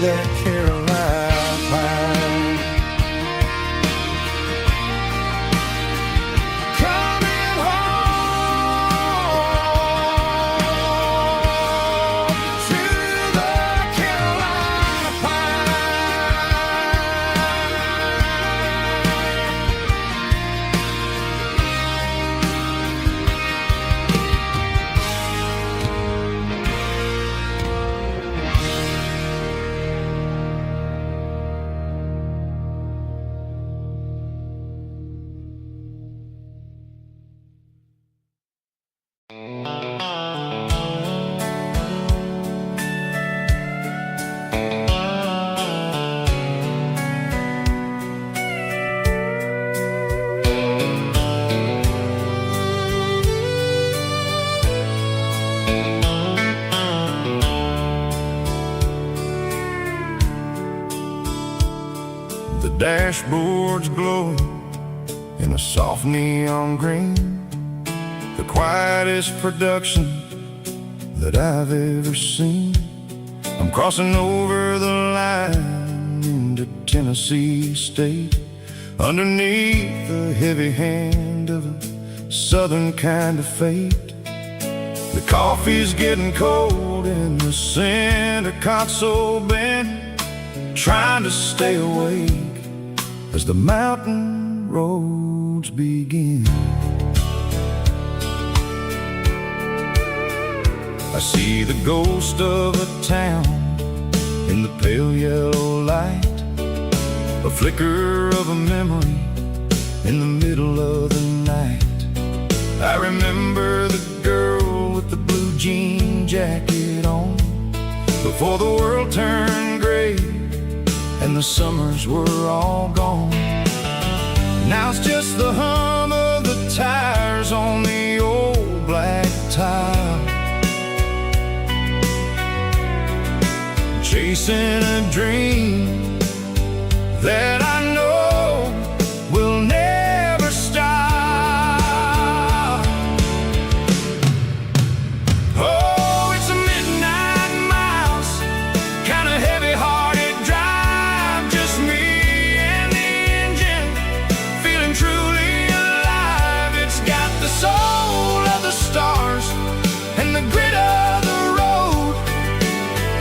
that Carolina pine. Coming home to the Carolina The dashboard's glowing in a soft neon green, the quietest production that I've ever seen. I'm crossing over the line into Tennessee State, underneath the heavy hand of a southern kind of fate. The coffee's getting cold in the center console bin, trying to stay awake as the mountain roads begin. I see the ghost of a town in the pale yellow light, a flicker of a memory in the middle of the night. I remember the girl with the blue jean jacket on, before the world turned gray and the summers were all gone. Now it's just the hum of the tires on the old black tile, chasing a dream that I know will never stop. Oh, it's a midnight mouse, kind of heavy-hearted drive, just me and the engine, feeling truly alive. It's got the soul of the stars and the grit of the road,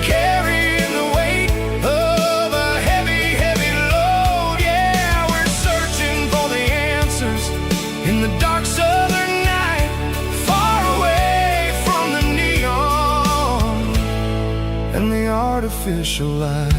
carrying the weight of a heavy, heavy load. Yeah, we're searching for the answers in the dark southern night, far away from the neon and the artificial light.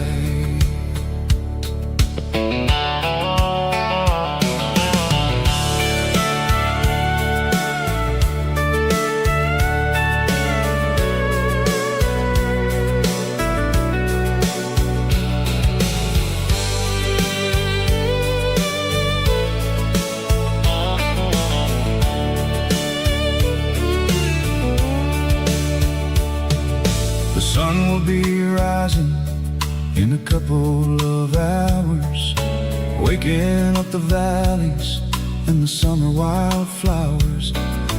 The sun will be rising in a couple of hours, waking up the valleys and the summer wildflowers.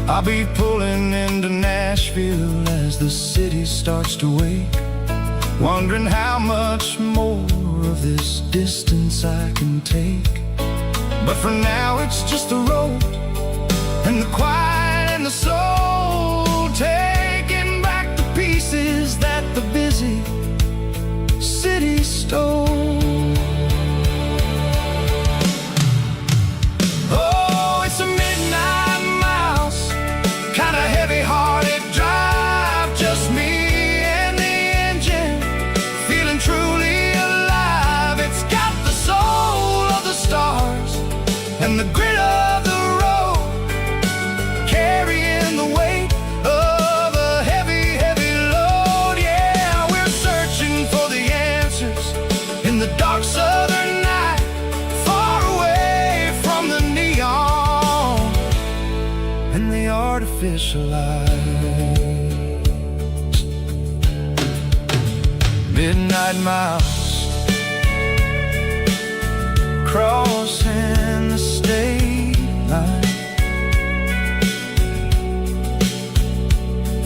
I'll be pulling into Nashville as the city starts to wake, wondering how much more of this distance I can take. But for now it's just the road and the quiet and the soul, taking back the pieces that the busy city stole. Oh, it's a midnight mouse, kind of heavy-hearted drive, just me and the engine, feeling truly alive. It's got the soul of the stars and the grit of the road, carrying the weight of a heavy, heavy load. Yeah, we're searching for the answers in the dark southern night, far away from the neon and the artificial lights. Midnight mouse, crossing the state line,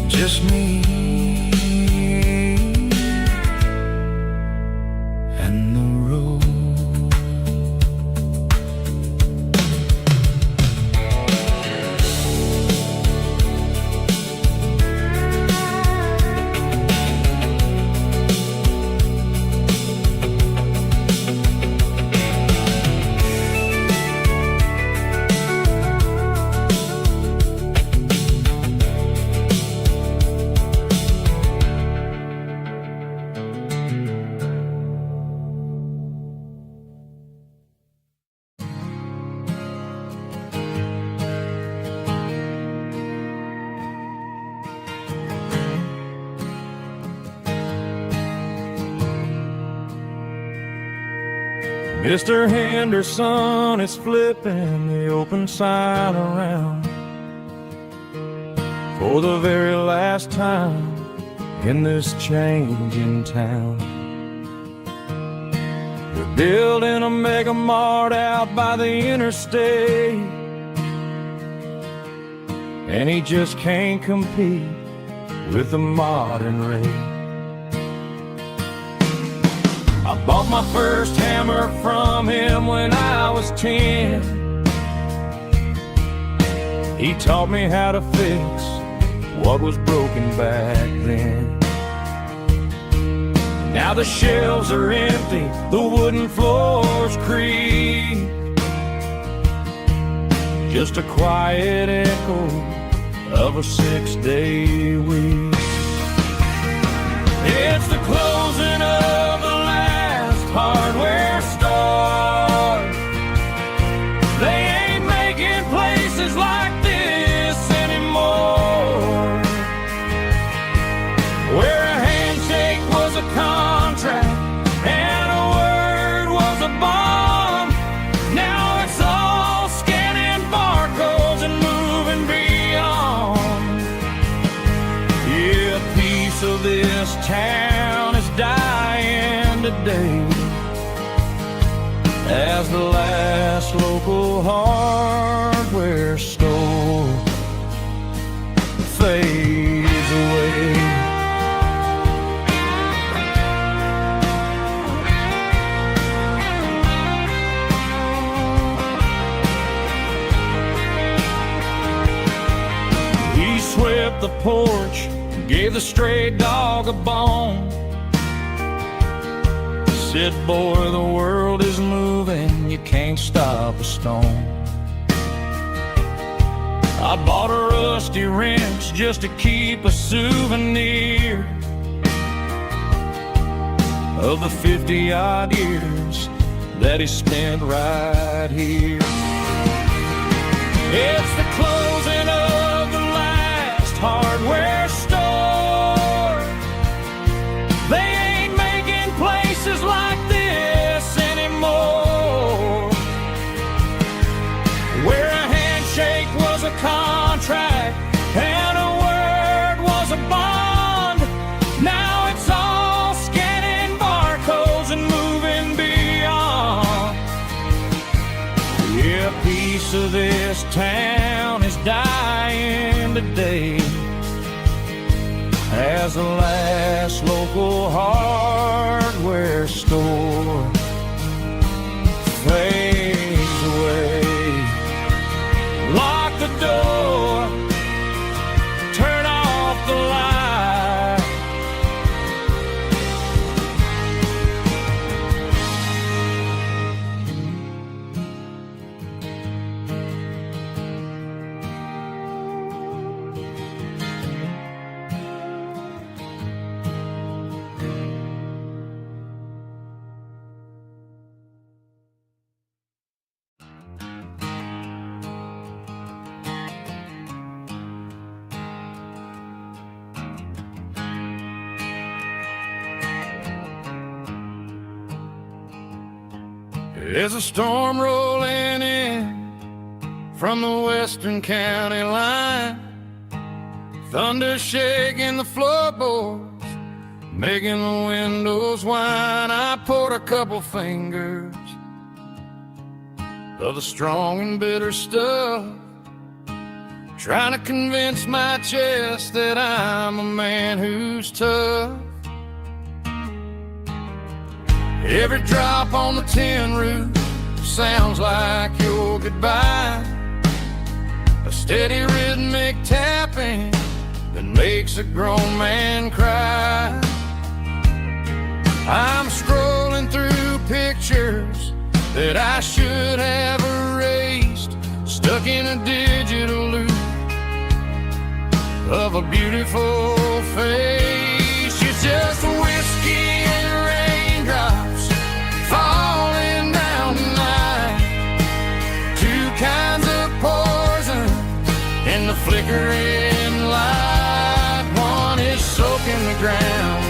just me Mr. Henderson is flipping the open sign around for the very last time in this changing town. They're building a mega mart out by the interstate, and he just can't compete with the modern rate. I bought my first hammer from him when I was 10. He taught me how to fix what was broken back then. Now the shelves are empty, the wooden floors creak, just a quiet echo of a 6-day week. It's the closing of the last hardware store. They ain't making places like this anymore, where a handshake was a contract and a word was a bond. Now it's all scanning barcodes and moving beyond. Yeah, a piece of this town is dying today as the last local hardware store fades away. He swept the porch, gave the stray dog a bone, said, boy, the world is moving, you can't stop a stone. I bought a rusty wrench just to keep a souvenir of the 50-odd years that he spent right here. It's the closing of the last hardware store. They ain't making places like this anymore, where a handshake was a contract and a word was a bond. Now it's all scanning barcodes and moving beyond. Yeah, a piece of this town is dying today as the last local hardware store fades away. Lock the door, turn off the light. There's a storm rolling in from the western county line, thunder shaking the floorboards, making the windows whine. I poured a couple fingers of the strong and bitter stuff, trying to convince my chest that I'm a man who's tough. Every drop on the tin roof sounds like your goodbye, a steady rhythmic tapping that makes a grown man cry. I'm scrolling through pictures that I should have erased, stuck in a digital loop of a beautiful face. You're just whiskey and raindrops falling down tonight, two kinds of poison in the flickering light. One is soaking the ground,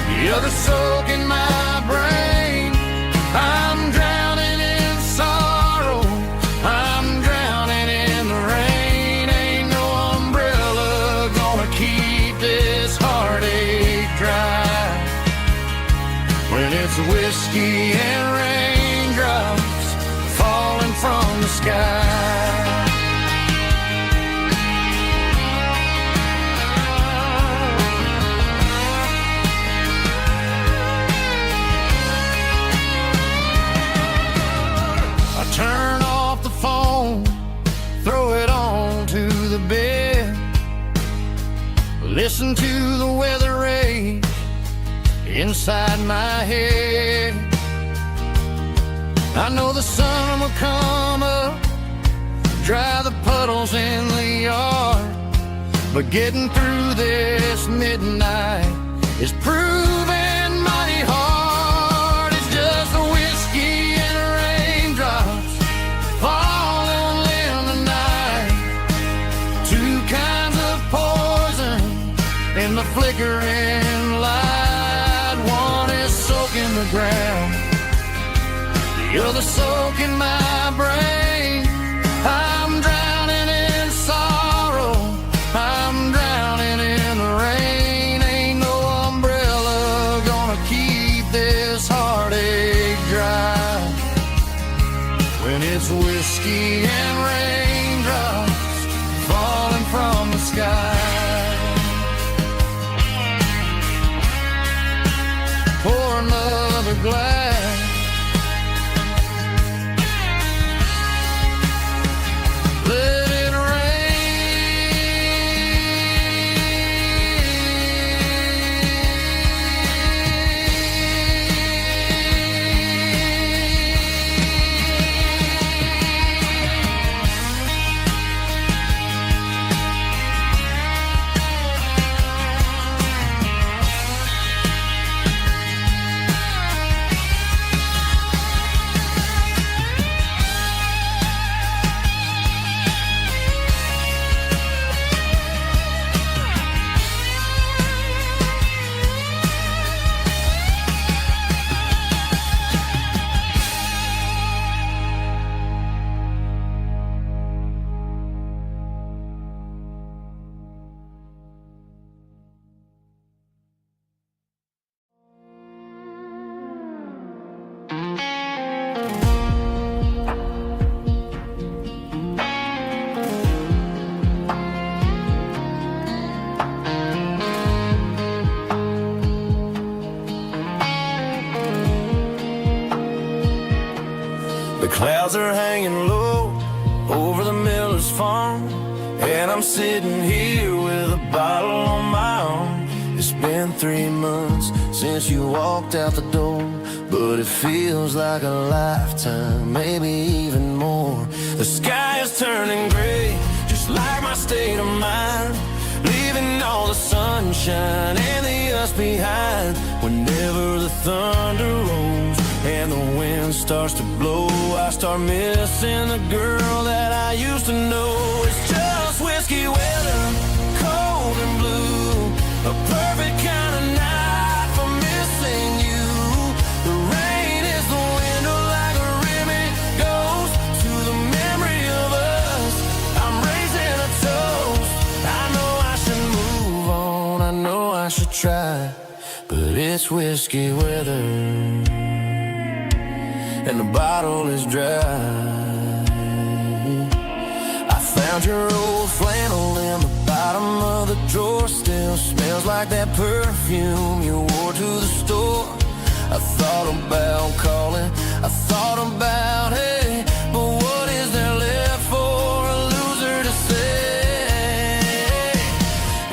the other soaking my brain. whiskey and raindrops falling from the sky. I turn off the phone, throw it on to the bed, listen to the weather rage inside my head. I know the sun will come up, dry the puddles in the yard, but getting through this midnight is proving mighty hard. It's just a whiskey and raindrops falling in the night, two kinds of poison in the flickering light. One is soaking the ground, the other soaking my brain. I'm drowning in sorrow, I'm drowning in the rain. Ain't no umbrella gonna keep this heartache dry when it's whiskey and raindrops falling from the sky. Pour another glass, let it The clouds are hanging low over the miller's farm, and I'm sitting here with a bottle on my arm. It's been 3 months since you walked out the door, but it feels like a lifetime, maybe even more. The sky is turning gray, just like my state of mind, leaving all the sunshine and the us behind. Whenever the thunder rolls and the wind starts to blow, I start missing the girl that I used to know. It's just whiskey weather, cold and blue, a perfect kind of night for missing you. The rain is the window like a ribbon goes to the memory of us. I'm raising a toast. I know I should move on, I know I should try, but it's whiskey weather and the bottle is dry. I found your old flannel in the bottom of the drawer, still smells like that perfume you wore to the store. I thought about calling, I thought about, hey, but what is there left for a loser to say?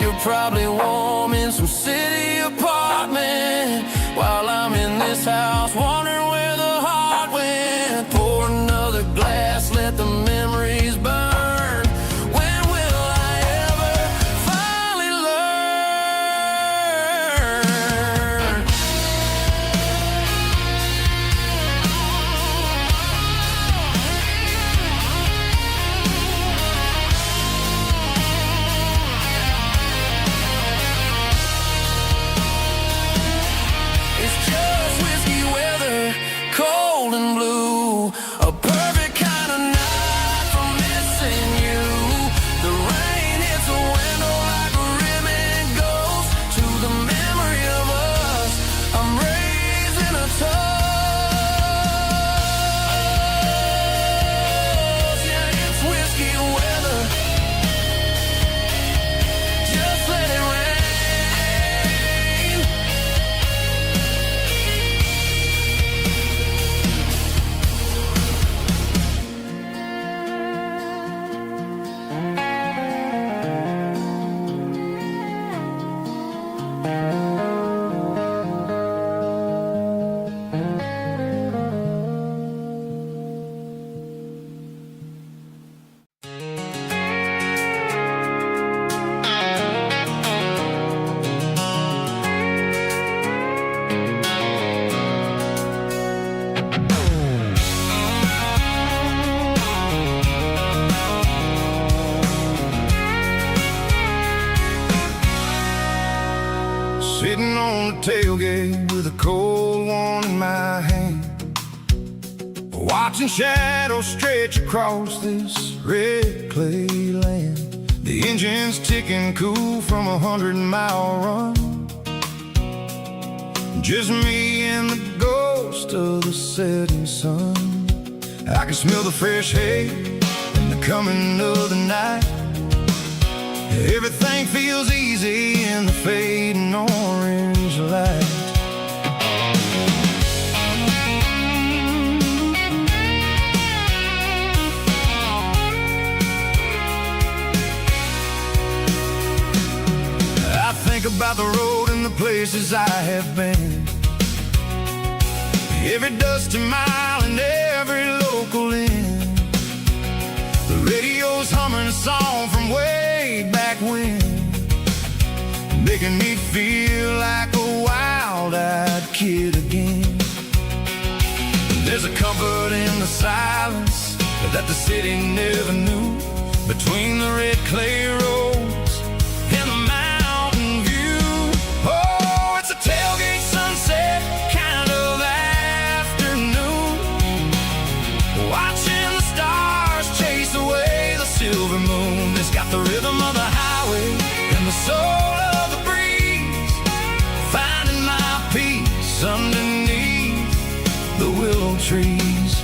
You're probably warm in some city apartment, while I'm in this house wondering where the heart went. Pour another glass, let the memories burn. When will I ever finally learn? tailgate with a cold one in my hand, watching shadows stretch across this red clay land. The engine's ticking cool from a 100-mile run. Just me and the ghost of the setting sun. I can smell the fresh hay and the coming of the night. Everything feels easy in the fading orange light. I think about the road and the places I have been, every dusty mile and every local inn. The radio's humming a song from way back when, making me feel like a wild-eyed kid again. There's a comfort in the silence that the city never knew, between the red clay roads and the mountain view. Oh, it's a tailgate sunset kind of afternoon, watching the stars chase away the silver moon. It's got the rhythm of the highway and the soul of the breeze, finding my peace underneath the willow trees.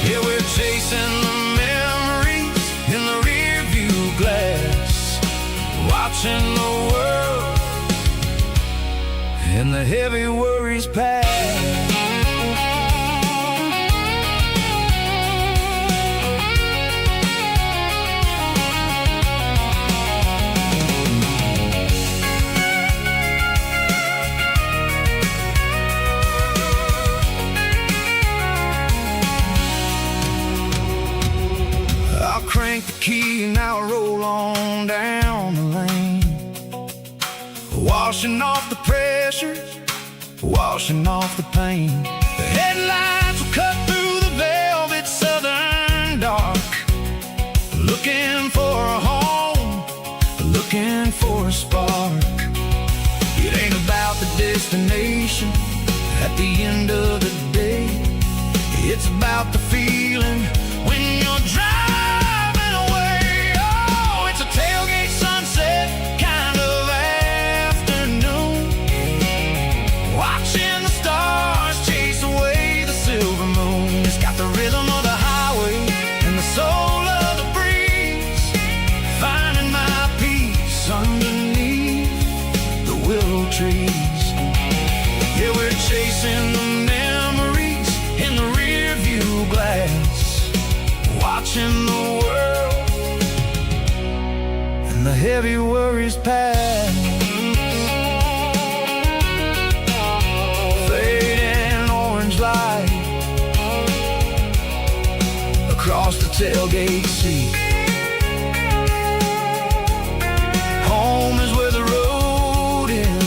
Yeah, we're chasing the memories in the rear view glass, watching the world and the heavy worries pass. Crank the key and I'll roll on down the lane, washing off the pressure, washing off the pain. The headlights will cut through the velvet southern dark, looking for a home, looking for a spark. It ain't about the destination at the end of the day, it's about the feeling when you're driving. Tailgate sunset kind of afternoon, watching the stars chase away the silver moon. It's got the rhythm of the highway and the soul of the breeze, finding my peace underneath the willow trees. Yeah, we're chasing the memories in the rear view glass, watching the world and the heavy worries pass. Fading orange light across the tailgate seat. Home is where the road ends.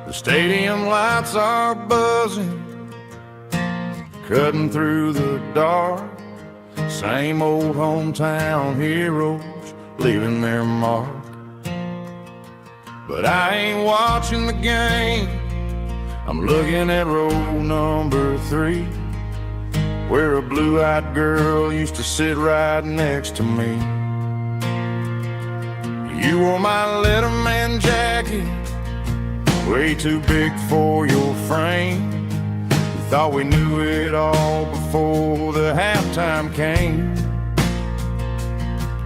The stadium lights are buzzing, cutting through the dark. Same old hometown heroes leaving their mark. But I ain't watching the game, I'm looking at row number 3, where a blue-eyed girl used to sit right next to me. You wore my Letterman jacket, way too big for your frame. We thought we knew it all before the halftime came.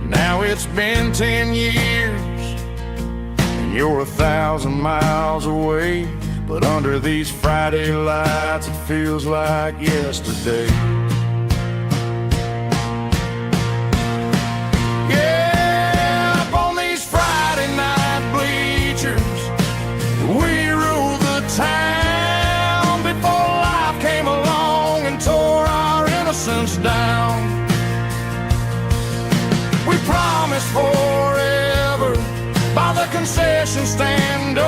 Now it's been 10 years and you're 1,000 miles away, but under these Friday lights it feels like yesterday. Yeah, up on these Friday night bleachers, we ruled the town before life came along and tore our innocence down. We promised forever by the concession stand door.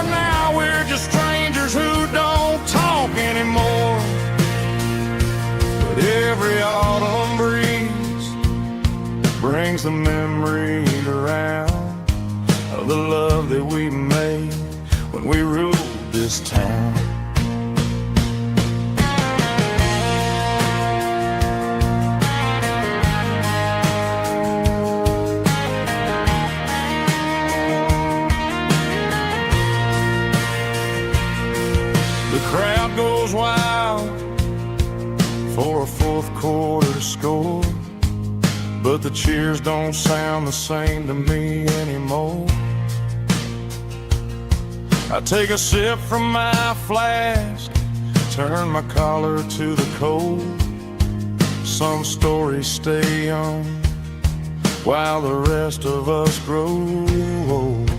Now we're just strangers who don't talk anymore. But every autumn breeze brings the memory around of the love that we made when we ruled this town. The crowd goes wild for a fourth quarter score, but the cheers don't sound the same to me anymore. I take a sip from my flask, turn my collar to the cold. Some stories stay young while the rest of us grow old.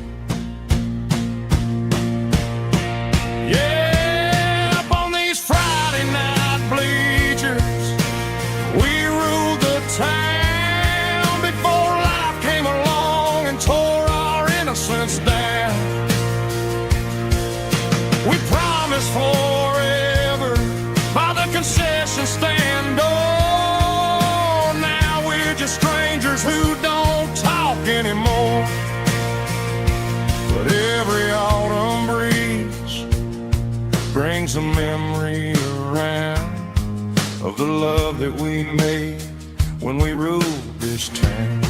We promised forever by the concession stand door. Now we're just strangers who don't talk anymore. But every autumn breeze brings a memory around of the love that we made when we ruled this town.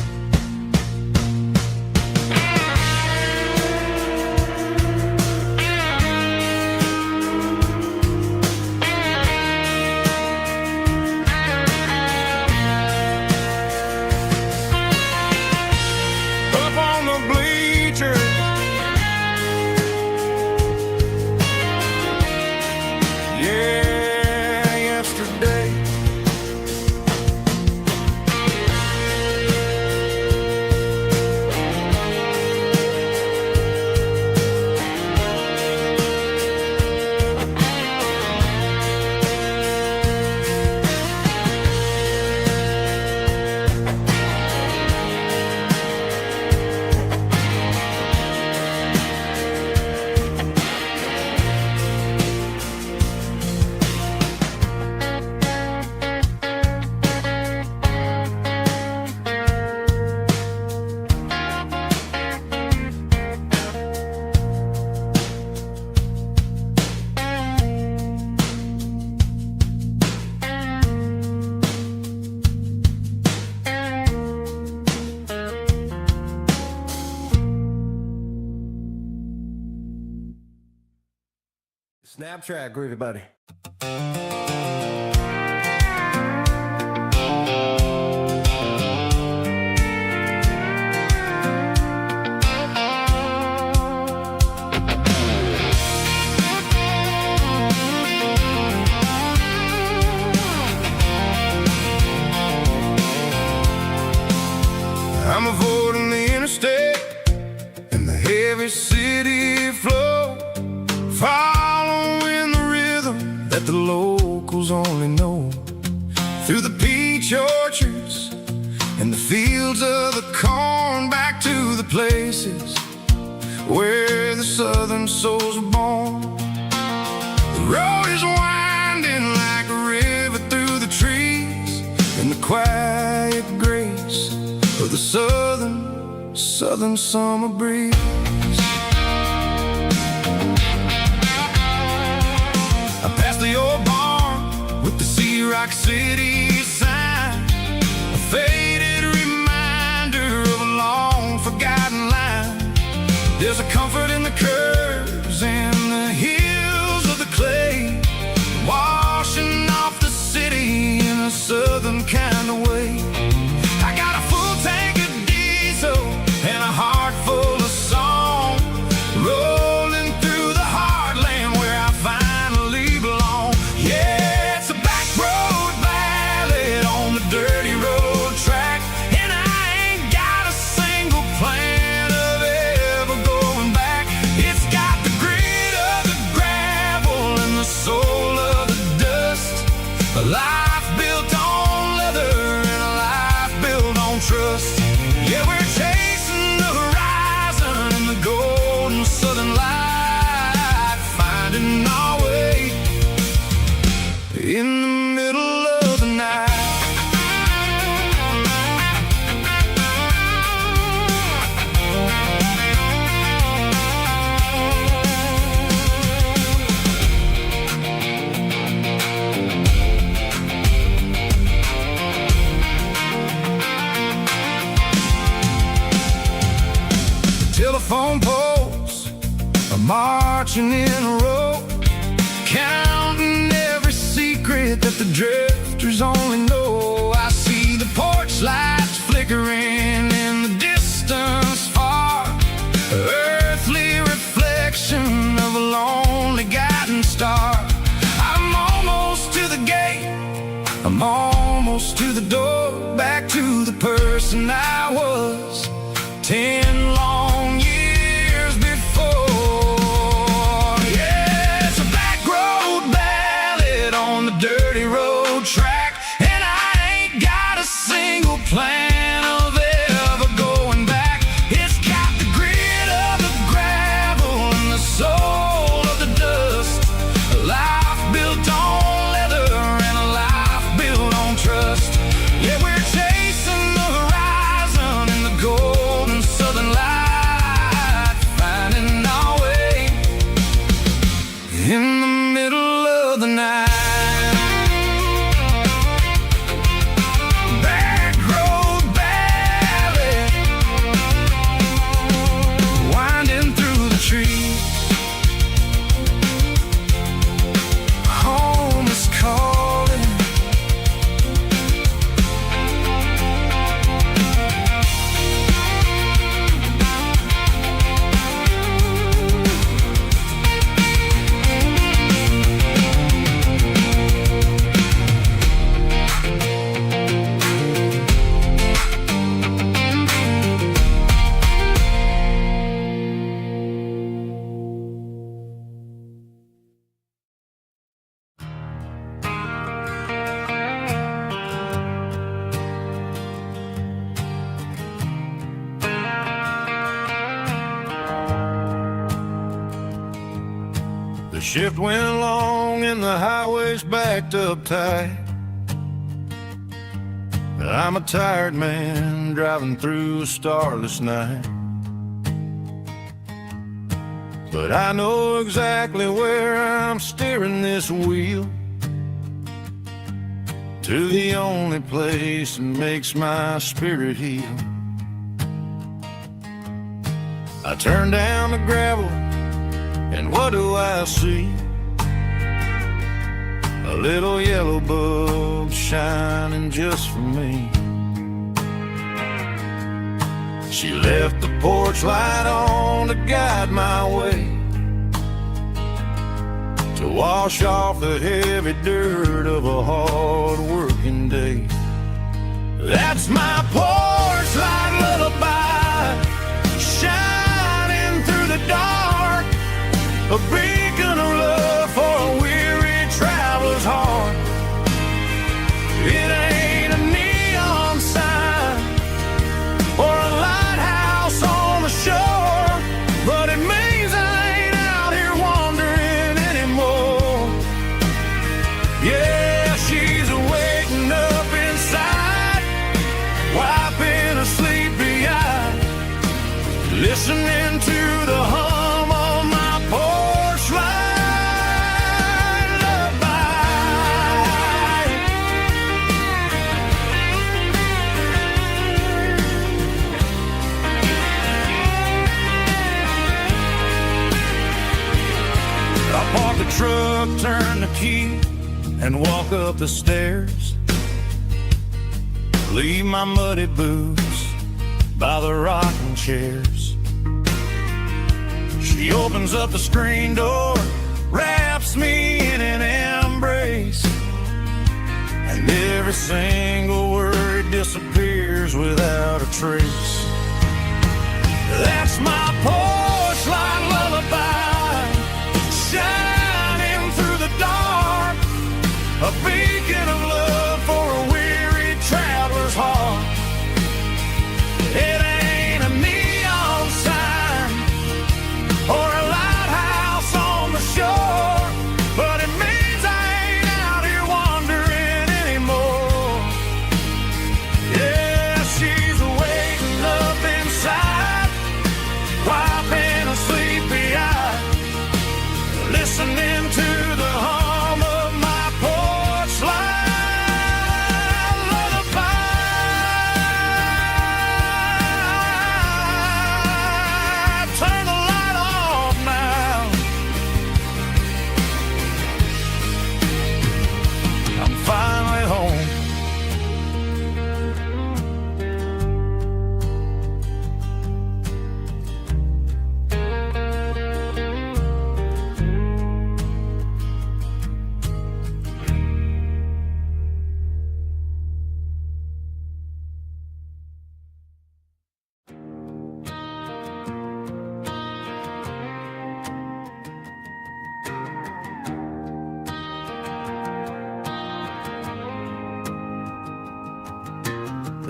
Snap track, groovy buddy. I'm avoiding the interstate and the heavy city flow, following the rhythm that the locals only know. Through the peach orchards and the fields of the corn, back to the places where the southern souls are born. The road is winding like a river through the trees, in the quiet grace of the southern summer breeze. I passed the old barn with the Rock City sign, a faded reminder of a long forgotten line. There's a comfort in the curves and the hills of the clay, washing off the city in a southern kind of way. I got a full tank of diesel and a heart full of song, rolling through marching in a row, counting every secret that the drifters only know. I see the porch lights flickering in the distance far, earthly reflection of a lonely guiding star. I'm almost to the gate, I'm almost to the door, back to the person I was 10 long years before. Yeah, it's a back road ballad on the dirty road track, and I ain't got a single plan of ever going back. It's got the grit of the gravel and the soul of the dust, a life built on leather and a life built on trust. Yeah, we're chasing the horizon in the golden southern light, finding our way in the middle of the night. Back road ballad, winding through the trees. Home is calling. The shift went along and the highway's backed up tight. I'm a tired man driving through a starless night, but I know exactly where I'm steering this wheel, to the only place that makes my spirit heal. I turn down the gravel, and what do I see? A little yellow bulb shining just for me. She left the porch light on to guide my way, to wash off the heavy dirt of a hard-working day. That's my porch light lullaby, shining through the dark, a beacon of love for a weary traveler's heart. It ain't a neon sign or a lighthouse on the shore, but it means I ain't out here wandering anymore. Yeah, she's waiting up inside, wiping a sleepy eye, listening to the hum of my porch light lullaby. I park the truck, turn the key, and walk up the stairs. Leave my muddy boots by the rocking chairs. She opens up the screen door, wraps me in an embrace, and every single word disappears without a trace. That's my porch light lullaby, shining through the dark, a beacon of love for a weary traveler's heart. It ain't a neon sign or a lighthouse on the shore, but it means I ain't out here wandering anymore. Yeah, she's waiting up inside, wiping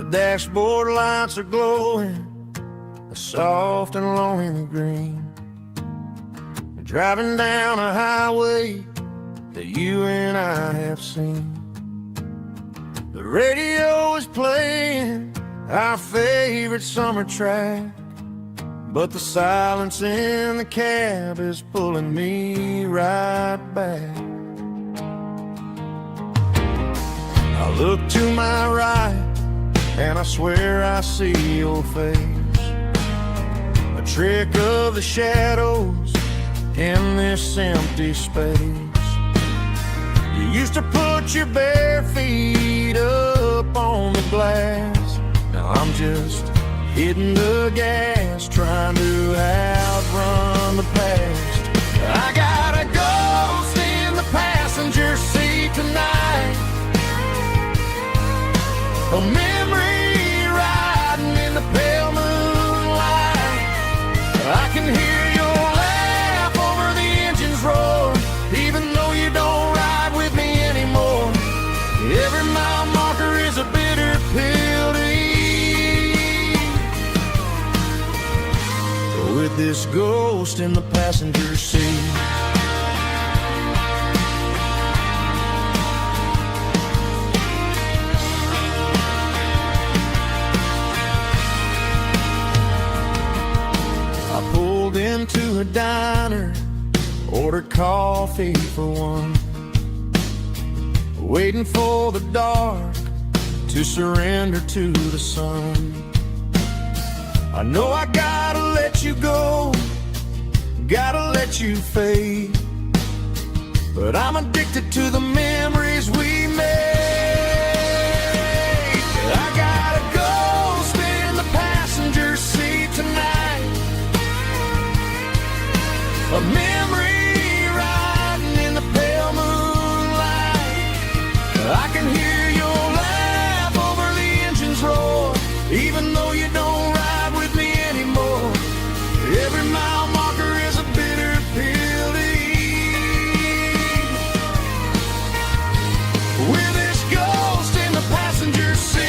dashboard lights are glowing a soft and lonely green. Driving down a highway that you and I have seen. The radio is playing our favorite summer track, but the silence in the cab is pulling me right back. I look to my right and I swear I see your face, a trick of the shadows in this empty space. You used to put your bare feet up on the glass. Now I'm just hitting the gas, trying to outrun the past. I got a ghost in the passenger seat tonight, a memory riding in the pale moonlight. I can hear your laugh over the engine's roar, even though you don't ride with me anymore. Every mile marker is a bitter pill to eat, with this ghost in the passenger seat. I pulled into a diner, ordered coffee for one, waiting for the dark to surrender to the sun. I know I gotta let you go, gotta let you fade, but I'm addicted to the memories we made. I got a ghost in the passenger seat tonight, a memory riding in the pale moonlight. I can hear your laugh over the engine's roar, even though you don't ride with me anymore. Every mile marker is a bitter pill to eat, with this ghost in the passenger seat.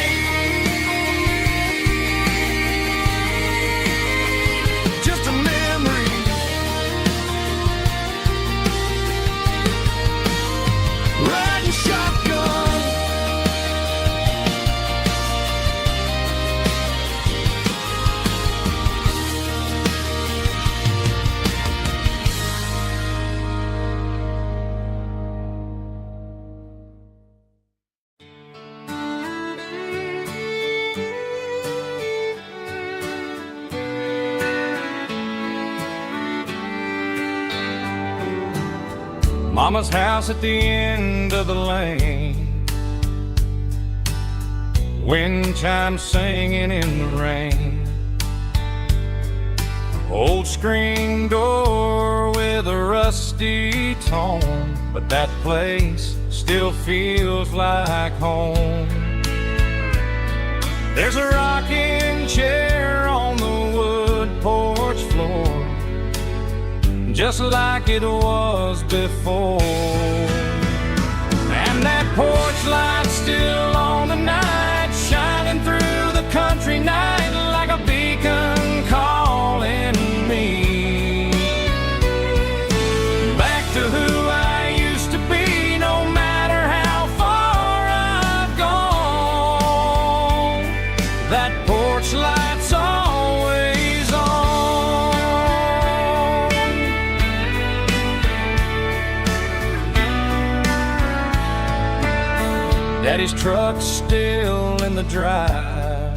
Just a memory, riding shotgun. Mama's house at the end of the lane, wind chimes singing in the rain, old screen door with a rusty tone, but that place still feels like home. There's a rocking chair on the wood porch floor, just like it was before, and that porch light's still on tonight, shining through the country night like a beacon calling me back to who I used to be. No matter how far I've gone, that porch light's always on. Daddy's truck's still in the drive,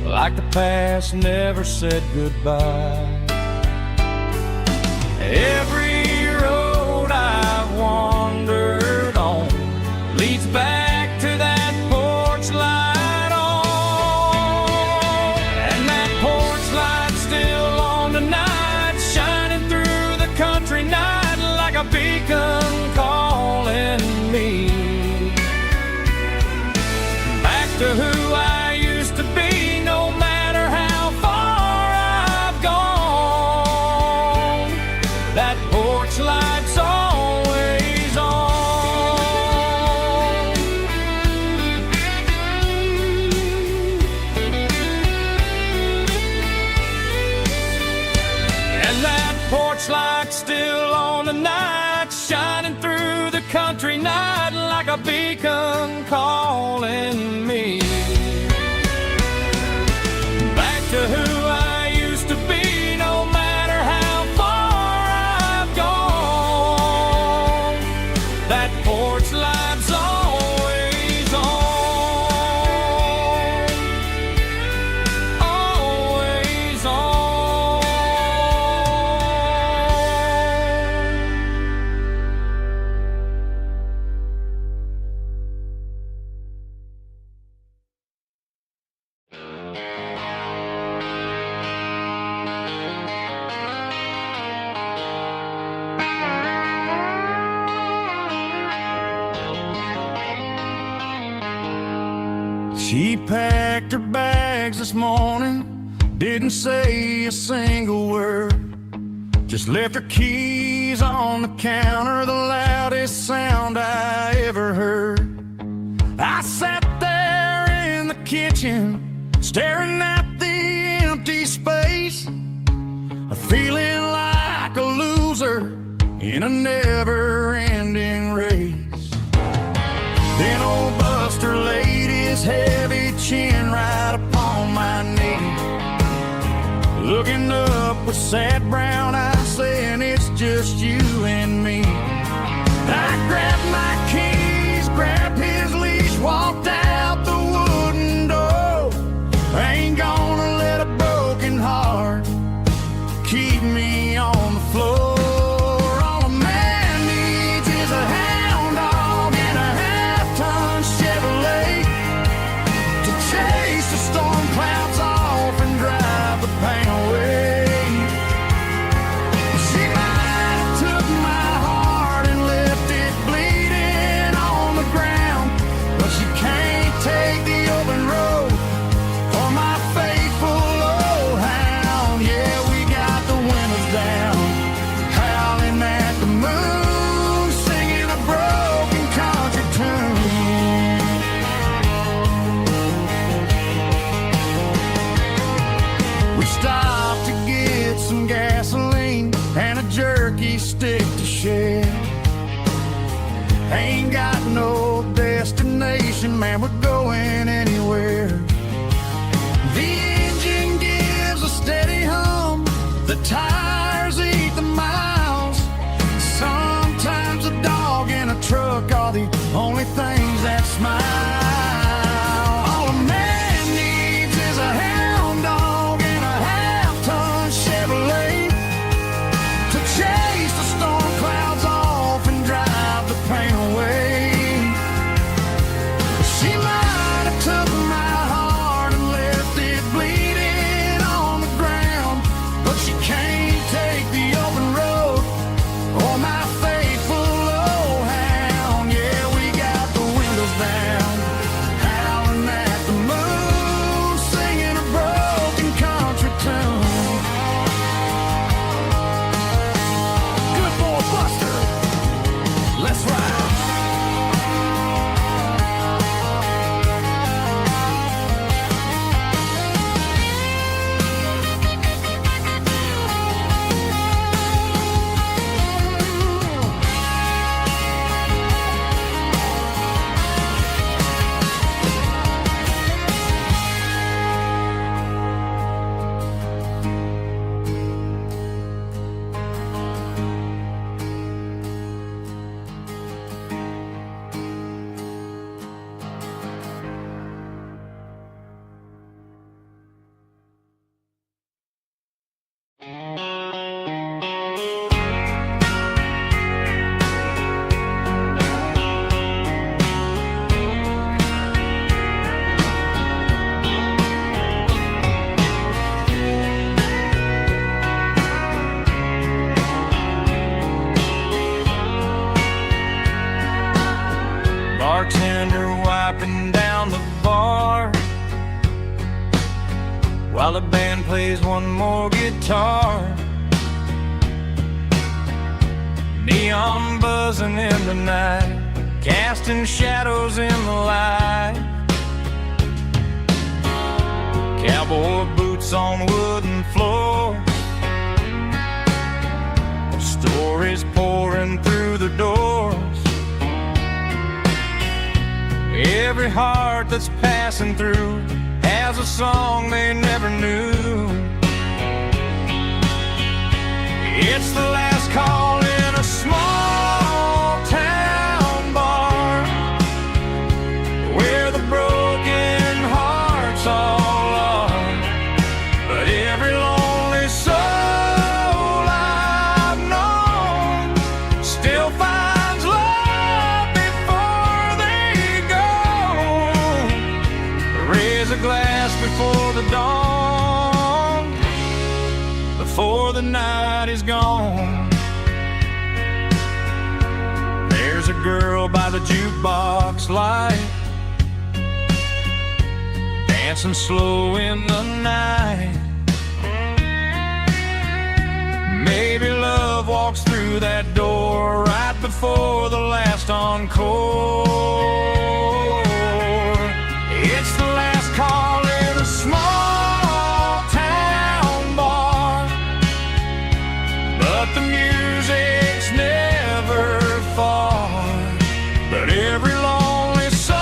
like the past never said goodbye. Every road I've wandered on leads back to that porch light on, and that porch light's still on tonight, shining through the country night like a beacon calling me back to who I used to be. No matter how far I've gone, that a beacon calling me back to who I used to be, no matter how far I've gone. That porch light's always on, always on. She packed her bags this morning, didn't say a single word, just left her keys on the counter, the loudest sound I ever heard. I sat there in the kitchen, staring at the empty space, feeling like a loser in a never-ending race. Then old Buster laid his heavy chin right upon my knee, looking up with sad brown eyes, saying it's just you and me. I grabbed my keys, grabbed his leash, walked out the wooden door. I ain't gonna let a broken heart keep me on the floor. All a man needs is a hound dog and a half-ton Chevrolet to chase the storm clouds off and drive the pain away. She might have took my heart and left it bleeding on the ground, but she can't take the open road or my faithful old hound. Yeah, we got the windows down, howling at the moon, singing a broken country tune. We stopped to get some gasoline and a jerky stick to share. Ain't got no destination, man, we're going anywhere. The engine gives a steady hum, the tires eat the miles. Sometimes a dog and a truck are the only things that smile. All a man needs is a hound dog and a half-ton Chevrolet to chase the storm clouds off and drive the pain away. She might have took my heart and left it bleeding on the ground, but she can't take the open road or my faithful old hound. Yeah, we got the windows down, howling at the moon, singing a broken country tune. Good boy Buster, let's ride. Bartender wiping down the bar while the band plays one more guitar. Neon buzzing in the night, casting shadows in the light. Cowboy boots on wooden floors, stories pouring through the doors. Every heart that's passing through has a song they never knew. It's the last call in a small town bar, where the broken hearts all are. But every lonely soul I've known still finds love before they go. Raise a glass before the dawn, before the night is gone. There's a girl by the jukebox light, dancing slow in the night. Maybe love walks through that door right before the last encore. It's the last call in a small town bar, but the music's never far. But every lonely soul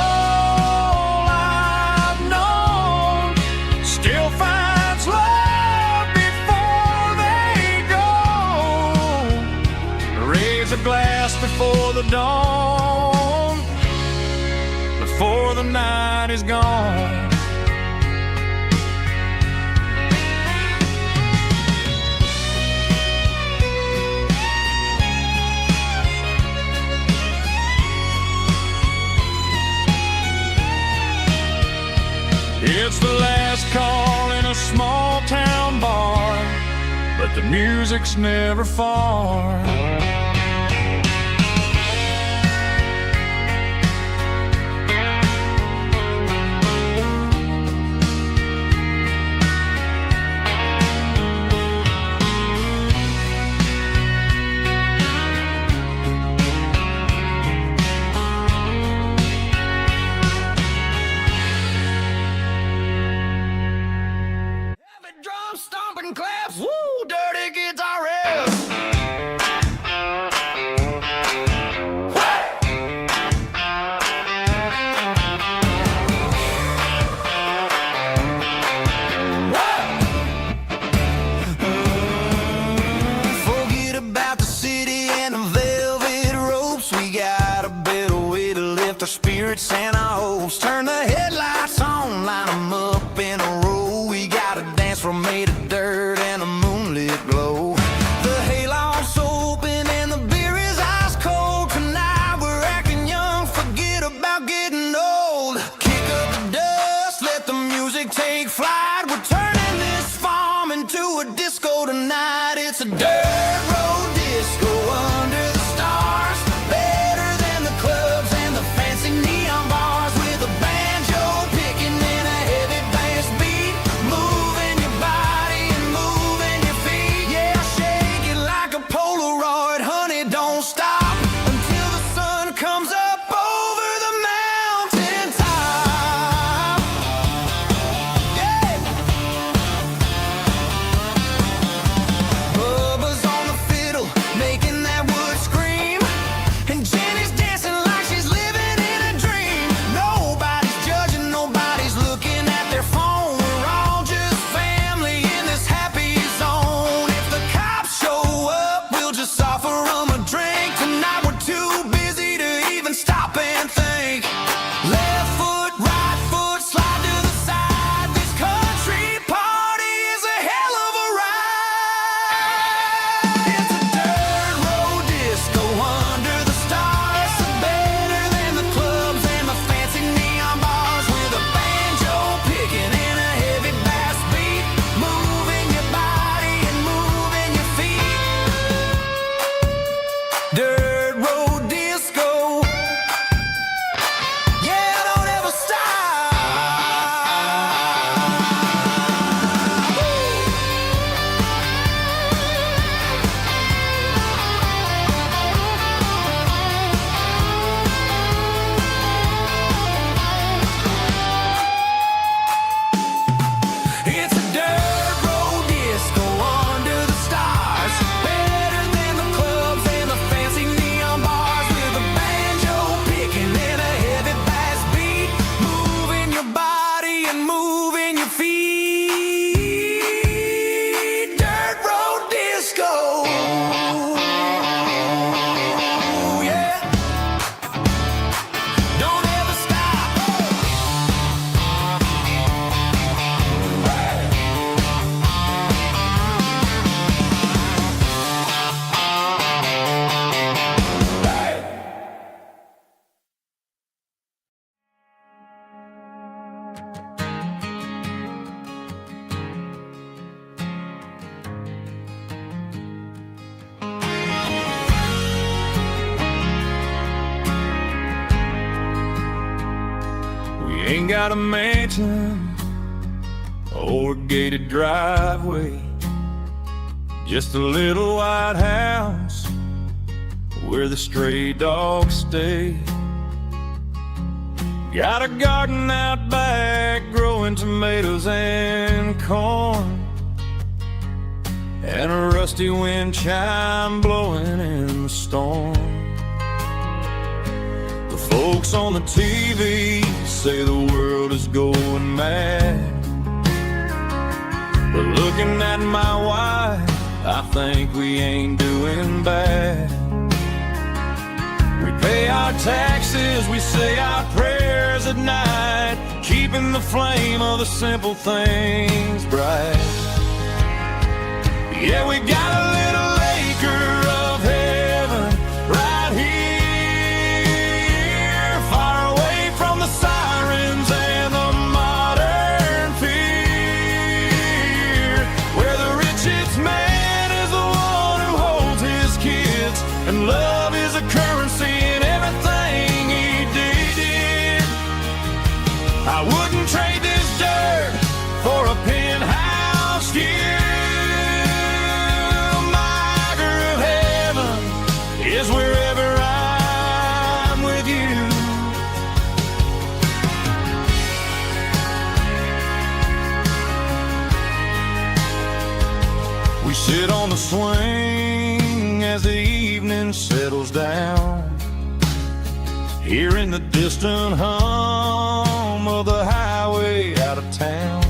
I've known still finds love before they go. Raise a glass before the dawn, before the night is gone. It's the last call in a small town bar, but the music's never far. Drum stomping claps, woo, dirty guitar riffs. Forget about the city and the velvet ropes. We got a better way to lift our spirits and our hopes. Turn the headlights on, line them up in a row. We got a dance floor made of dirt and a moonlit glow. The hayloft's open and the beer is ice cold. Tonight we're acting young, forget about getting old. Kick up the dust, let the music take flight. We're turning this farm into a disco tonight. It's a dirt road disco under the stars, better than the clubs and the fancy neon bars. With a banjo picking in a heavy bass beat, moving your body ain't got a mansion or a gated driveway, just a little white house where the stray dogs stay. Got a garden out back growing tomatoes and corn, and a rusty wind chime blowing in the storm. The folks on the TV say the world is going mad, but looking at my wife, I think we ain't doing bad. We pay our taxes, we say our prayers at night, keeping the flame of the simple things bright. Yeah, we got a little acre of heaven right here, far away from the sirens and the modern fear, where the richest man is the one who holds his kids, and love is a currency in everything he did. I wouldn't trade this dirt for a penthouse view. Is wherever I'm with you. We sit on the swing as the evening settles down, hearing the distant hum of the highway out of town.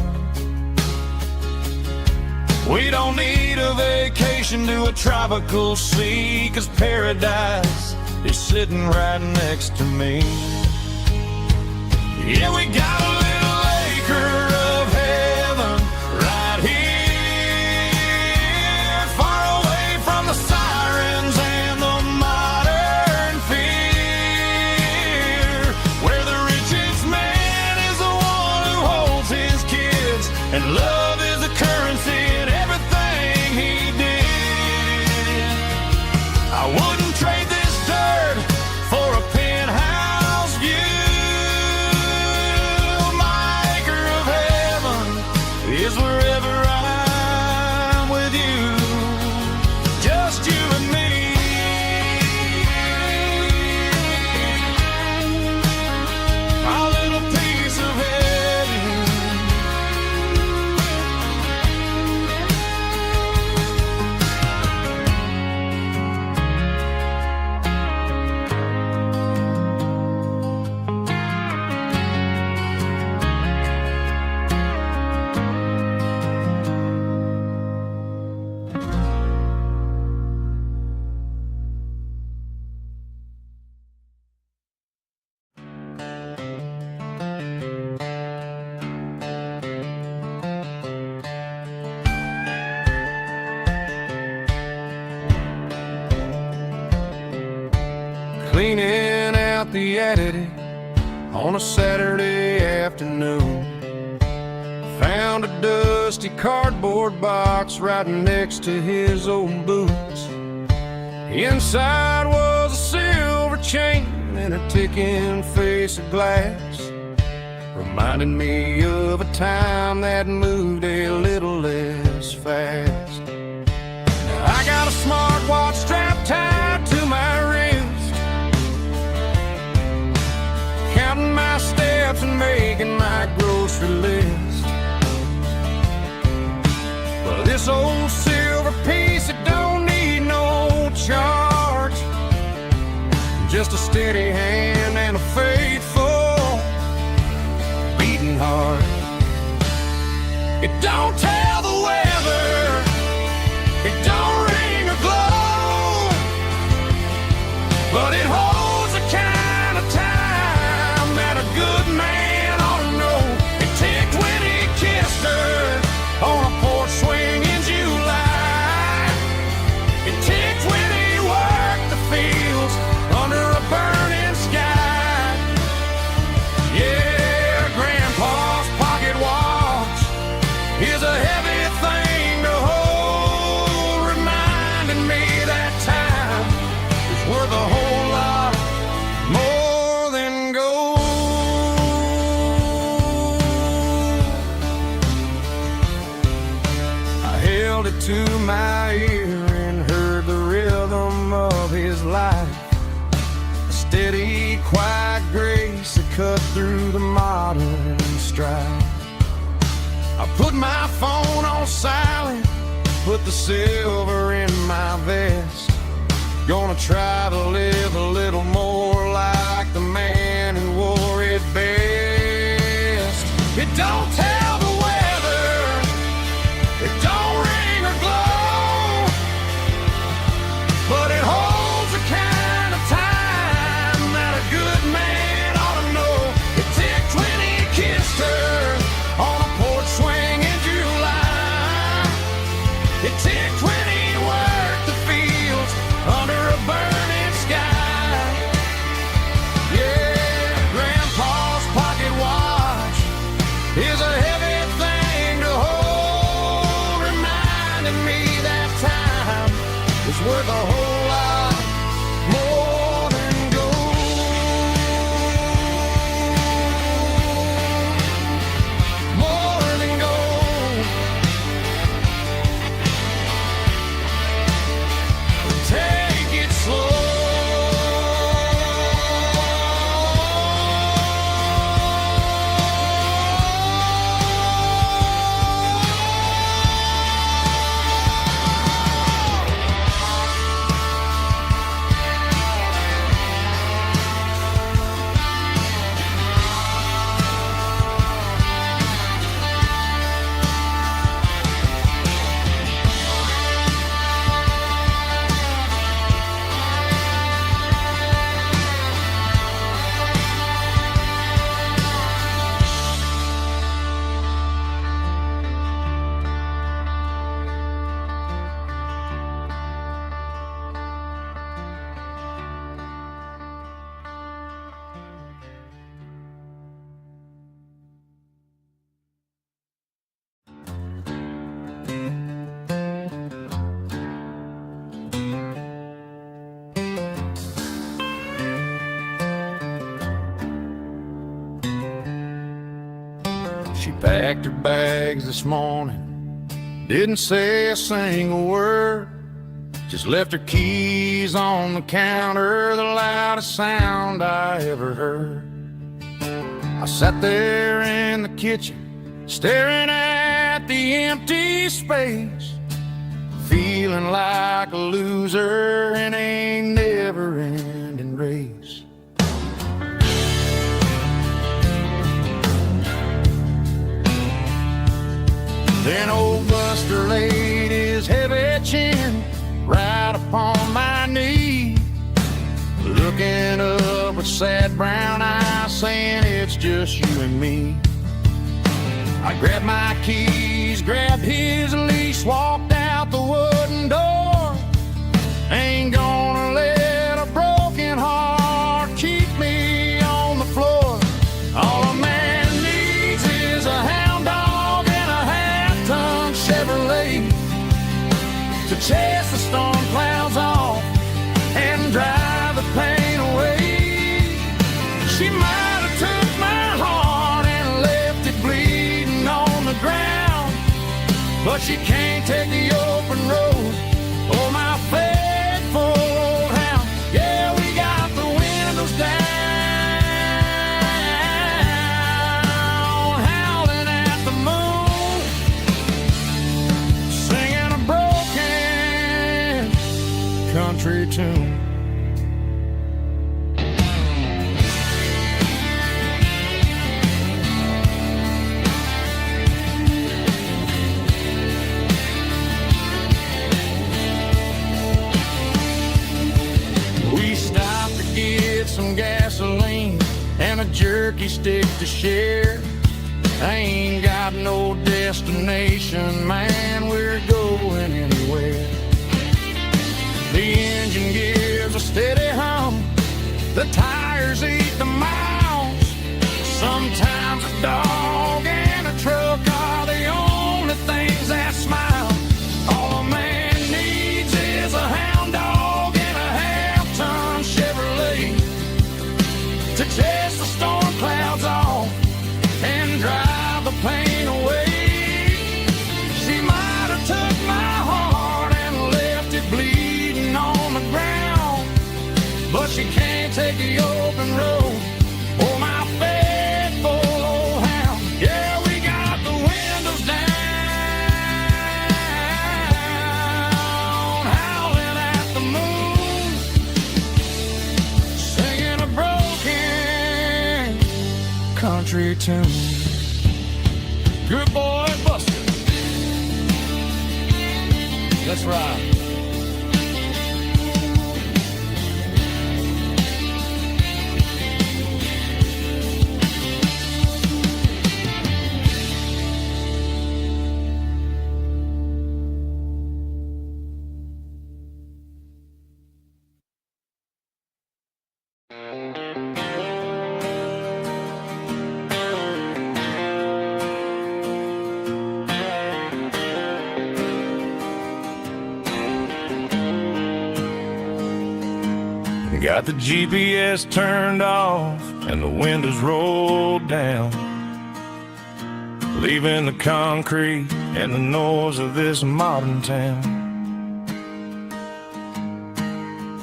We don't need a vacation to a tropical sea, 'cause paradise is sitting right next to me. Yeah, we got a little acre of heaven right here, far away from the sirens and the modern fear, where the richest man is the one who holds his kids, and love is a currency in everything he did. I wouldn't trade this dirt for a penthouse view. My acre of heaven is wherever I'm with you, just you and me. Our little piece of heaven. Cleaning out the attic on a Saturday afternoon, found a dusty cardboard box right next to his old boots. Inside was a silver chain and a ticking face of glass, reminding me of a time that moved a little less fast. Now I got a smartwatch strapped tied to my wrist, counting my steps and making my grocery list. But this old silver piece, it don't need no charge, just a steady hand and a faithful beating heart. It don't tell the weather, it don't ring or glow, but it holds the kind of time that a good man ought to know. It ticked when he kissed her on a porch swing in July. It ticked when he worked the fields under a burning sky. to my ear and heard the rhythm of his life. A steady, quiet grace that cut through the modern strife. I put my phone on silent, put the silver in my vest. Gonna try to live a little more like the man who wore it best. It don't tell the weather, it don't ring or glow, but it holds the kind of time that a good man ought to know. It ticked when he kissed her on a porch swing in July. It ticked when he worked the fields under a burning sky. Yeah, Grandpa's pocket watch is a heavy thing to hold, reminding me that time is worth a whole lot more than gold. More than gold. Take it slow. She packed her bags this morning, didn't say a single word, just left her keys on the counter, the loudest sound I ever heard. I sat there in the kitchen, staring at the empty space, feeling like a loser in a never-ending race. Then old Buster laid his heavy chin right upon my knee, looking up with sad brown eyes, saying it's just you and me. I grabbed my keys, grabbed his leash, walked out the wooden door. Ain't gonna let a broken heart keep me on the floor. All a man needs is a hound dog and a half-ton Chevrolet to chase the storm clouds off and drive the pain away. She might have took my heart and left it bleeding on the ground, but she can't take the open road or my faithful old hound. Yeah, we got the windows down, howling at the moon, singing a broken country tune. We stopped to get some gasoline and a jerky stick to share. I ain't got no destination, man, we're going anywhere. The engine gives a steady hum, the tires eat the miles. Sometimes a dog and a truck are the only things that smile. All a man needs is a hound dog and a half-ton Chevrolet to chase the storm clouds off and drive the pain away. She might have took my heart country tune. Good boy, Buster. Let's ride. Got the GPS turned off and the windows rolled down, leaving the concrete and the noise of this modern town.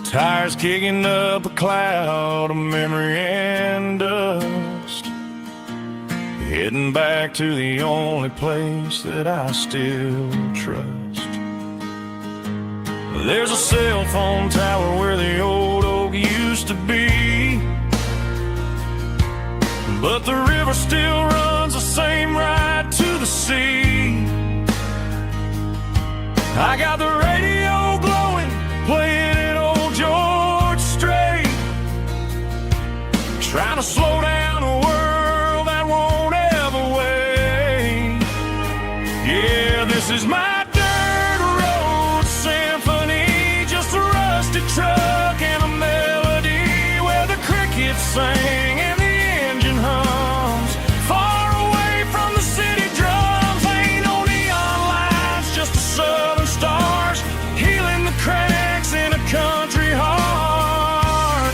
Tires kicking up a cloud of memory and dust, heading back to the only place that I still trust. There's a cell phone tower where the old oak used to be, but the river still runs the same right to the sea. I got the radio glowing, playing an old George Strait, trying to slow down a world that won't ever wait. Yeah, this is my truck and a melody where the crickets sing and the engine hums, far away from the city drums. Ain't no neon lights, just the southern stars healing the cracks in a country heart.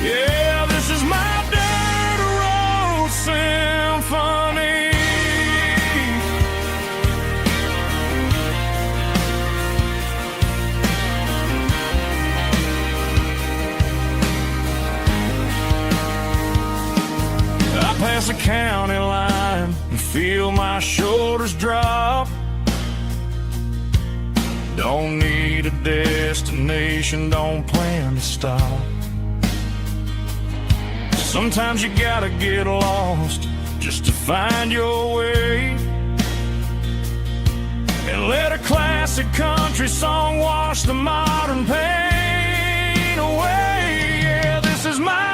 Yeah, this is my dirt road symphony. Past the county line and feel my shoulders drop. Don't need a destination, don't plan to stop. Sometimes you gotta get lost just to find your way, and let a classic country song wash the modern pain away. Yeah, this is my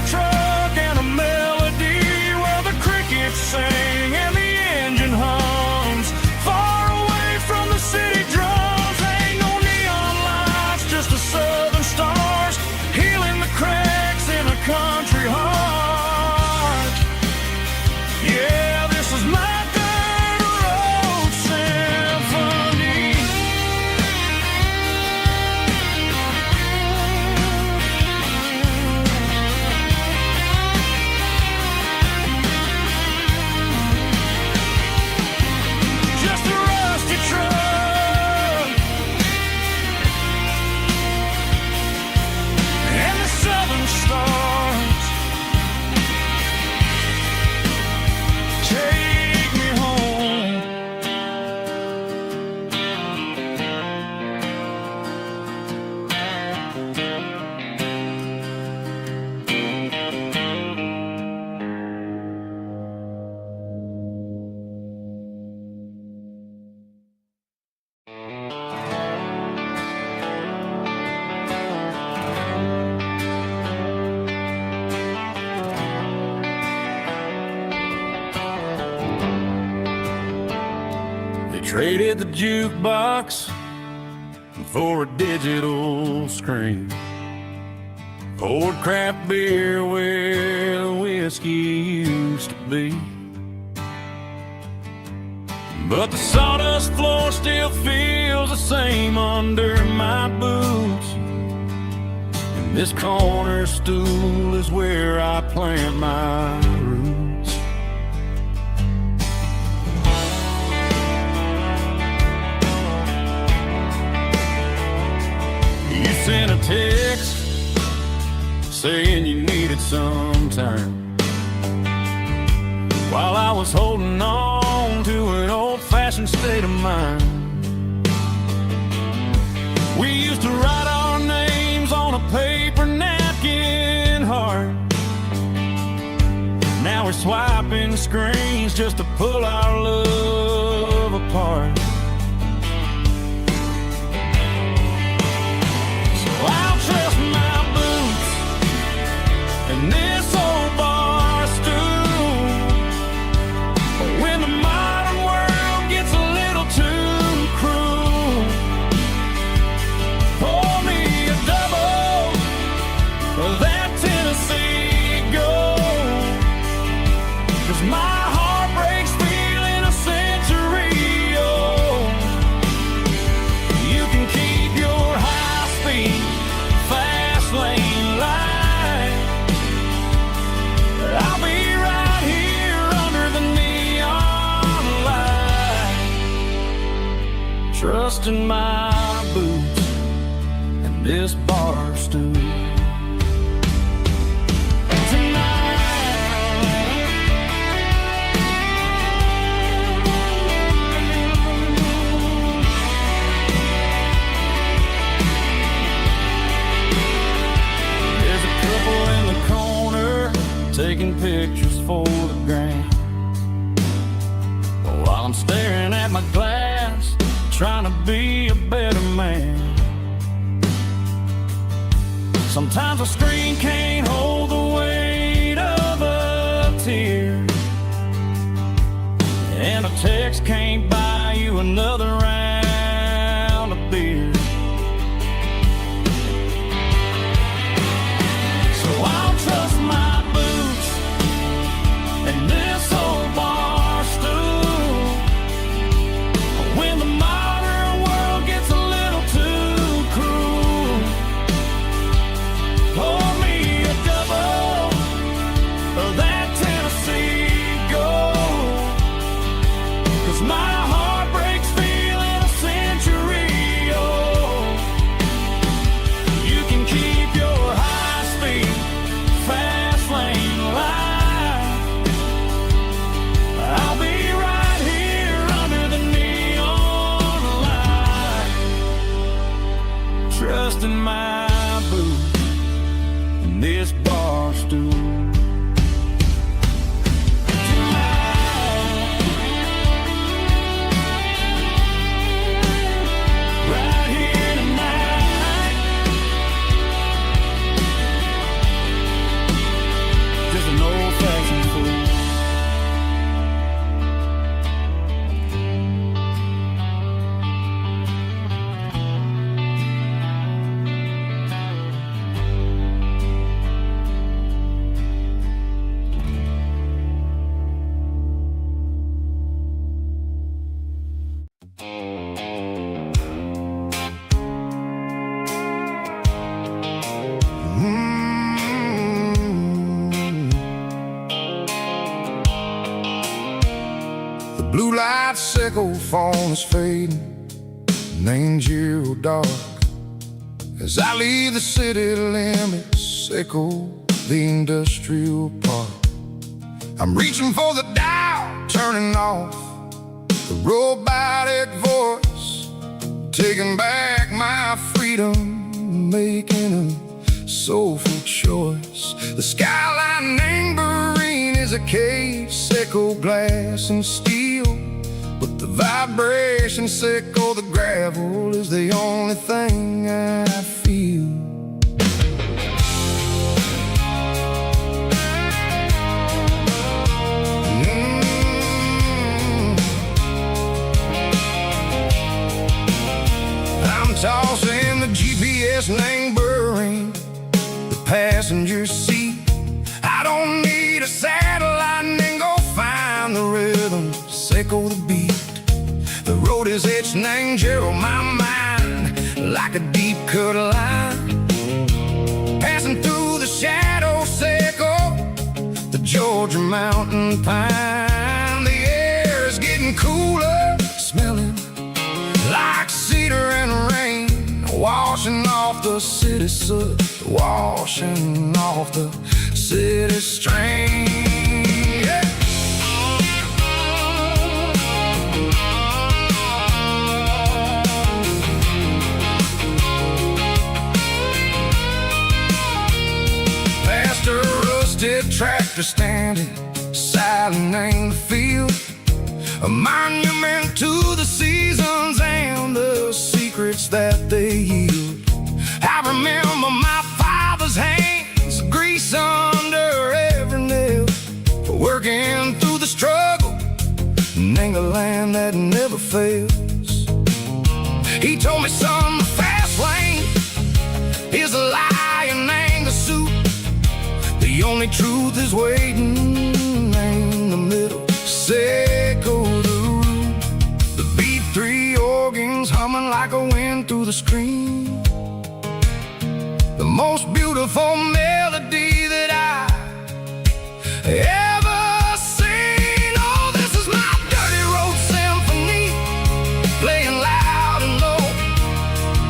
truck and a melody where the crickets sing and the engine hums, far away from the city drums. Ain't no neon lights, just the southern stars healing the cracks in a country heart. Yeah, this is my dirt road symphony. Traded the jukebox for a digital screen, poured craft beer where the whiskey used to be, but the sawdust floor still feels the same under my boots, and this corner stool is where I plant my roots. You sent a text saying you needed some time, while I was holding on to an old-fashioned state of mind. We used to write our names on a paper napkin heart. Now we're swiping screens just to pull our love apart. So I'll trust my boots and this old bar stool. When the modern world gets a little too cruel, pour me a double of that Tennessee Gold. 'Cause my heart breaks feeling a century old. You can keep your high-speed, fast lane light. I'll be right here under the neon light, trusting my boots and this bar stool. Taking pictures for the gram, while I'm staring at my glass, trying to be a better man. Sometimes a screen can't hold the weight of a tear, and a text can't buy you another round of beer. So I'll trust my and this old bar stool. When the modern world gets a little too cruel, pour me a double of that Tennessee Gold. 'Cause my heart breaks feeling a century old. You can keep your high-speed, fast lane light. I'll be right here under the neon light, trusting my boots and this bar stool. Right here tonight, just an old-fashioned fool. The blue lights echo, phone is fading, and angel dark. As I leave the city limits, echo the industrial park. I'm reaching for the dial, turning off the robotic voice, taking back my freedom, making a soulful choice. The skyline neighboring is a case, echo glass and steel, but the vibrations echo the gravel is the only thing I feel. I'm tossing the GPS neighboring the passenger seat. I don't need a satellite and go find the rhythm, echo the beat. The road is etched and angel on my mind like a deep cut line, passing through the shadows, echo the Georgia mountain pine. The air is getting cooler, smelling like cedar and rain, washing off the city soot, washing off the city strain. Yeah. red tractor standing silent in the field, a monument to the seasons and the secrets that they yield. I remember my father's hands, grease under every nail, working through the struggle in the land that never fails. He told me, son, the fast lane is a lie and anger suit. The only truth is waiting in the middle. Echo the root, the B3 organs humming like a wind through the screen. The most beautiful melody that I ever seen. Oh, this is my dirty road symphony, playing loud and low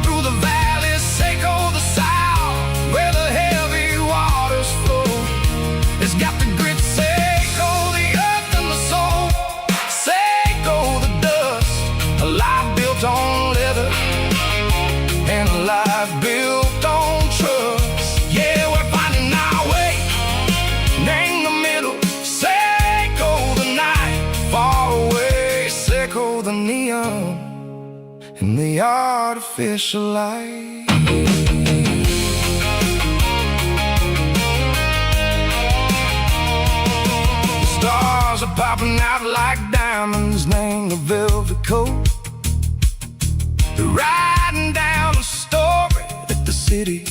through the valleys, Echo the south, where the heavy waters flow. It's got the grit, Echo the earth and the soul, Echo the dust, a life built on leather and a life built on trust. Yeah, we're finding our way in the middle. Echo the night far away, Echo the neon and the artificial light. The stars are popping out like diamonds, name the velvet coat. They're riding down a story that the city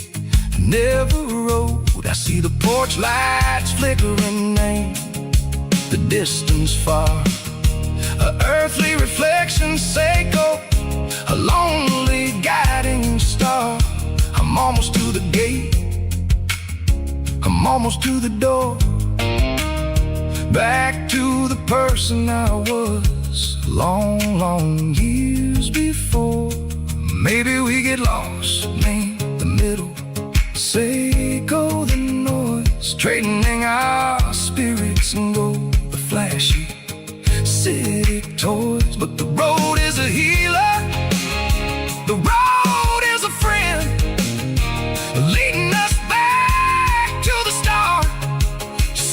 never wrote. I see the porch lights flickering in the distance far, a earthly reflection, Echo, a lonely guiding star. I'm almost to the gate, I'm almost to the door, back to the person I was long, long years before. Maybe we get lost in the middle, Echo the noise, trading our spirits and go the flashy city toys. But the road is a healer, the road is a friend, leading us back to the start.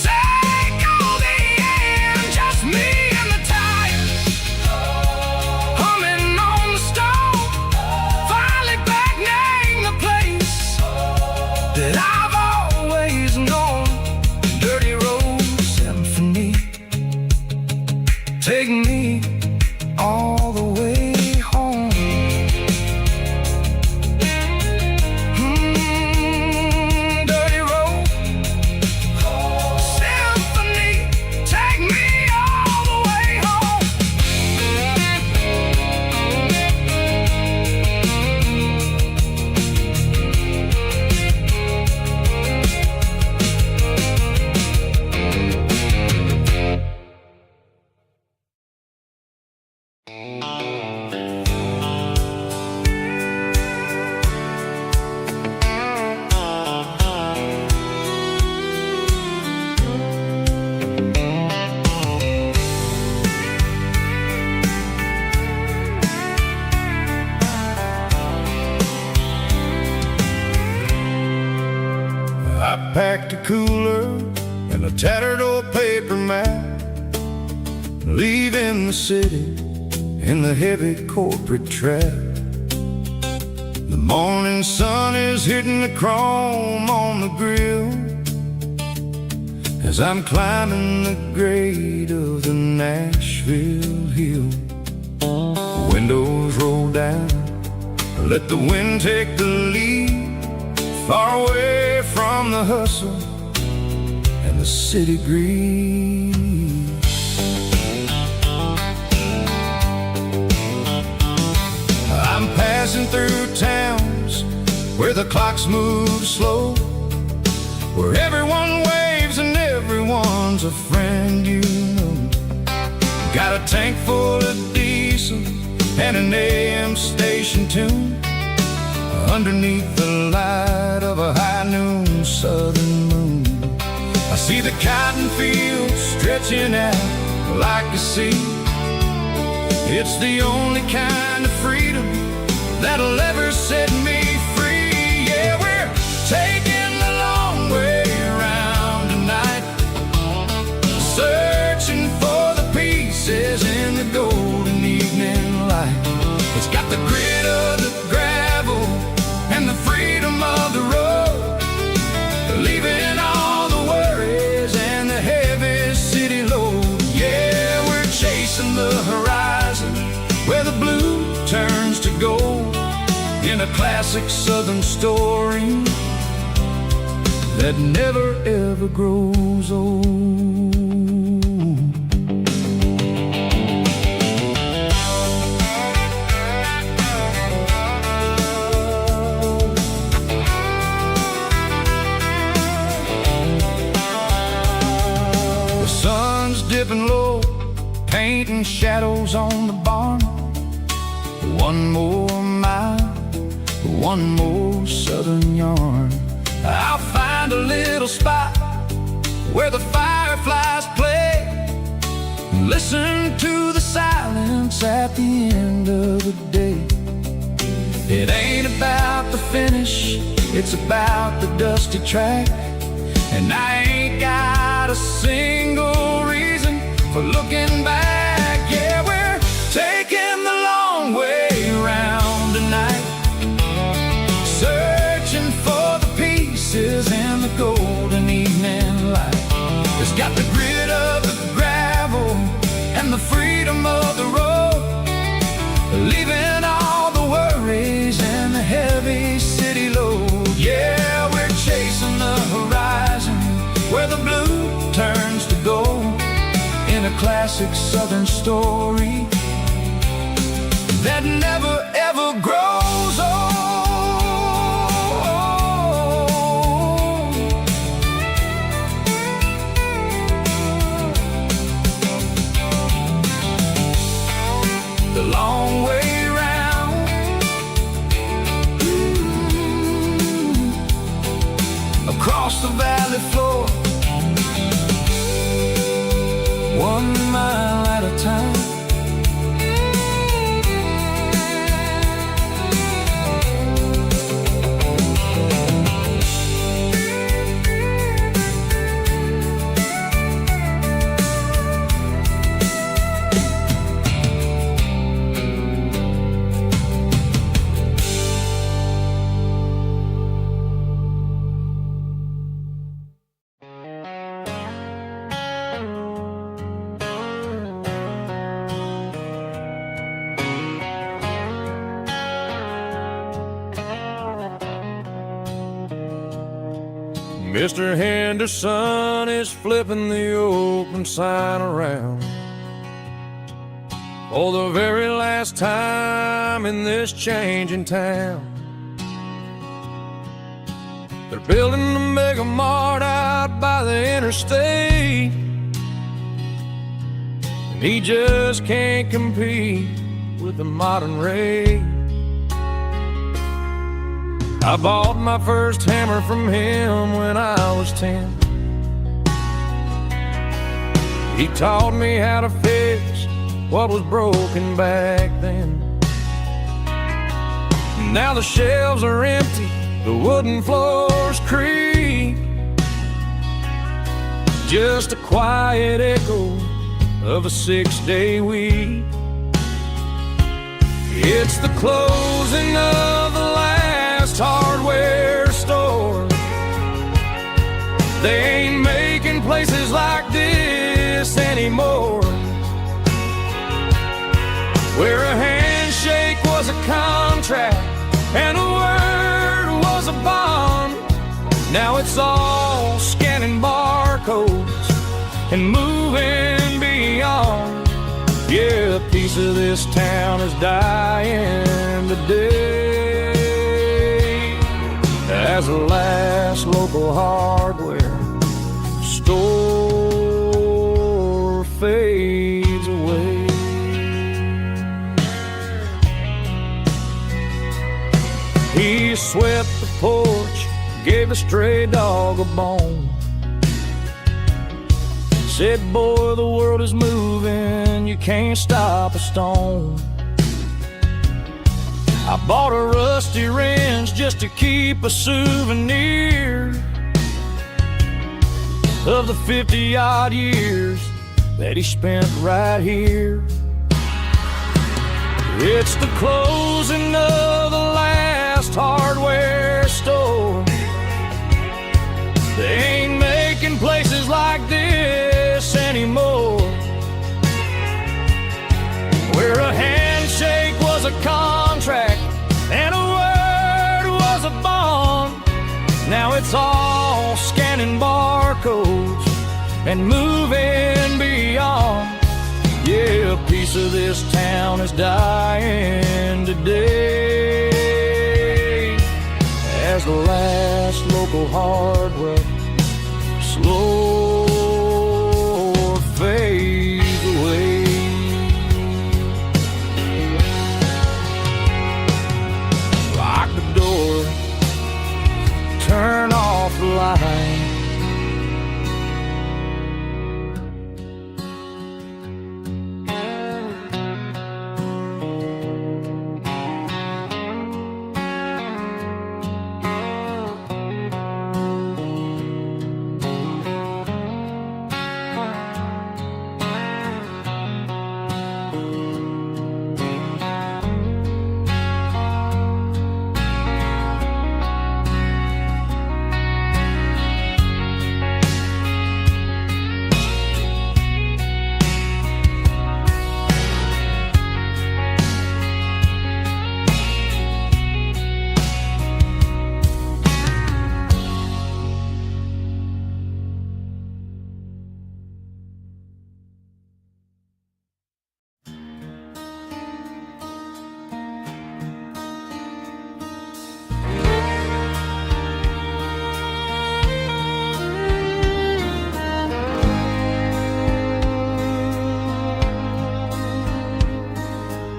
Echo the end, just me and the tires, humming on the stone, finally back name the place that I've always known. Dirty road symphony, take me all the way home. Dirty road symphony, take me all the way home. I packed a cooler and a tattered old paper map, leaving the city in the heavy corporate trap. The morning sun is hitting the chrome on the grill as I'm climbing the grade of the Nashville hill. The windows roll down, let the wind take the lead, far away from the hustle and the city greed. I'm passing through towns where the clocks move slow, where everyone waves and everyone's a friend you know. Got a tank full of diesel and an AM station tune, underneath the light of a high noon southern moon. I see the cotton fields stretching out like a sea. It's the only kind of freedom that'll ever set me free. Yeah, we're taking the long way around tonight, classic southern story that never ever grows old. The sun's dipping low, painting shadows on the barn. One more mile, one more southern yarn. I'll find a little spot where the fireflies play, listen to the silence at the end of the day. It ain't about the finish, it's about the dusty track. And I ain't got a single reason for looking back. Yeah, we're taking the long way around tonight, searching for the pieces in the golden evening light. It's got the grit of the gravel and the freedom of the road, leaving all the worries and the heavy city load. Yeah, we're chasing the horizon where the blue turns to gold, in a classic southern story that never ever grows old. The long way round, across the valley floor, 1 mile at a time. Mr. Henderson is flipping the open sign around for the very last time in this changing town. They're building a mega mart out by the interstate, and he just can't compete with the modern rate. I bought my first hammer from him when I was 10. He taught me how to fix what was broken back then. Now the shelves are empty, the wooden floors creak, just a quiet echo of a 6-day week. It's the closing of the last hardware store. They ain't making places like this anymore, where a handshake was a contract and a word was a bond. Now it's all scanning barcodes and moving beyond. Yeah, a piece of this town is dying today as the last local hardware store fades away. He swept the porch, gave a stray dog a bone, said, boy, the world is moving, you can't stop a stone. I bought a rusty wrench just to keep a souvenir of the 50-odd years that he spent right here. It's the closing of the last hardware store. They ain't making places like this anymore, where a handshake was a contract and a scanning barcodes and moving beyond. Yeah, a piece of this town is dying today as the last local hardware slow fades away. Lock the door, turn off the light.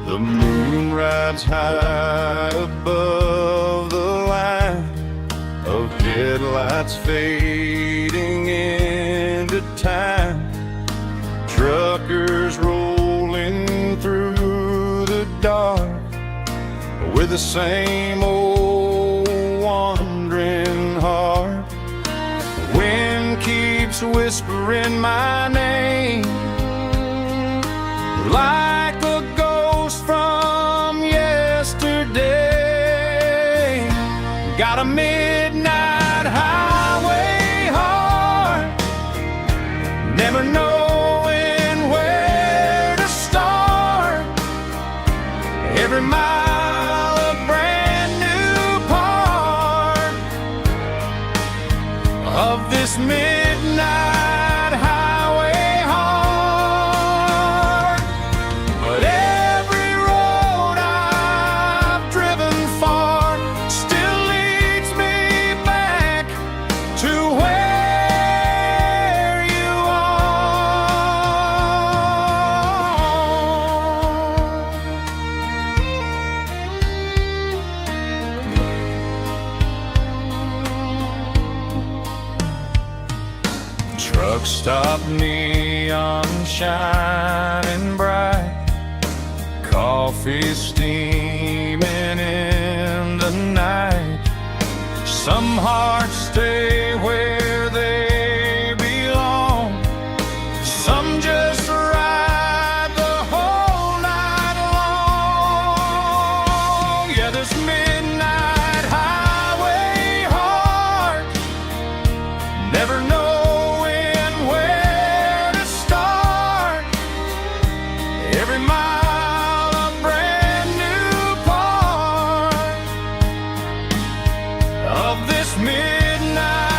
The moon rides high above the line of headlights fading into time. Truckers rolling through the dark with the same old wandering heart. The wind keeps whispering my name like a ghost from yesterday. Got a midnight highway heart, never knowing where to start. Every mile a brand new part of this midnight highway heart. But every road I've driven far still leads me back to where you are. Truck stop, neon shining bright, coffee steaming in the night. Some hearts stay where they belong, some just ride the whole night long. Yeah, this midnight highway heart, never knowing where to start. Every mile a brand new part of this midnight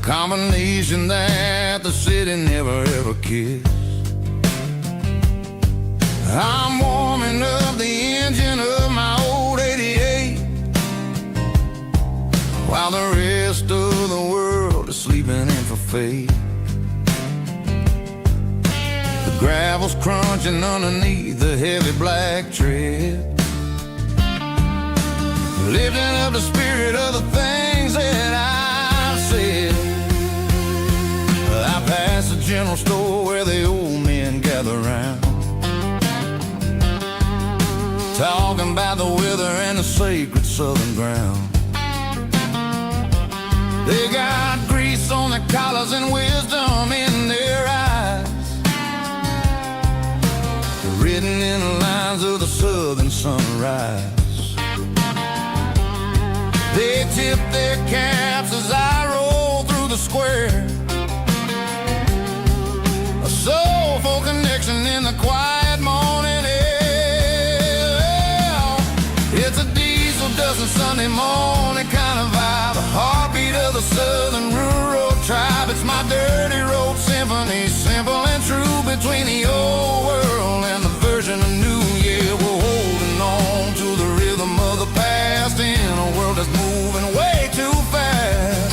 combination that the city never ever kissed. I'm warming up the engine of my old 88, while the rest of the world is sleeping in for fate. The gravel's crunching underneath the heavy black tread, lifting up the spirit of the things that I've said. I pass the general store where the old men gather round, talking about the weather and the sacred southern ground. They got grease on their collars and wisdom in their eyes, written in the lines of the southern sunrise. They tip their caps as I roll through the square, a soulful connection in the quiet morning air. It's a diesel dusting Sunday morning kind of vibe, a heartbeat of the southern rural tribe. It's my dirty road symphony, simple and true, between the old world and the version of new. Yeah, we're holding on to the rhythm of the past in a world that's moving way too fast.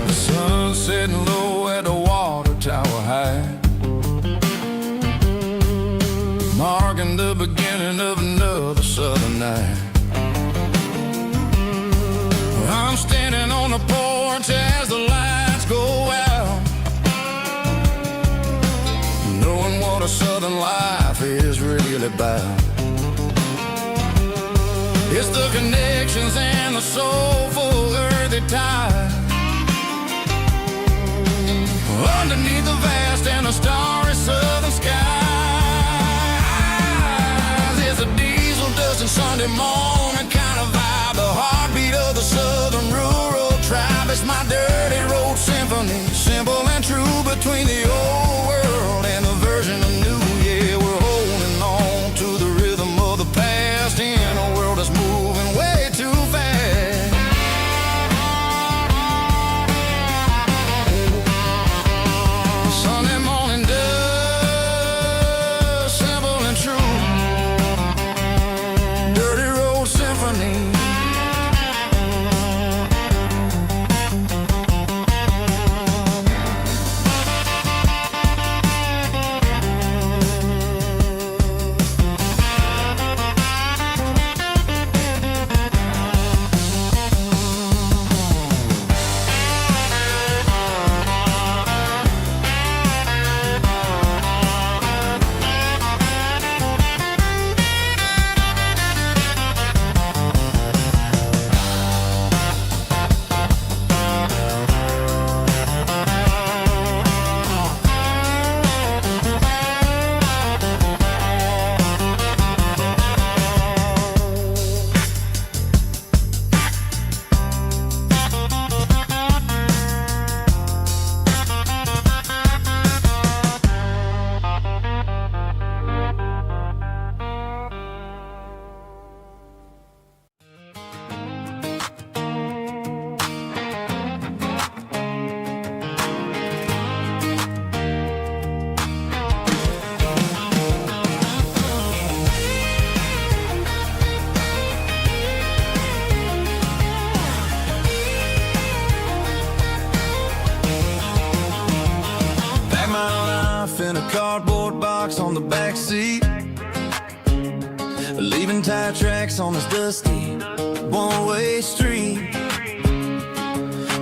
The sun's setting low at the water tower high, marking the beginning of another southern night. I'm standing on the porch as the lights go out, knowing what a southern life is really about. It's the connections and the soulful earthy tide, underneath the vast and the starry southern skies. It's a diesel dusting Sunday morning kind of vibe, the heartbeat of the southern rural tribe. It's my dirty road symphony, simple and true, between the old world and the version of new. Yeah, we're holding on to the rhythm of the past in a world that's moving way too fast. Sunday morning dust, simple and true, dirty road symphony. In a cardboard box on the back seat, leaving tire tracks on this dusty one-way street.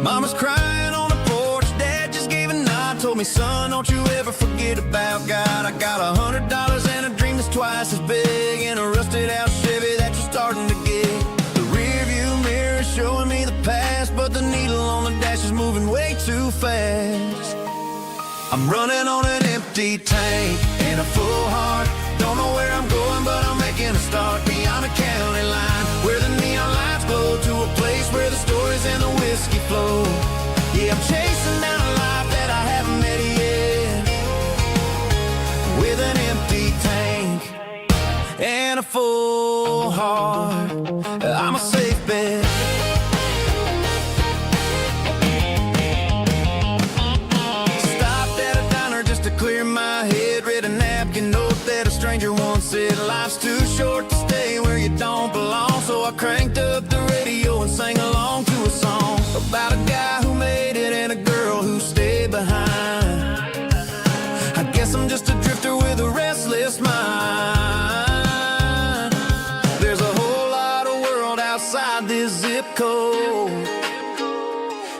Mama's crying on the porch, Dad just gave a nod, told me, son, don't you ever forget about God. I got $100 and a dream that's twice as big, in a rusted out Chevy that you're starting to get. The rear view mirror is showing me the past, but the needle on the dash is moving way too fast. I'm running on an empty tank and a full heart. Don't know where I'm going, but I'm making a start beyond a county line, where the neon lights glow, to a place where the story full heart, I'm a safe bet. Stopped at a diner just to clear my head. Read a napkin note that a stranger once said, life's too short to stay where you don't belong. So I cranked up the radio and sang along to a song about a guy who made it and a girl who stayed behind. I guess I'm just a drifter with a restless mind. There's a whole lot of world outside this zip code,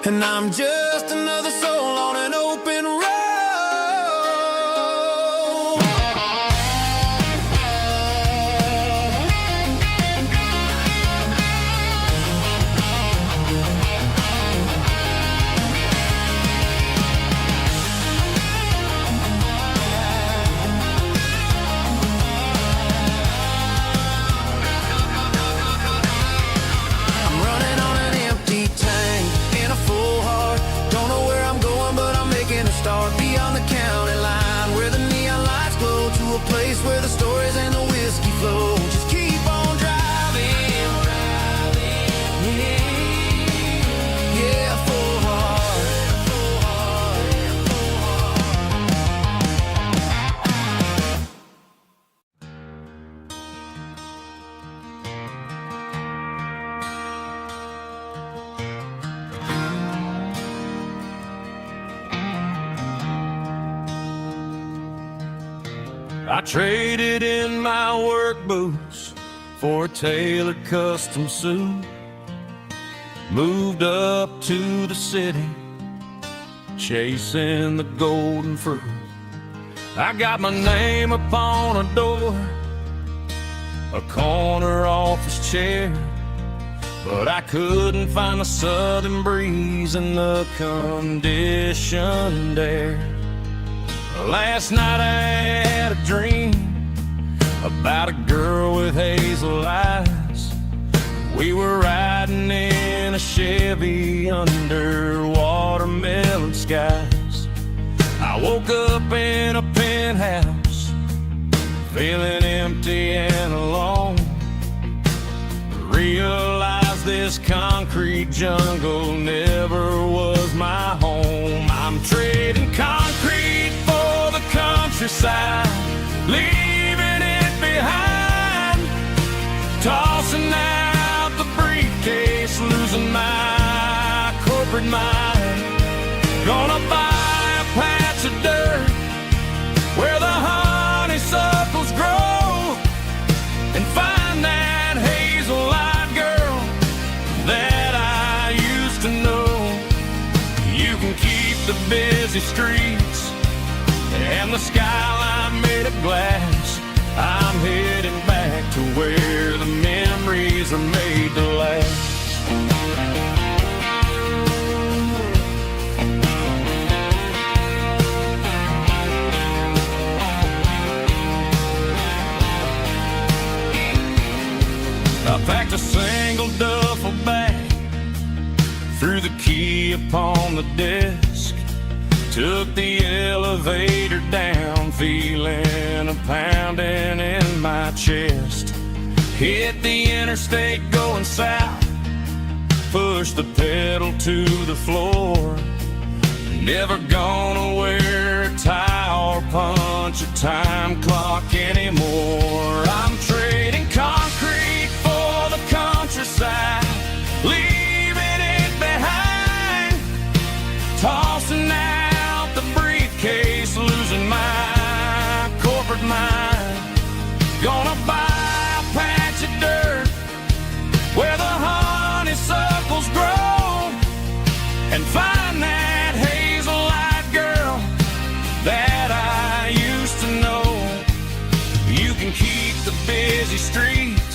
and I'm just another soul on an open road. Start beyond the county line, where the neon lights glow, to a place where the stories and the whiskey flow. Just keep on driving, yeah, full heart. I traded in my work boots for a tailored custom suit. Moved up to the city, chasing the golden fruit. I got my name upon a door, a corner office chair, but I couldn't find the southern breeze in the conditioned air. Last night I had a dream about a girl with hazel eyes. We were riding in a Chevy under watermelon skies. I woke up in a penthouse, feeling empty and alone. Realized this concrete jungle never was my home. I'm trading concrete for the countryside, leaving it behind. Tossing out the briefcase, losing my corporate mind. Gonna buy a patch of dirt where the honeysuckles grow, and find that hazel-eyed girl that I used to know. You can keep the busy streets and the skyline made of glass. I'm heading back to where the memories are made to last. I packed a single duffel bag, threw the key upon the desk, took the elevator down, feeling a pounding in my chest. Hit the interstate going south, pushed the pedal to the floor. Never gonna wear a tie or punch a time clock anymore. I'm trading concrete for the countryside, leaving it behind. Tossing out the briefcase, losing my corporate mind. Gonna buy a patch of dirt where the honeysuckles grow, and find that hazel-eyed girl that I used to know. You can keep the busy streets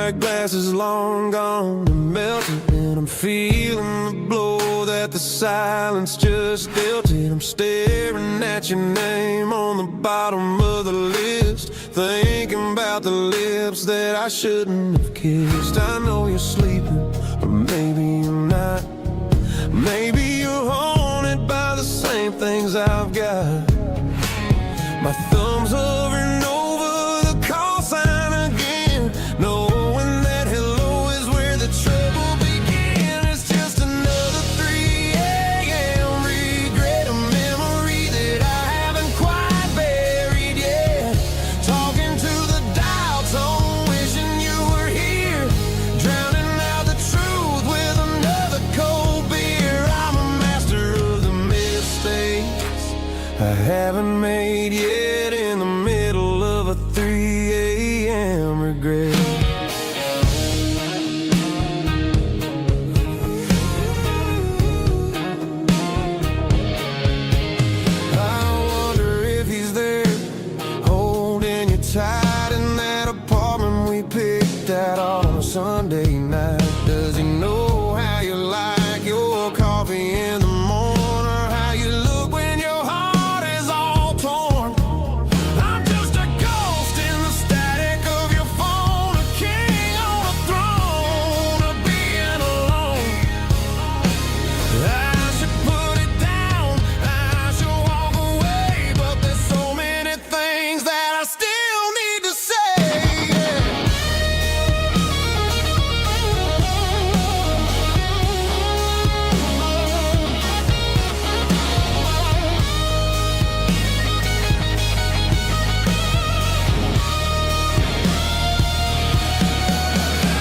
my glass is long gone and melted, and I'm feeling the blow that the silence just dealt it. I'm staring at your name on the bottom of the list, thinking about the lips that I shouldn't have kissed. I know you're sleeping, or maybe you're not. Maybe you're haunted by the same things I've got. My thumb's hovering over the call sign again, knowing that hello is where the trouble began. It's just another 3 a.m. regret, a memory that I haven't quite buried yet. Talking to the dial tone, wishing you were here, drowning out the truth with another cold beer. I'm a master of the mistakes I haven't made yet, in the middle of a 3 a.m. regret. I wonder if he's there, holding you tight in that apartment we picked out on a Sunday night. Does he know how you like your coffee in the morning, or how you look when your heart is all torn? I'm just a ghost in the static of your phone, a king on a throne of being alone. I should put it down, I should walk away, but there's so many things that I still need to say.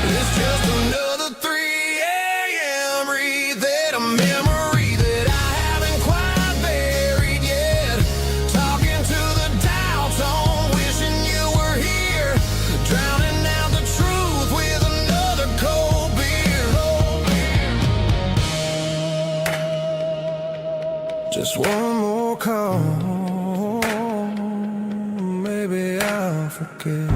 It's just another 3 a.m. read, a memory that I haven't quite buried yet. Talking to the dial tone, wishing you were here, drowning out the truth with another cold beer. Just one more call, maybe I'll forget.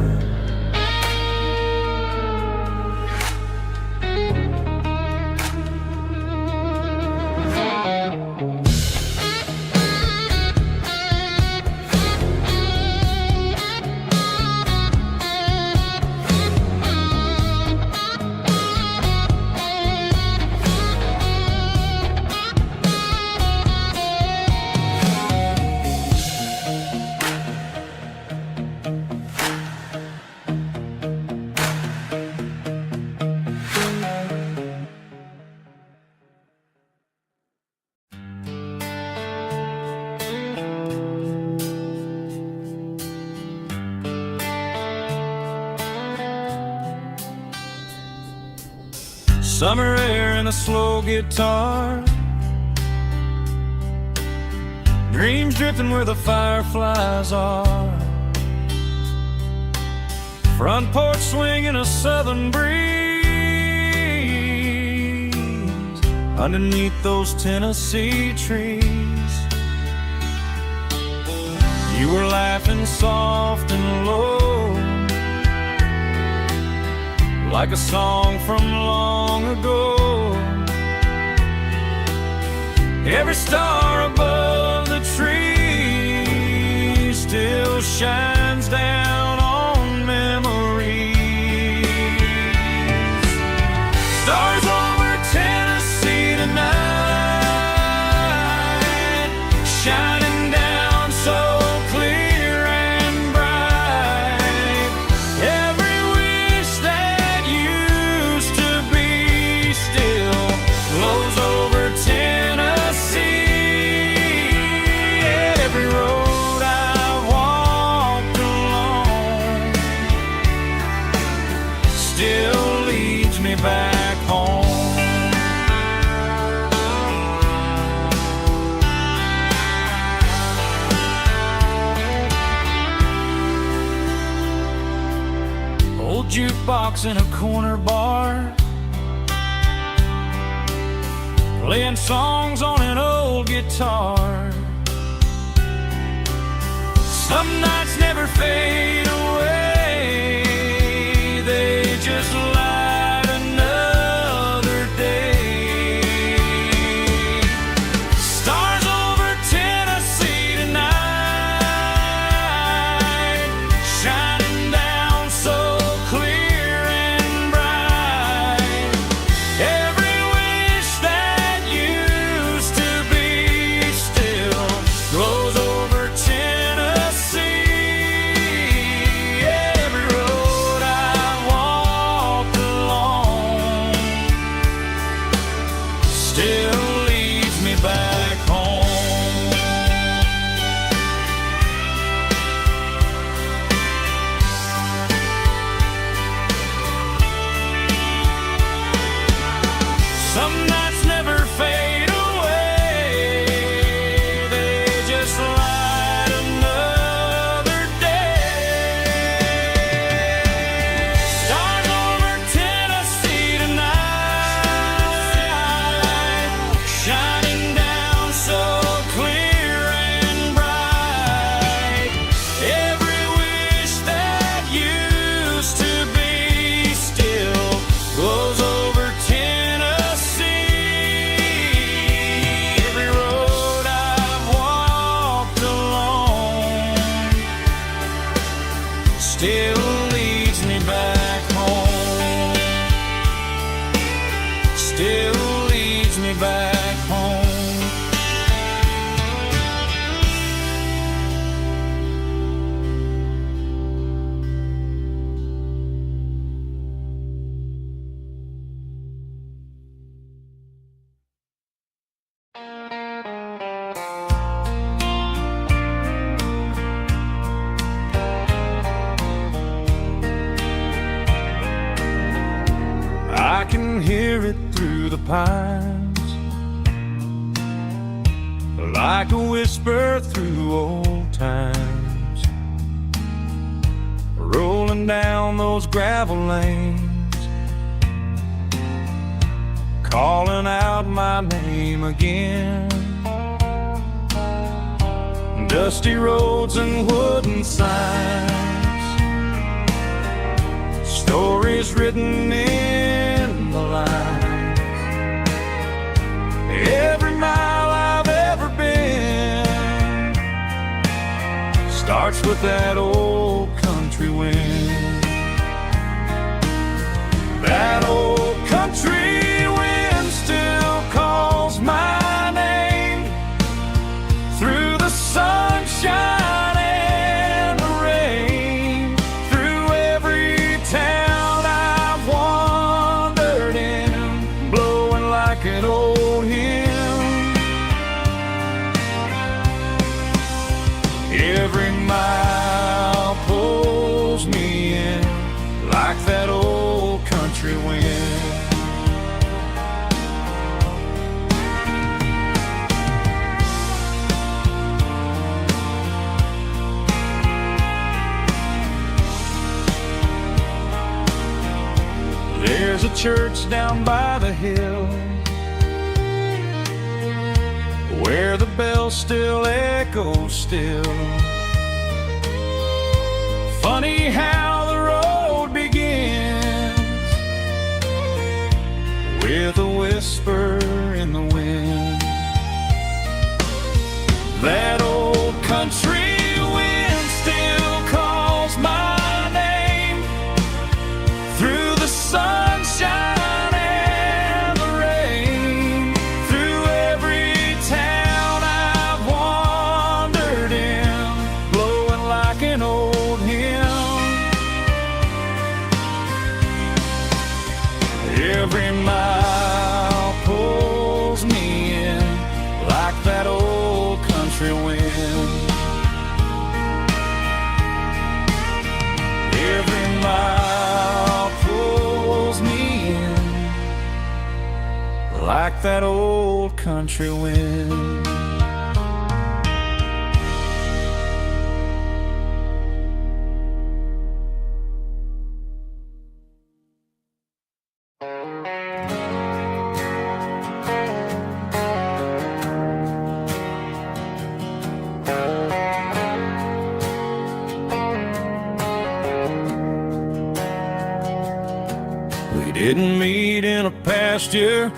Summer air and a slow guitar, dreams drifting where the fireflies are. Front porch swinging a southern breeze underneath those Tennessee trees. You were laughing soft and low, like a song from long ago. Every star above the tree still shines down on memories. Stars over Tennessee tonight, shining down so clear and bright. Every wish that used to be still glows over Tennessee. Every road I've walked along still leads me back home. Old jukebox in a corner bar, playing songs on an old guitar. Some nights never fade away, they just can hear it through the pines, like a whisper through old times, rolling down those gravel lanes, calling out my name again. Dusty roads and wooden signs, stories written in the line. Every mile I've ever been starts with that old country wind. That old country wind still calls my name through the sunshine and the rain, through every town I've wandered in, blowing like an old hymn. Every mile pulls me in like that old country wind. There's a church down by the hill where the bell still echoes still. Funny how the road begins with a whisper in the wind. That old country wind still calls my name through the sunshine and the rain, through every town I've wandered in, blowing like an old hymn. Every mile pulls me in like that old country wind. Every mile pulls me in like that old country wind. We didn't meet in a pasture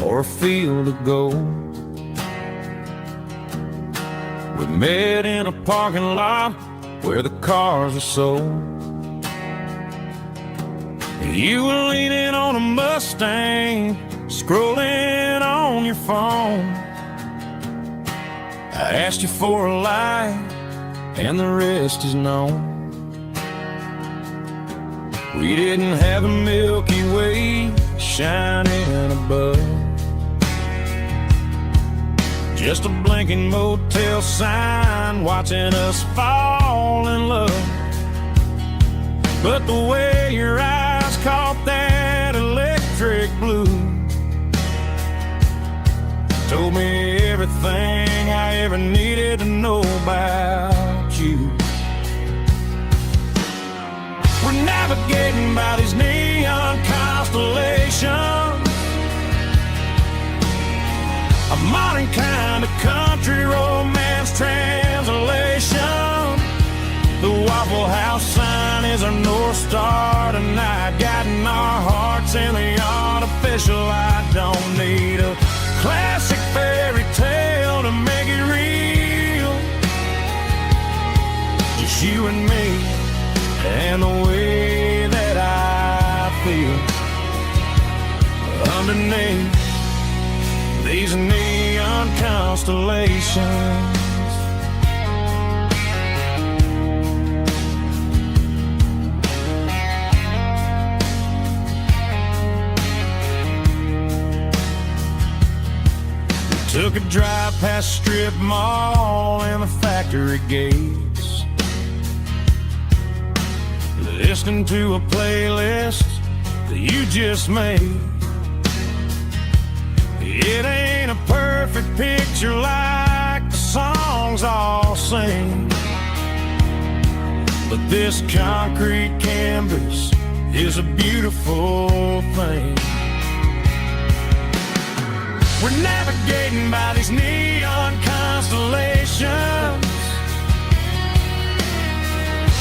or a field of gold. We met in a parking lot where the cars were sold. You were leaning on a Mustang, scrolling on your phone. I asked you for a light, and the rest is known. We didn't have a Milky Way shining above, just a blinking motel sign watching us fall in love. But the way your eyes caught that electric blue told me everything I ever needed to know about you. We're navigating by these neon constellations, a modern kind of country romance translation. The Waffle House sign is our North Star tonight, guiding our hearts in the artificial. I don't need a classic fairy tale to make it real, just you and me and the way that I feel underneath these neon constellations. We took a drive past strip mall and the factory gates, listening to a playlist that you just made. It ain't a perfect picture like the songs all sing, but this concrete canvas is a beautiful thing. We're navigating by these neon constellations,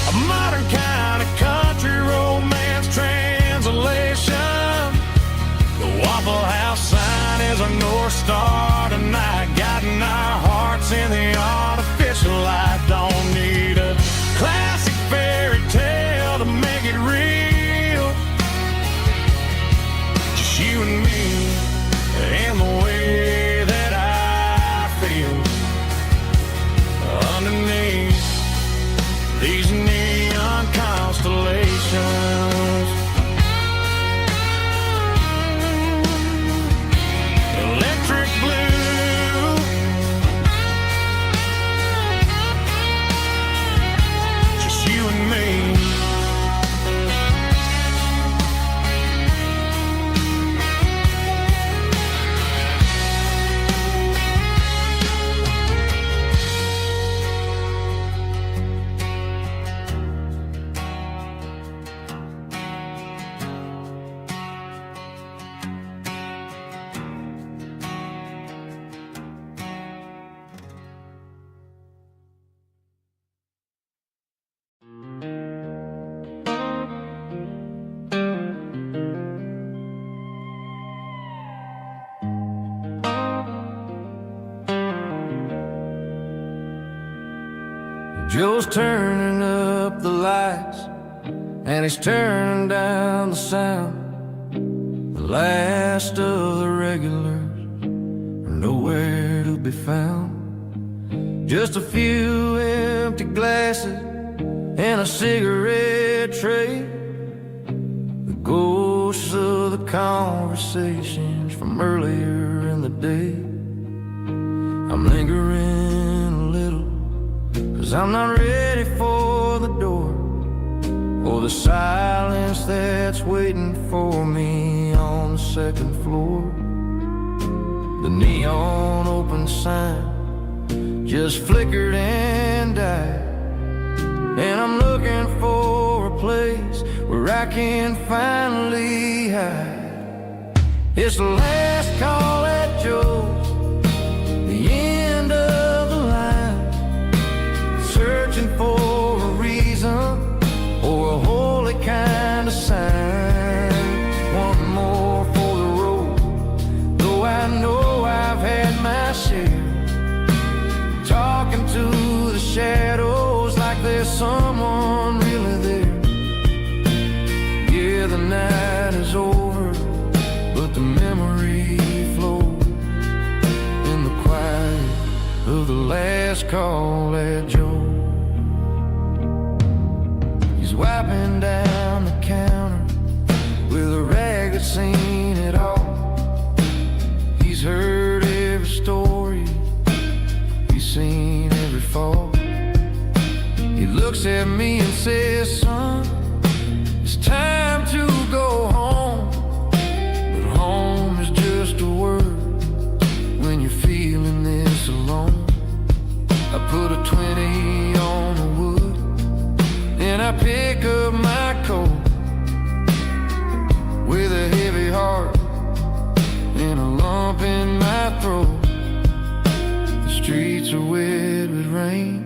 a modern kind of country romance translation. The Waffle House sign is our North Star tonight, guiding our hearts in the artificial light. Don't need a classic fairy tale to make it real, just you and me and the way that I feel underneath these neon constellations. Electric blue, just you and me. Joe's turning up the lights, and he's turning down the sound. The last of the regulars are nowhere to be found. Just a few empty glasses and a cigarette tray, the ghosts of the conversations from earlier in the day. I'm lingering a little, 'cause I'm not ready for the door, or the silence that's waiting for me on the second floor. The neon open sign just flickered and died, and I'm looking for a place where I can finally hide. It's the last call at Joe's, the end of the line, searching for a reason or a holy kind of sign. One more for the road, though I know I've had my share, talking to the shadows like there's someone really there. Yeah, the night is over, but the memory flows in the quiet of the last call at Joe. He's wiping down the counter with a rag that's seen it all. He's heard every story, he's seen every fall. He looks at me and says, son, it's time to go home. But home is just a word when you're feeling this alone. I put a 20 on the wood, and I pick up my coat with a heavy heart and a lump in my throat. The streets are wet with rain,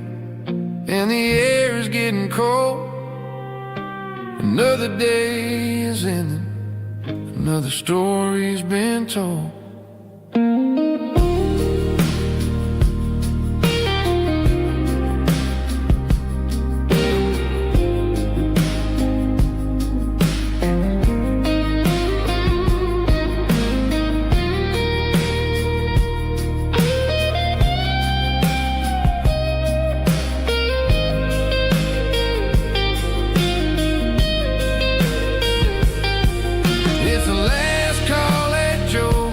and the air is getting cold. Another day is ending, another story's been told. It's the last call at Joe,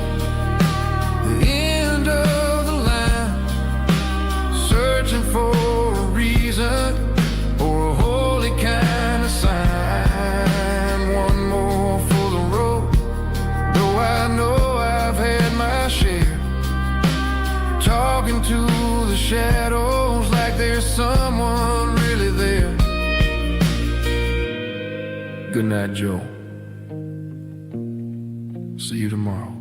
into the shadows like there's someone really there. Good night, Joe. See you tomorrow.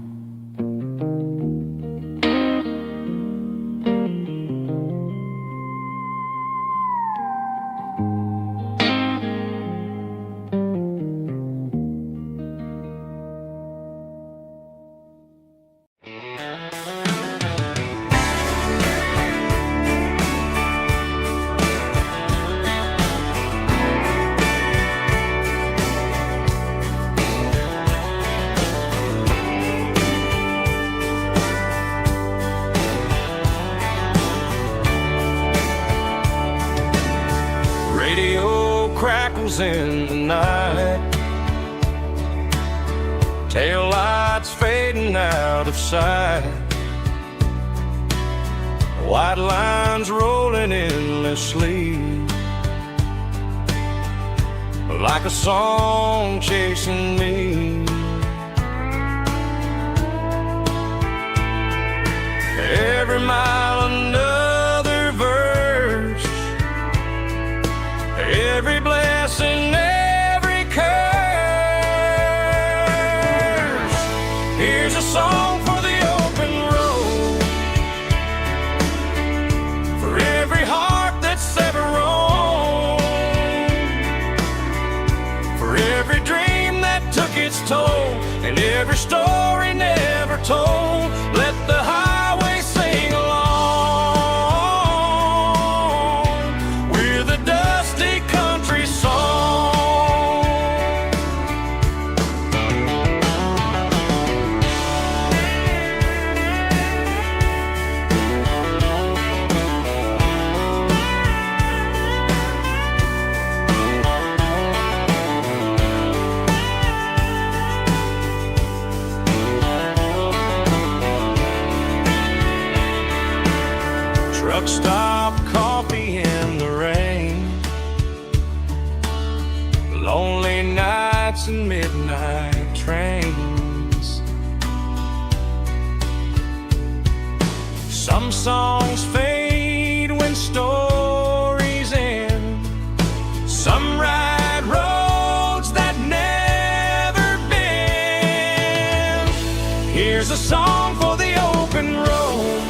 Radio crackles in the night, tail lights fading out of sight, white lines rolling endlessly, like a song chasing me. Every mile another verse, every blessing, every curse. Here's a song for the open road, for every heart that's ever roamed, for every dream that took its toll, and every story never told. Let the highway sing along with a dusty country song. Truck stop, coffee in the rain, lonely nights and midnight trains. Some songs fade when stories end, some ride roads that never bend. Here's a song for the open road,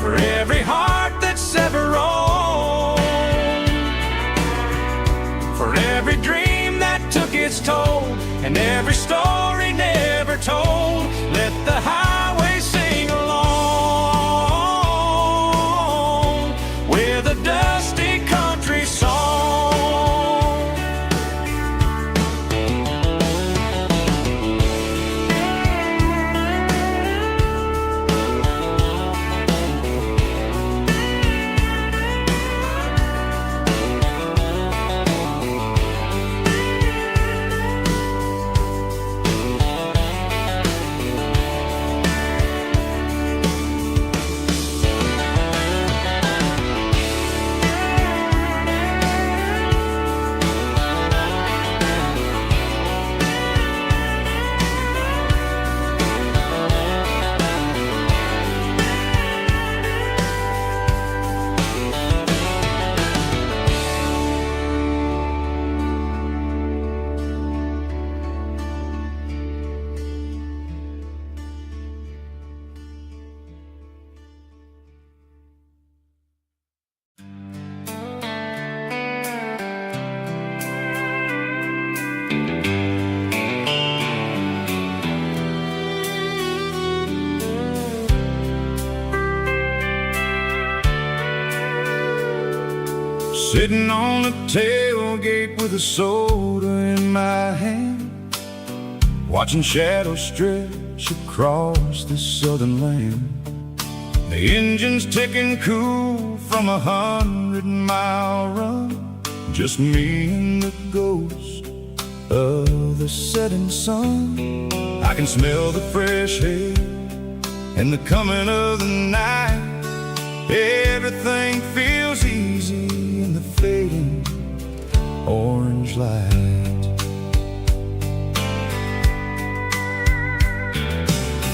for every heart that's ever roamed, for every dream that took its toll, and every story never told. Let the highway sing along with a dusty country song. Sitting on the tailgate with a soda in my hand, watching shadows stretch across this southern land. The engine's ticking cool from 100-mile run, just me and the ghost of the setting sun. I can smell the fresh air and the coming of the night. Everything feels easy in the fading orange light.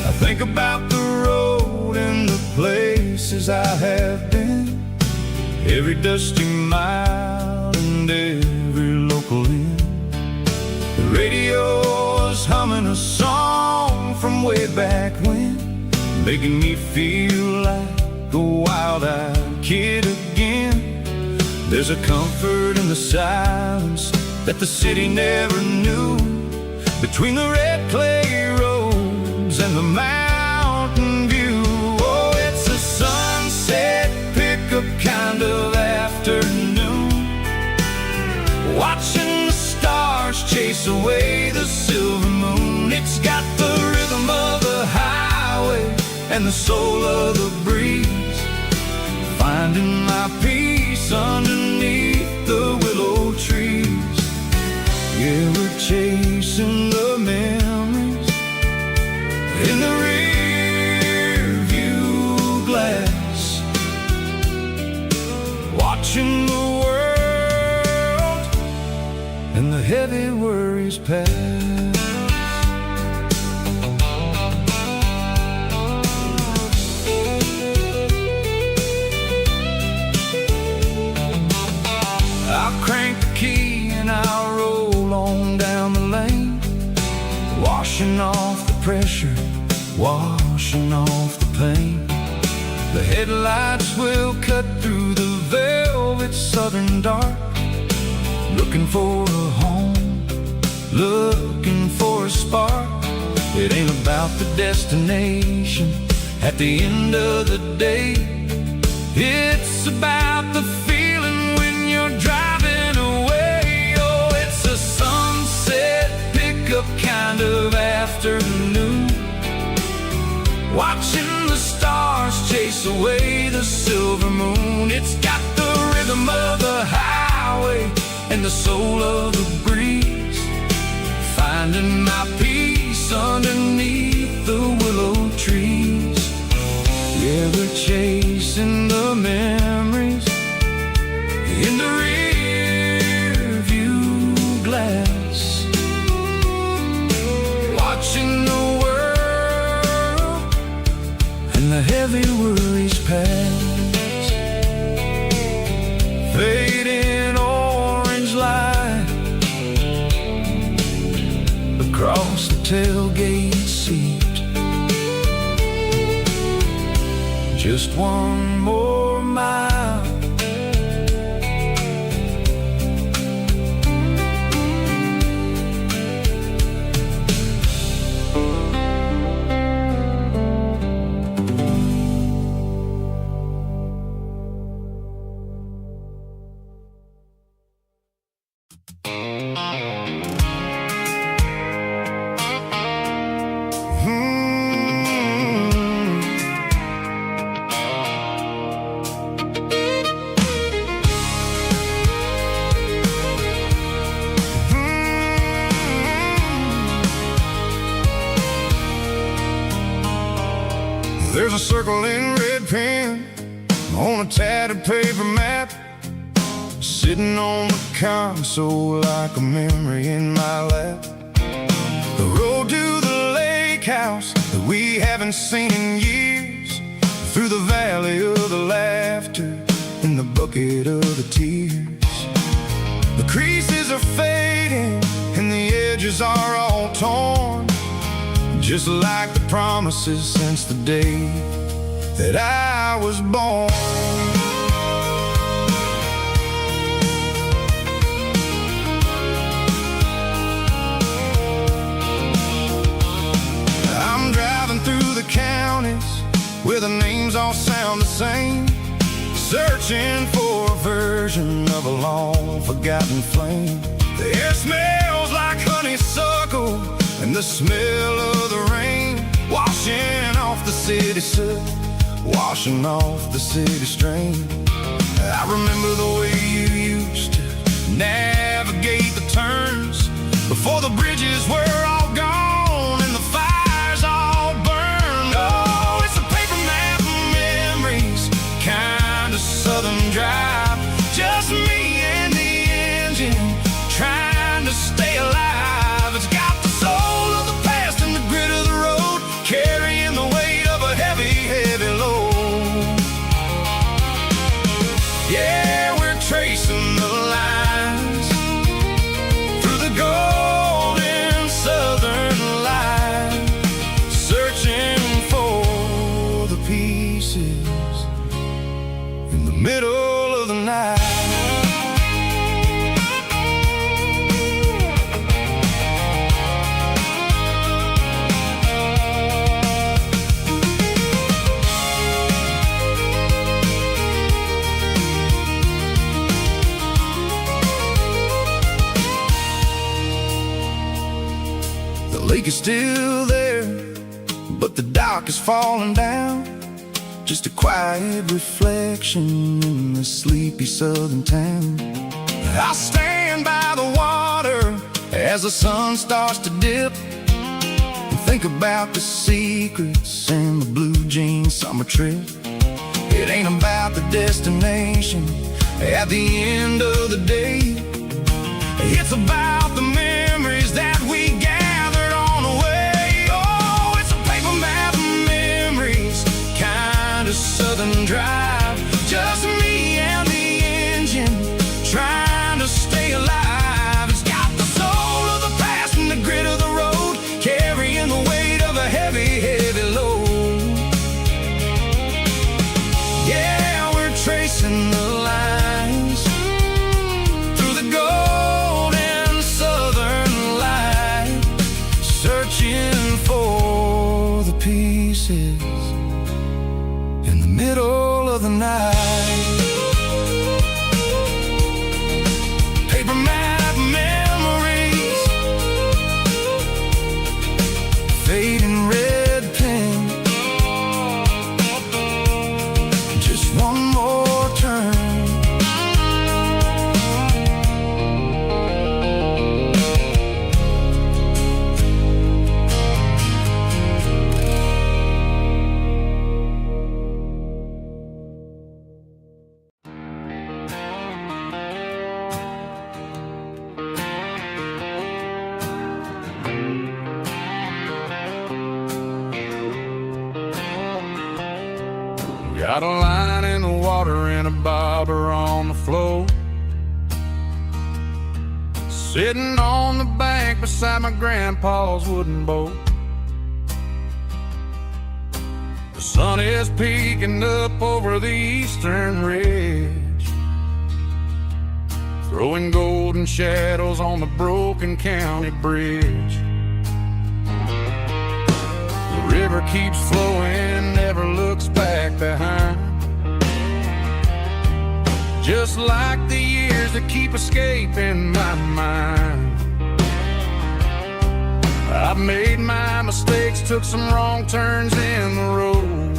I think about the road places I have been, every dusty mile and every local inn. The radio was humming a song from way back when, making me feel like a wild-eyed kid again. There's a comfort in the silence that the city never knew, between the red clay roads and the mountain view. Oh, it's a sunset pickup kind of afternoon, watching the stars chase away the silver moon. It's got the rhythm of the highway and the soul of the breeze, finding my peace underneath the willow trees. Yeah, we're chasing the memories in the rear view glass, watching the world and the heavy worries pass. I'll crank the key and I'll roll on down the lane, washing off the pressure, washing off the pain. The headlights will cut through the velvet southern dark, looking for a home, looking for a spark. It ain't about the destination at the end of the day, it's about the feeling when you're driving away. Oh, it's a sunset pickup kind of afternoon, watching the stars chase away the silver moon. It's got the rhythm of the highway and the soul of the breeze, finding my peace underneath the willow trees. Yeah, we're chasing the memories in the rear view glass, watching the world and the heavy worries pass. Fading orange light across the tailgate seat, just one more mile. There's a circle in red pen on a tattered paper map, sitting on the console like a memory in my lap. The road to the lake house that we haven't seen in years, through the valley of the laughter and the bucket of the tears. The creases are fading and the edges are all torn, just like the promises since the day that I was born. I'm driving through the counties where the names all sound the same, searching for a version of a long forgotten flame. The air smells like honeysuckle and the smell of the rain, washing off the city soot, washing off the city strain. I remember the way you used to navigate the turns before the bridges were all gone and the fires all burned. Oh, it's a paper map of memories, kind of southern drive, just me and the engine trying to stay alive. It's got the soul of the past and the grit of the road, carrying the weight of a heavy, heavy load. pieces in the middle of the night. The lake is still there, but the dock is falling down. Just a quiet reflection in the sleepy southern town. I stand by the water as the sun starts to dip, and think about the secrets and the blue jean summer trip. It ain't about the destination at the end of the day. It's about the memories that we gathered on the way. Oh, it's a paper map of memories, kind of southern drive. Just me and the engine, trying to stay alive. It's got the soul of the past and the grit of the road, carrying the weight of a heavy, heavy load. Yeah, we're tracing the lines through the golden southern light, searching for the pieces in the middle of the night. Paper map memories, fading red pen, just one more turn. Got a line in the water and a bobber on the floor, sitting on the bank beside my grandpa's wooden boat. The sun is peeking up over the eastern ridge, throwing golden shadows on the broken county bridge. The river keeps flowing, never looks back behind, just like the years that keep escaping my mind. I've made my mistakes, took some wrong turns in the road,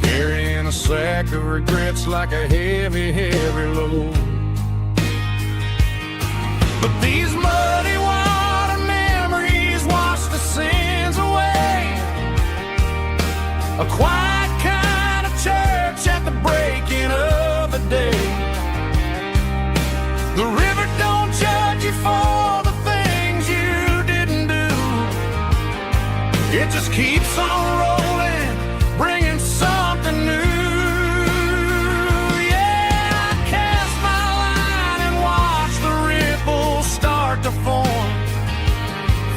carrying a sack of regrets like a heavy, heavy load. But these muddy water memories wash the sins away. A quiet kind of church at the breaking of the day. The river don't judge you for the things you didn't do. It just keeps on rolling, bringing something new. Yeah, I cast my line and watch the ripples start to form,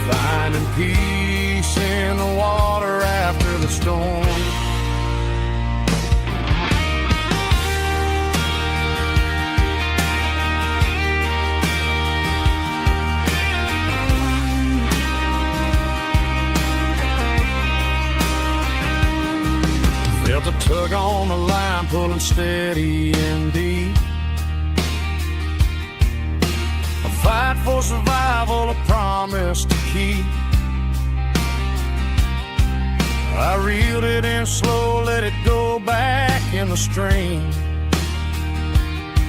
finding peace in the water after the storm. Felt a tug on the line, pulling steady and deep. A fight for survival, a promise to keep. I reeled it in slow, let it go back in the stream.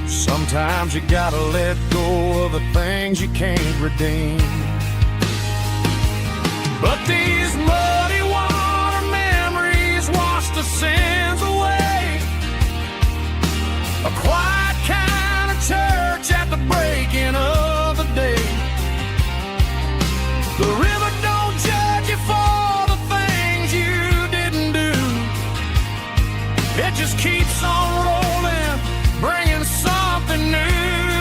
Sometimes you gotta let go of the things you can't redeem. But these muddy water memories wash the sins away. A quiet kind of church at the breaking of the day. The river don't judge you for the things you didn't do. It just keeps on rolling, bringing something new.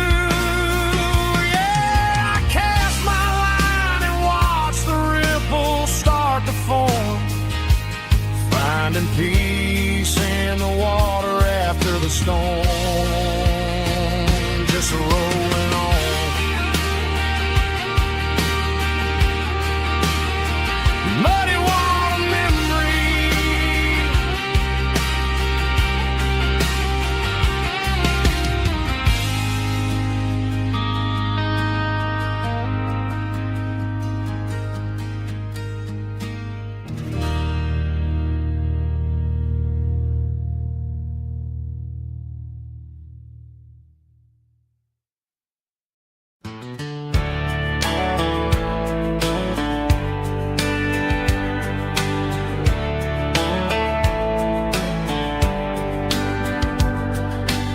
Yeah, I cast my line and watch the ripples start to form, finding Peace in the water after the storm, just rolling on. Muddy water memory.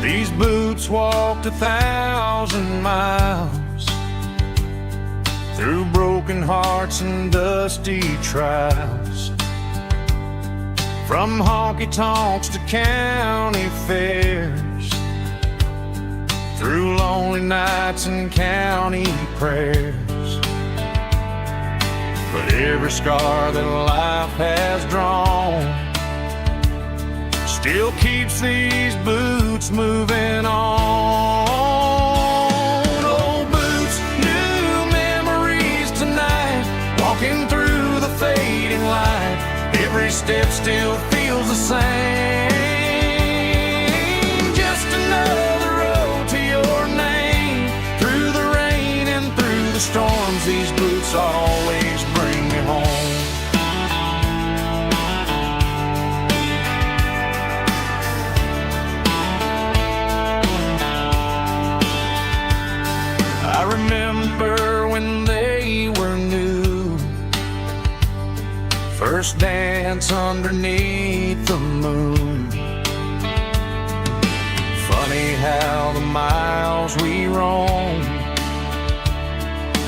These boots walked 1,000 miles through broken hearts and dusty trials, from honky-tonks to county fairs, through lonely nights and county prayers. But every scar that life has drawn still keeps these boots moving on. Old boots, new memories tonight, walking through the fading light. Every step still feels the same. Just another road to your name. Through the rain and through the storms, these boots always bring me home. I remember when they were new, first dance underneath the moon. Funny how the miles we roam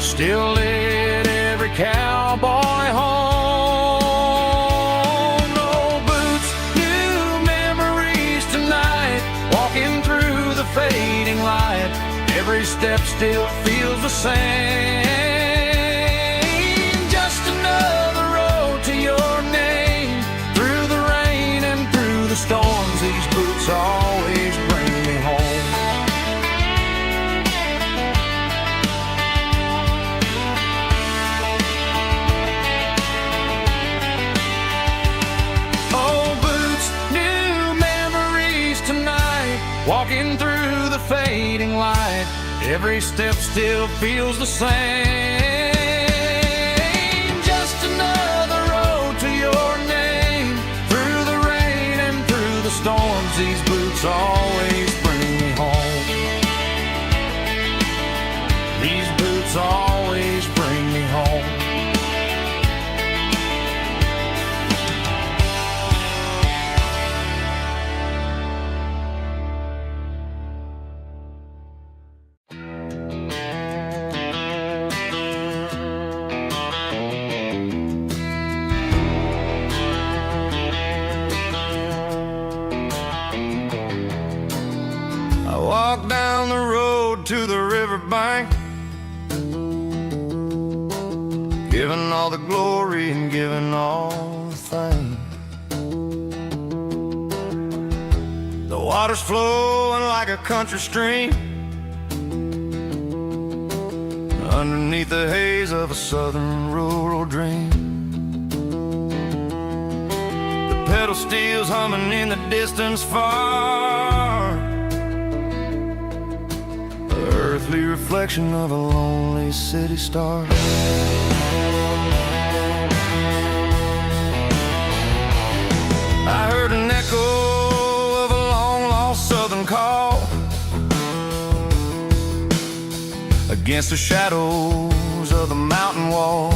still lit every cowboy home. Old boots, new memories tonight, walking through the fading light. Every step still feels the same. Just another road to your name. Through the rain and through the storms, these boots always bring me home. Old boots, new memories tonight, walking through the fading light. Every step still feels the same. Just another road to your name. Through the rain and through the storms, these boots always bring me home. These boots always bring me home. Walk down the road to the riverbank, giving all the glory and giving all the thanks. The water's flowing like a country stream underneath the haze of a southern rural dream. The pedal steel's humming in the distance far, earthly reflection of a lonely city star. I heard an echo of a long-lost southern call against the shadows of the mountain wall,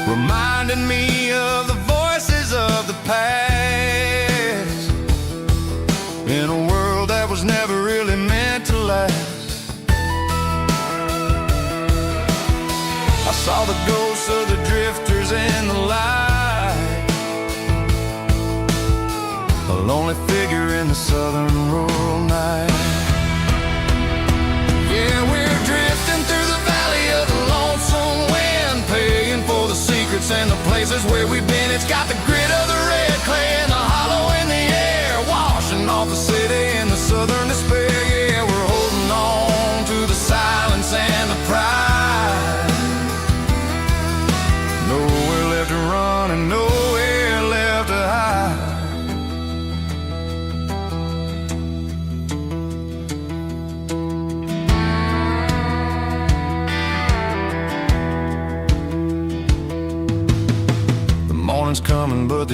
reminding me of the voices of the past in a world that was never really meant to last. I saw the ghosts of the drifters in the light, a lonely figure in the southern rural night. Yeah, we're drifting through the valley of the lonesome wind, paying for the secrets and the places where we've been. It's got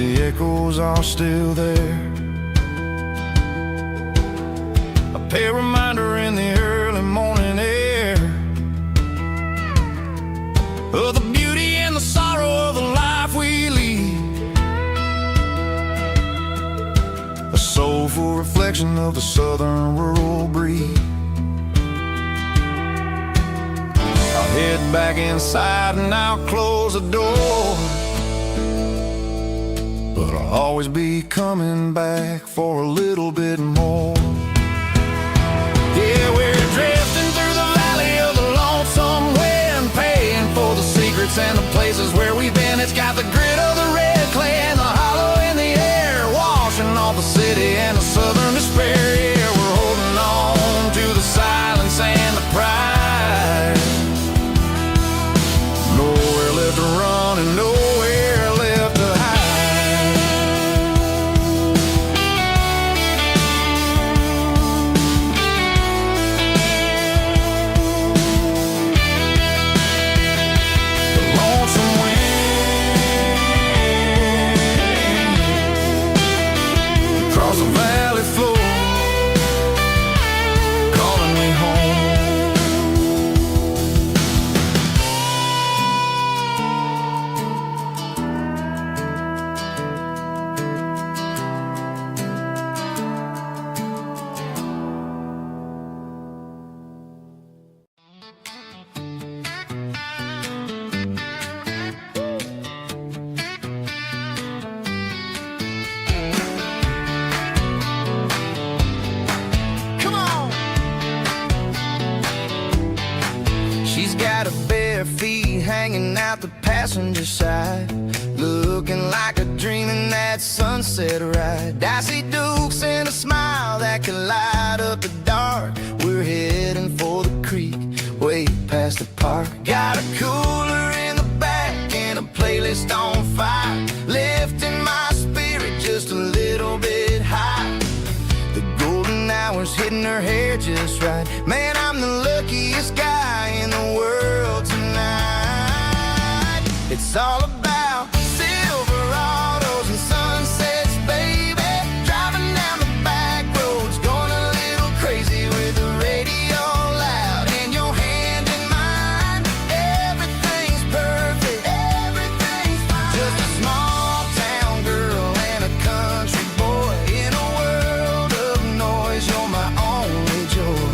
the echoes are still there. A pale reminder in the early morning air of the beauty and the sorrow of the life we lead. A soulful reflection of the southern rural breed. I'll head back inside and I'll close the door, but I'll always be coming back for a little bit more. Yeah, we're drifting through the valley of the lonesome wind, paying for the secrets and the places where we've been. It's got the grit of the red clay and the hollow in the air, washing off the city and the southern despair. Yeah, we're holding on to the silence and the pride. Nowhere left to run and nowhere left to hide. The lonesome wind across the valley floor, calling me home. Come on. She's got her bare feet hanging out the passenger side, looking like a dream in that sunset ride. Dicey dukes and a smile that can light up the dark. We're heading for the creek, way past the park. Got a cooler in the back and a playlist on fire, lifting my spirit just a little bit high. The golden hours hitting her hair just right. Man, I'm the luckiest guy in the world tonight. It's all about Silverados and sunsets, baby. Driving down the back roads, going a little crazy with the radio loud and your hand in mine. Everything's perfect, everything's fine. Just a small town girl and a country boy in a world of noise. You're my only joy.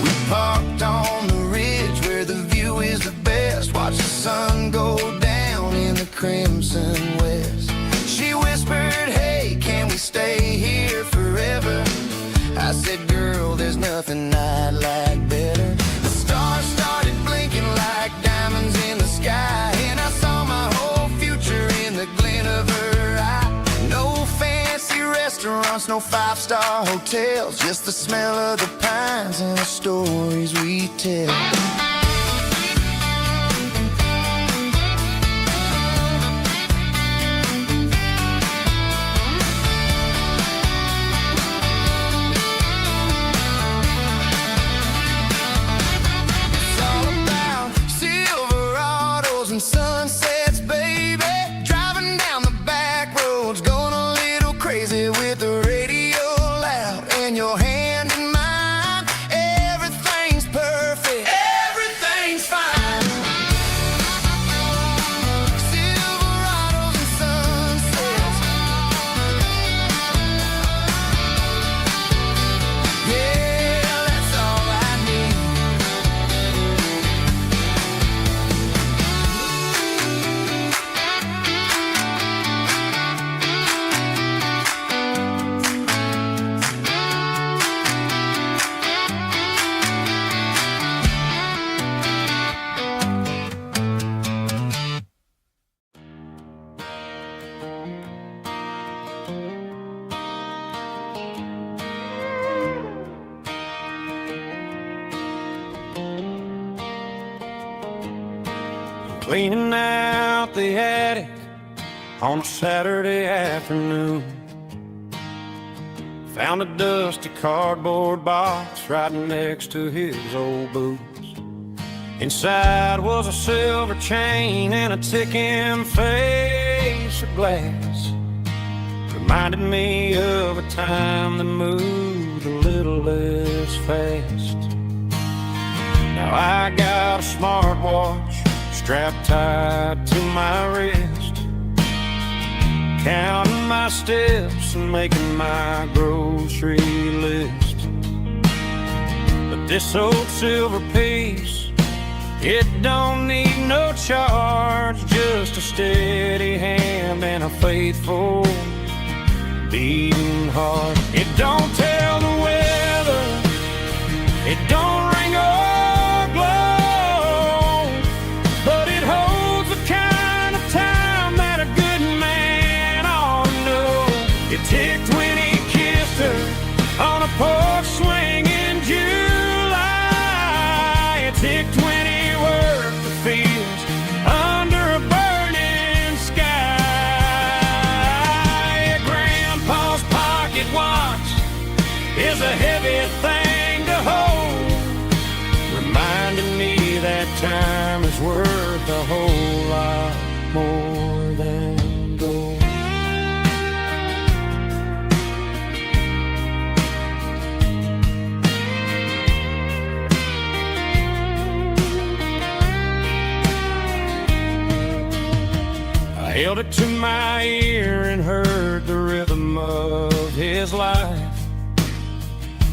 We parked on the ridge where the view is the best. Watch the sun go down in the crimson west. She whispered, hey, can we stay here forever? I said, girl, there's nothing I'd like better. The stars started blinking like diamonds in the sky, and I saw my whole future in the glint of her eye. No fancy restaurants, no five-star hotels, just the smell of the pines and the stories we tell. It's all about Silverados and sunsets, baby. Driving down the back roads, going a little crazy with the radio loud and your hand in mine. Everything's perfect, everything's fine. Silverados and sunsets. Yeah, that's all I need. Cleaning out the attic on a Saturday afternoon. Found a dusty cardboard box right next to his old boots. Inside was a silver chain and a ticking face of glass. Reminded me of a time that moved a little less fast. Now I got a smartwatch strapped tight to my wrist, counting my steps and making my grocery list. But this old silver piece, it don't need no charge, just a steady hand and a faithful beating heart. It don't tell the weather, it don't ring or glow, but it holds the kind of time that a good man ought to know. It ticked when he kissed her on a porch swing in July. It ticked when he worked the fields under a burning sky. Grandpa's pocket watch is a heavy thing to hold, reminding me that time is worth a whole lot more than gold. I held it to my ear and heard the rhythm of his life,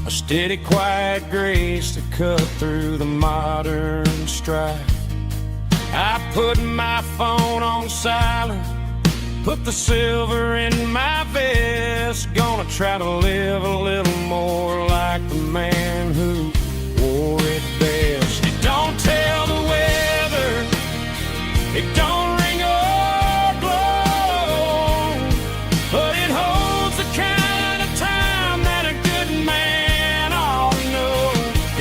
a steady, quiet grace to cut through the modern strife. I put my phone on silent, put the silver in my vest. Gonna try to live a little more like the man who wore it best. It don't tell the weather, it don't ring or glow, but it holds the kind of time that a good man ought to know.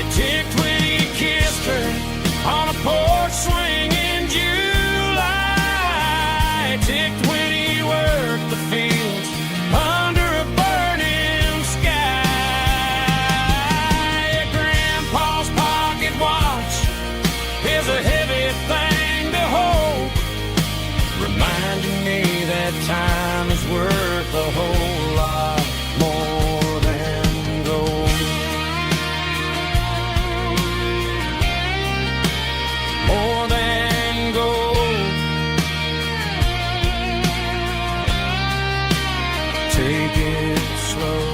It ticked when he kissed her on a porch swing in July. It ticked when he worked the fields under a burning sky. Grandpa's pocket watch is a heavy thing to hold, reminding me that time is worth a whole lot more than gold. More than gold. Take it slow.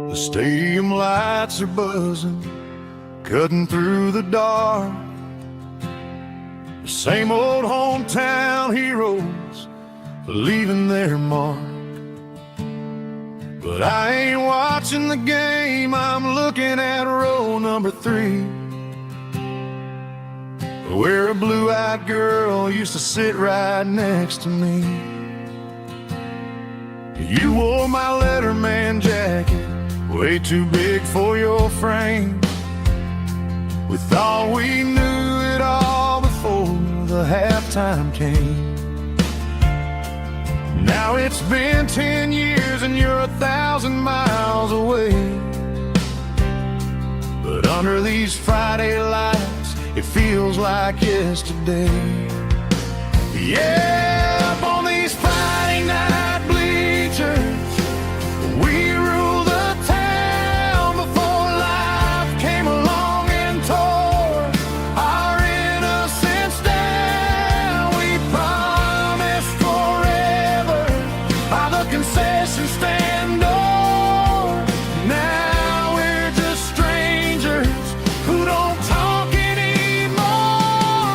The stadium lights are buzzing, cutting through the dark. The same old hometown heroes leaving their mark. But I ain't watching the game, I'm looking at row number 3, where a blue-eyed girl used to sit right next to me. You wore my Letterman jacket, way too big for your frame. We thought we knew it all before the halftime came. Now it's been 10 years and you're 1,000 miles away, but under these Friday lights it feels like yesterday. Yeah, up on these Friday night bleachers, we rule the town before life came along and tore our innocence down. We promised forever by the concession stand door. Now we're just strangers who don't talk anymore.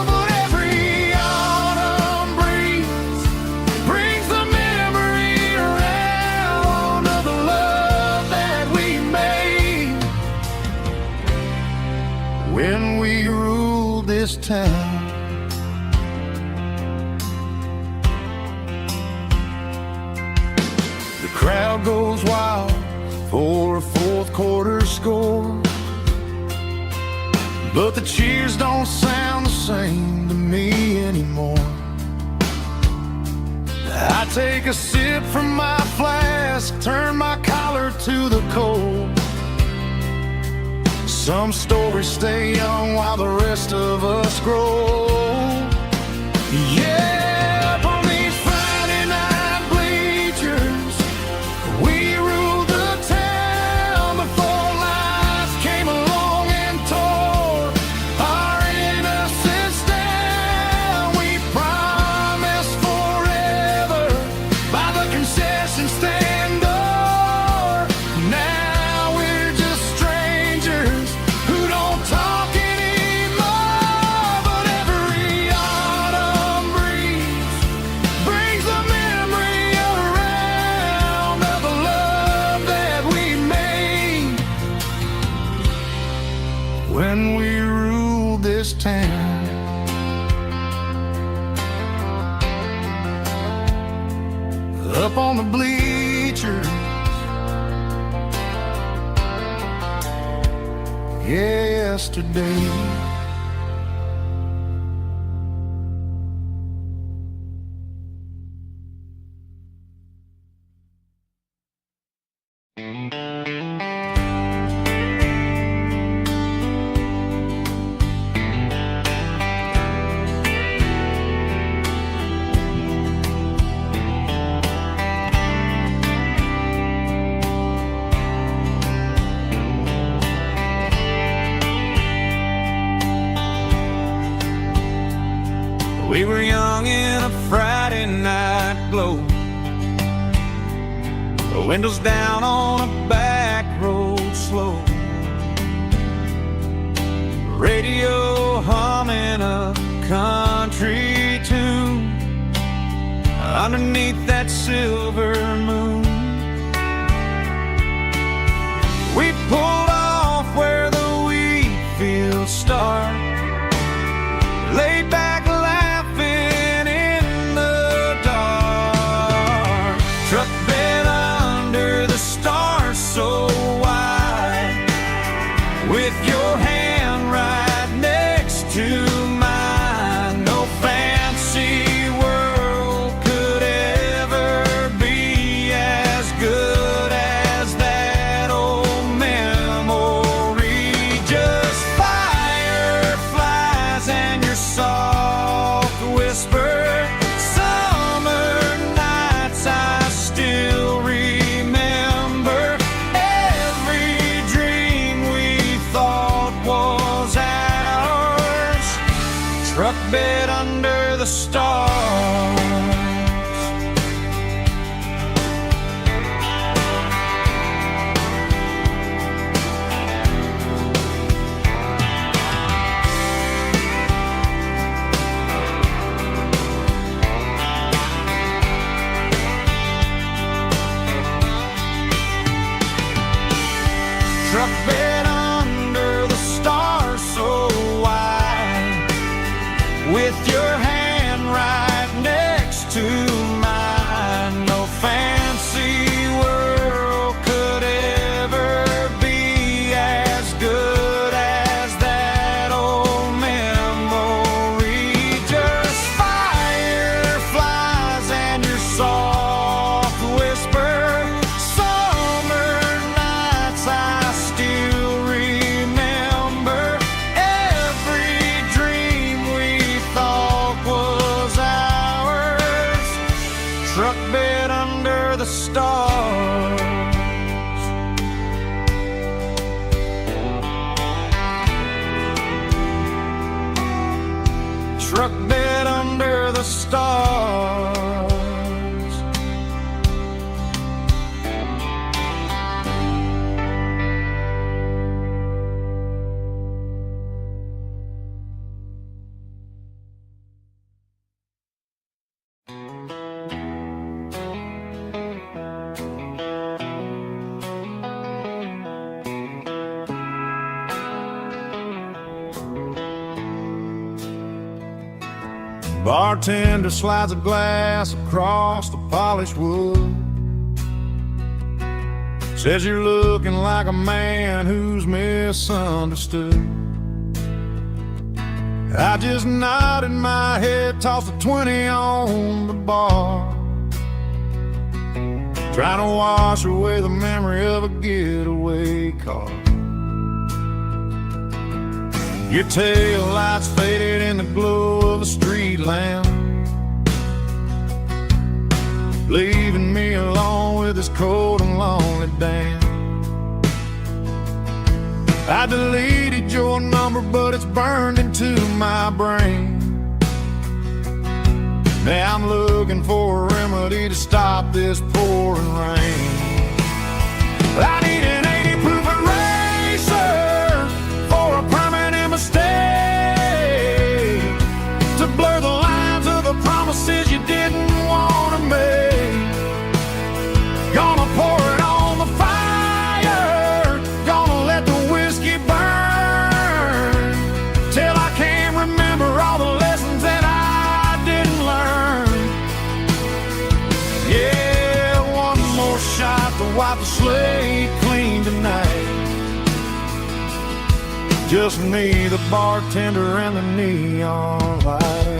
But every autumn breeze crowd goes wild for a fourth quarter score, but the cheers don't sound the same to me anymore. I take a sip from my flask, turn my collar to the cold. Some stories stay young while the rest of us grow. Yeah, up on these Friday night bleachers, we ruled the town before life came along and tore our innocence down. We promised forever by the concession stand door. Now we're just strangers who don't talk anymore. But every autumn breeze brings the memory around of the love that we made when we ruled this town. Up on the bleachers, yesterday. We were young in a Friday night glow, the windows down on a back road slow, radio humming a country tune underneath that silver moon. We pulled off where the wheat fields start, laid back laughing in the dark, truck bed under the stars so wide, with your hand right next to mine. No fancy world could ever be as good as that old memory. Just fireflies and your soft whisper. Summer nights I still remember. Every dream we thought was ours, truck bed under the stars. Truck bed under the stars so wide, with your hand right next to mine. No fancy world could ever be as good as that old memory. Just fireflies and your soft whisper. Summer nights I still remember. Every dream we thought was ours, truck bed under the stars. Truck bed under the stars. Bartender slides a glass across the polished wood. Says you're looking like a man who's misunderstood. I just nodded my head, tossed a 20 on the bar, trying to wash away the memory of a getaway car. Your tail lights faded in the glow of a street lamp, leaving me alone with this cold and lonely dance. I deleted your number, but it's burned into my brain. Now I'm looking for a remedy to stop this pouring rain. I need an 80 proof eraser for a permanent mistake, to blur the lines of the promises you didn't want to make. Gonna pour it on the fire, gonna let the whiskey burn, till I can't remember all the lessons that I didn't learn. Yeah, one more shot to wipe the slate clean tonight. Just me, the bartender, and the neon light.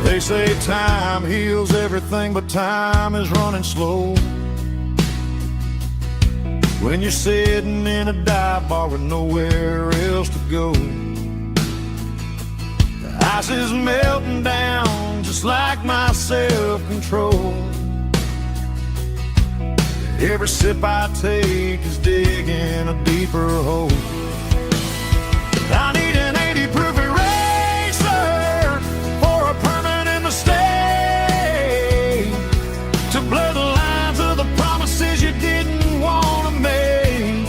They say time heals everything, but time is running slow when you're sitting in a dive bar with nowhere else to go. The ice is melting down just like my self-control. Every sip I take is digging a deeper hole. I need an 80 proof eraser for a permanent mistake, to blur the lines of the promises you didn't want to make.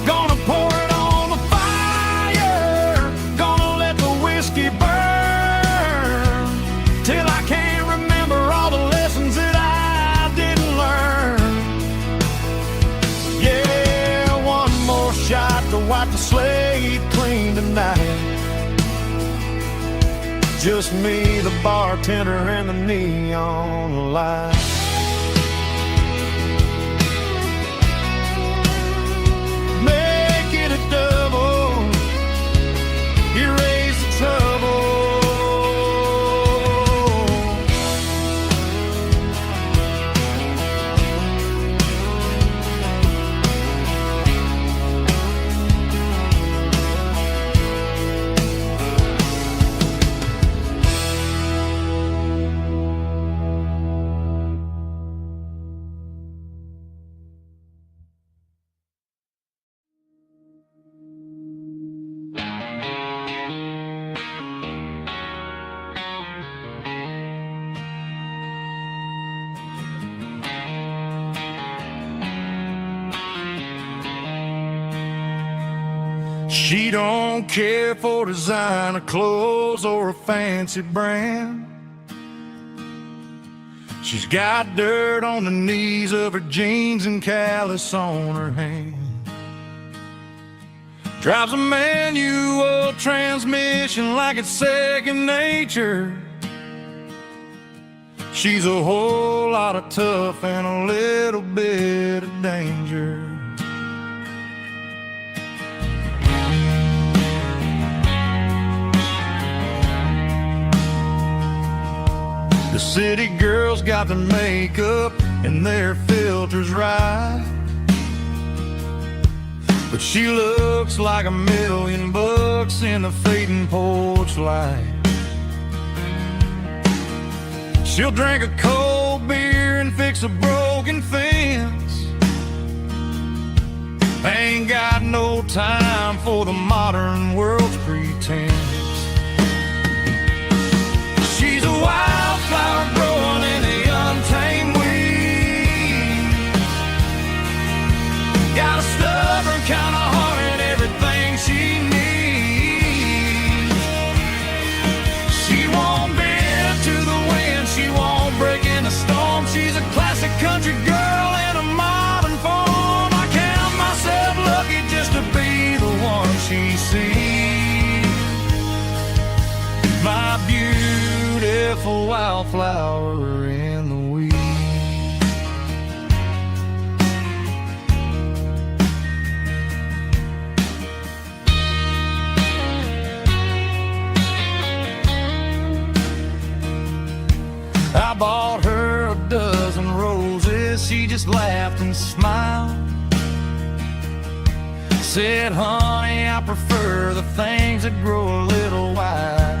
Gonna pour it on the fire, gonna let the whiskey burn, till I can't remember all the lessons that I didn't learn. Yeah, one more shot to wipe the slate clean tonight. Just me, the bartender, and the neon light. Make it a double, erase the trouble. She don't care for designer clothes or a fancy brand. She's got dirt on the knees of her jeans and callus on her hand. Drives a manual transmission like it's second nature. She's a whole lot of tough and a little bit of danger. The city girls got their makeup and their filters right, but she looks like $1,000,000 in the fading porch light. She'll drink a cold beer and fix a broken fence. Ain't got no time for the modern world's pretense. She's a wildflower growing in the untamed weed. Got a stubborn kind of heart and everything she needs. She won't bend to the wind, she won't break in the storm. She's a classic country girl in a modern form. I count myself lucky just to be the one. beautiful wildflower in the weed. I bought her a dozen roses, she just laughed and smiled. Said, honey, I prefer the things that grow a little wild.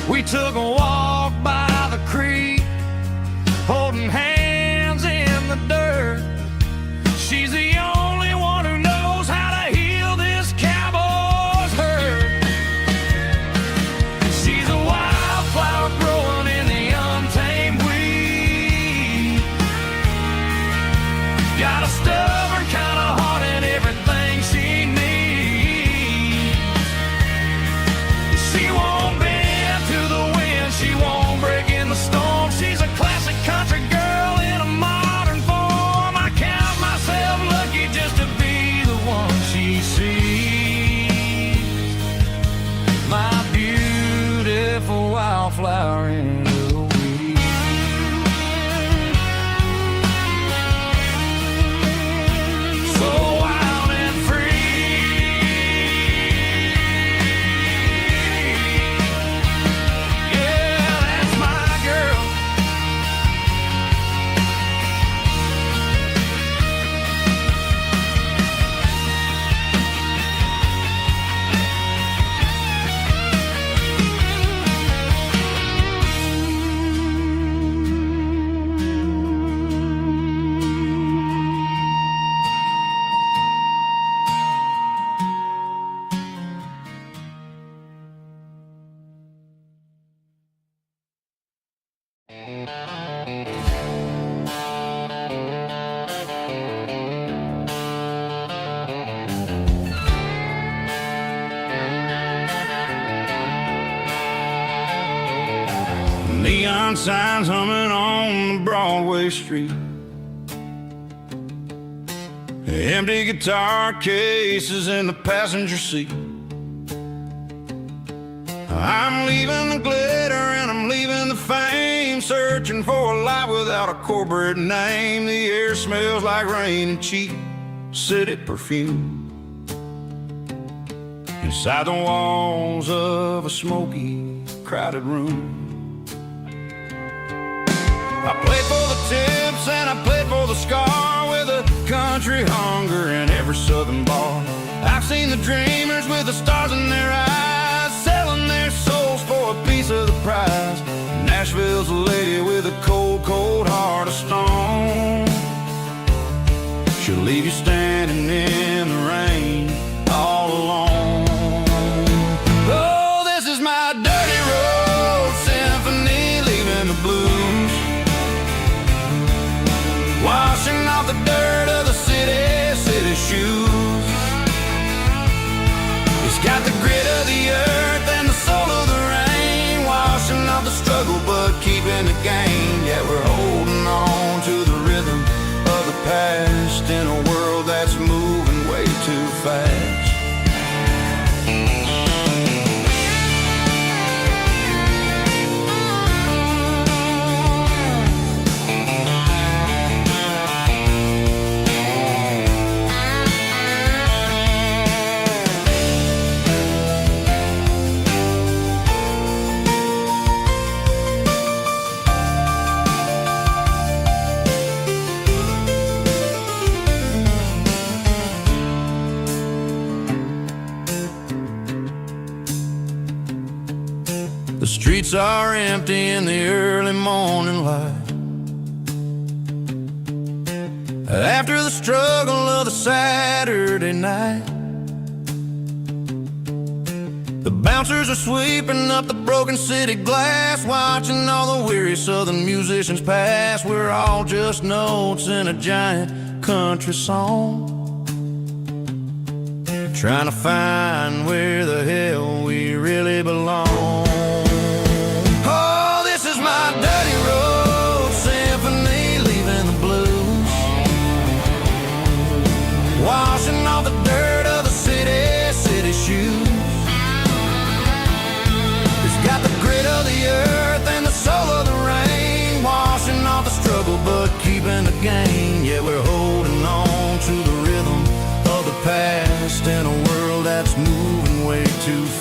We took a walk by the creek, holding hands in the dirt. She's the only one who knows how to heal this cowboy's hurt. She's a wildflower growing in the untamed weed. Got a stubborn kind of heart and everything she needs. She won't bend to the wind, she won't break in the storm. She's a classic country girl in a modern form. I count myself lucky just to be the one she sees. My beautiful wildflower in the weed. So wild and free. Yeah, that's my girl. Neon signs humming on the Broadway street. Empty guitar cases in the passenger seat. I'm leaving the glitter and I'm leaving the fame, searching for a life without a corporate name. The air smells like rain and cheap city perfume. Inside the walls of a smoky, crowded room. I played for the tips and I played for the scar, with a country hunger in every southern bar. I've seen the dreamers with the stars in their eyes, selling their souls for a piece of the prize. Nashville's a lady with a cold, cold heart of stone. She'll leave you standing in the rain all alone. Oh, this is my dirty road symphony, leaving the blues, washing off the dirt of the city shoes. It's got the grit of the earth and the soul of the rain, washing off the struggle but keeping the gain. Yeah, we're holding on to the rhythm of the past in a world that's moving way too fast. The streets are empty in the early morning light, after the struggle of the Saturday night. The bouncers are sweeping up the broken city glass, watching all the weary southern musicians pass. We're all just notes in a giant country song, trying to find where the hell we really belong. Oh, this is my dirty road symphony, leaving the blues, washing off the dirt of the city shoes. It's got the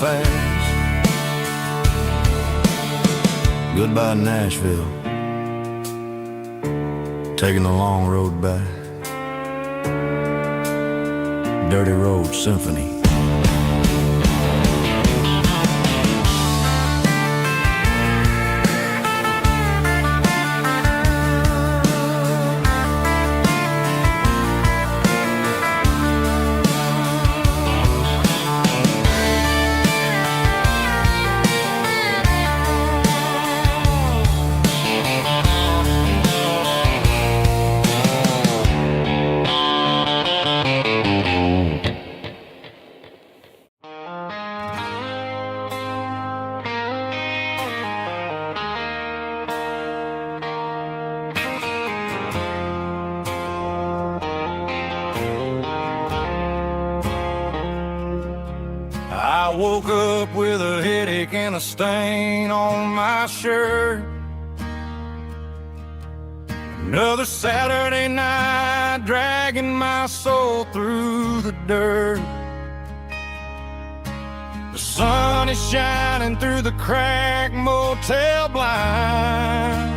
fast. Goodbye Nashville, taking the long road back. Dirty Road Symphony. I woke up with a headache and a stain on my shirt. Another Saturday night, dragging my soul through the dirt. The sun is shining through the cracked motel blind,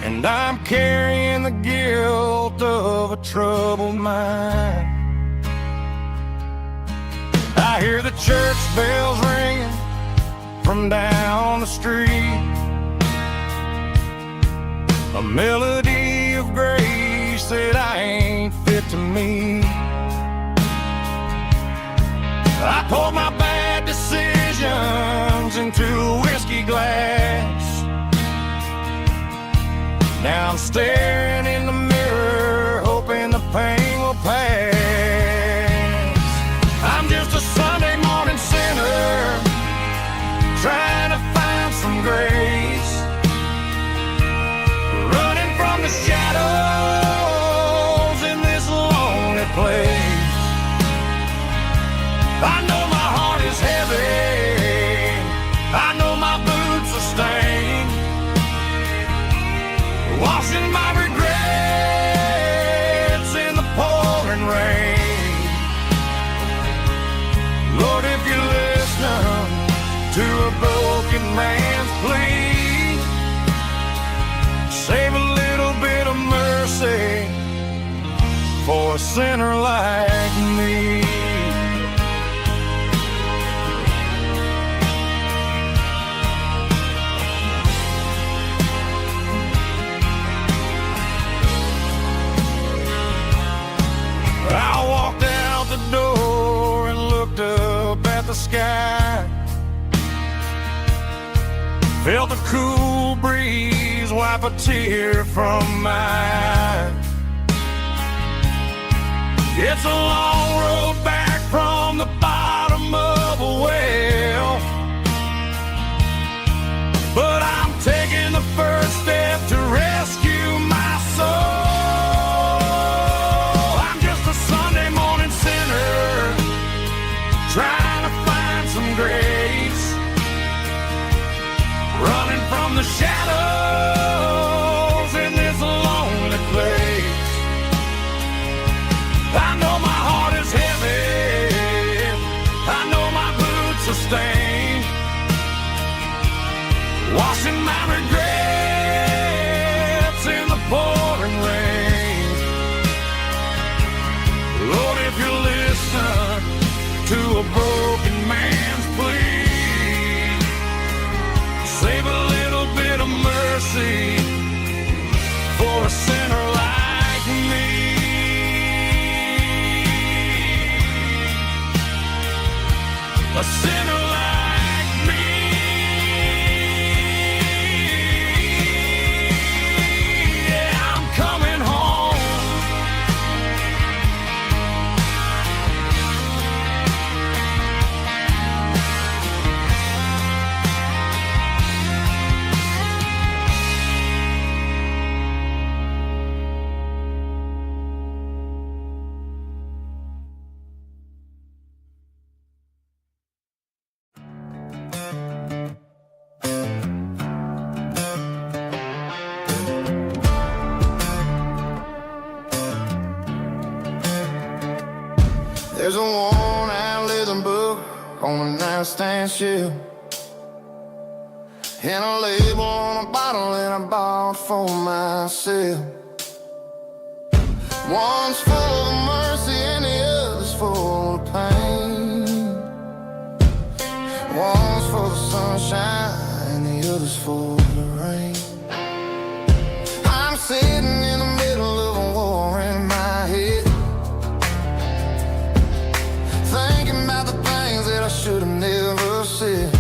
and I'm carrying the guilt of a troubled mind. I hear the church bells ringing from down the street, a melody of grace that I ain't fit to meet. I poured my bad decisions into a whiskey glass. Now I'm staring in the mirror, hoping the pain will pass. I'm just a Sunday morning sinner, trying to find some grace, running from the shadows in this lonely place. I know my heart is heavy, I know my boots are stained, washing my regrets in the pouring rain. Lord, if you listen to a broken man's plea, save a little bit of mercy for a sinner like me. I walked out the door and looked up at the sky, felt a cool breeze wipe a tear from my eye. It's a long road back from the bottom of a well, but I'm taking the first step to rescue my soul. Trying to find some grace, running from the shadows in this lonely place. I know my heart is heavy, I know my boots are stained, washing my regrets in the pouring rain. Lord, if you listen to a broken man's plea, save a little bit of mercy for a sinner like me. A sinner like me. Yeah, I'm coming home. There's a worn-out little book on a nightstand shelf, and a label on a bottle that I bought for myself. One's full of mercy and the other's full of pain. One's full of sunshine and the other's full of rain. I'm sitting in the middle of a war in my head, thinking about the things that I should have never said.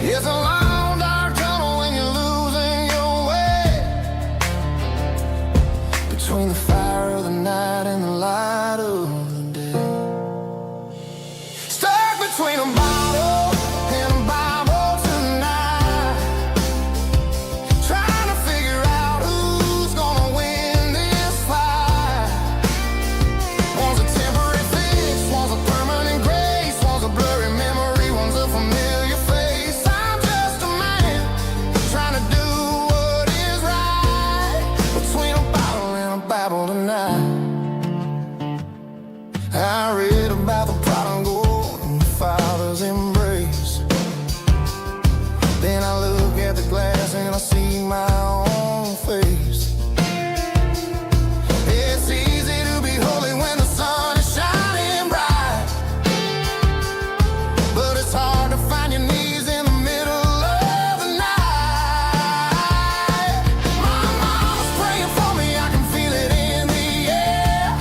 It's a long dark tunnel when you're losing your way, between the fire of the night and the light of the day. Stuck between a bottle and a Bible tonight, trying to figure out who's gonna win this fight. One's a temporary fix, one's a permanent grace, one's a blurry memory, one's a familiar face. I'm just a man trying to do what is right, between a bottle and a Bible tonight. I read about the prodigal and the father's embrace. Then I look at the glass and I see my own face. It's easy to be holy when the sun is shining bright, but it's hard to find your knees in the middle of the night. My mama's praying for me, I can feel it in the air,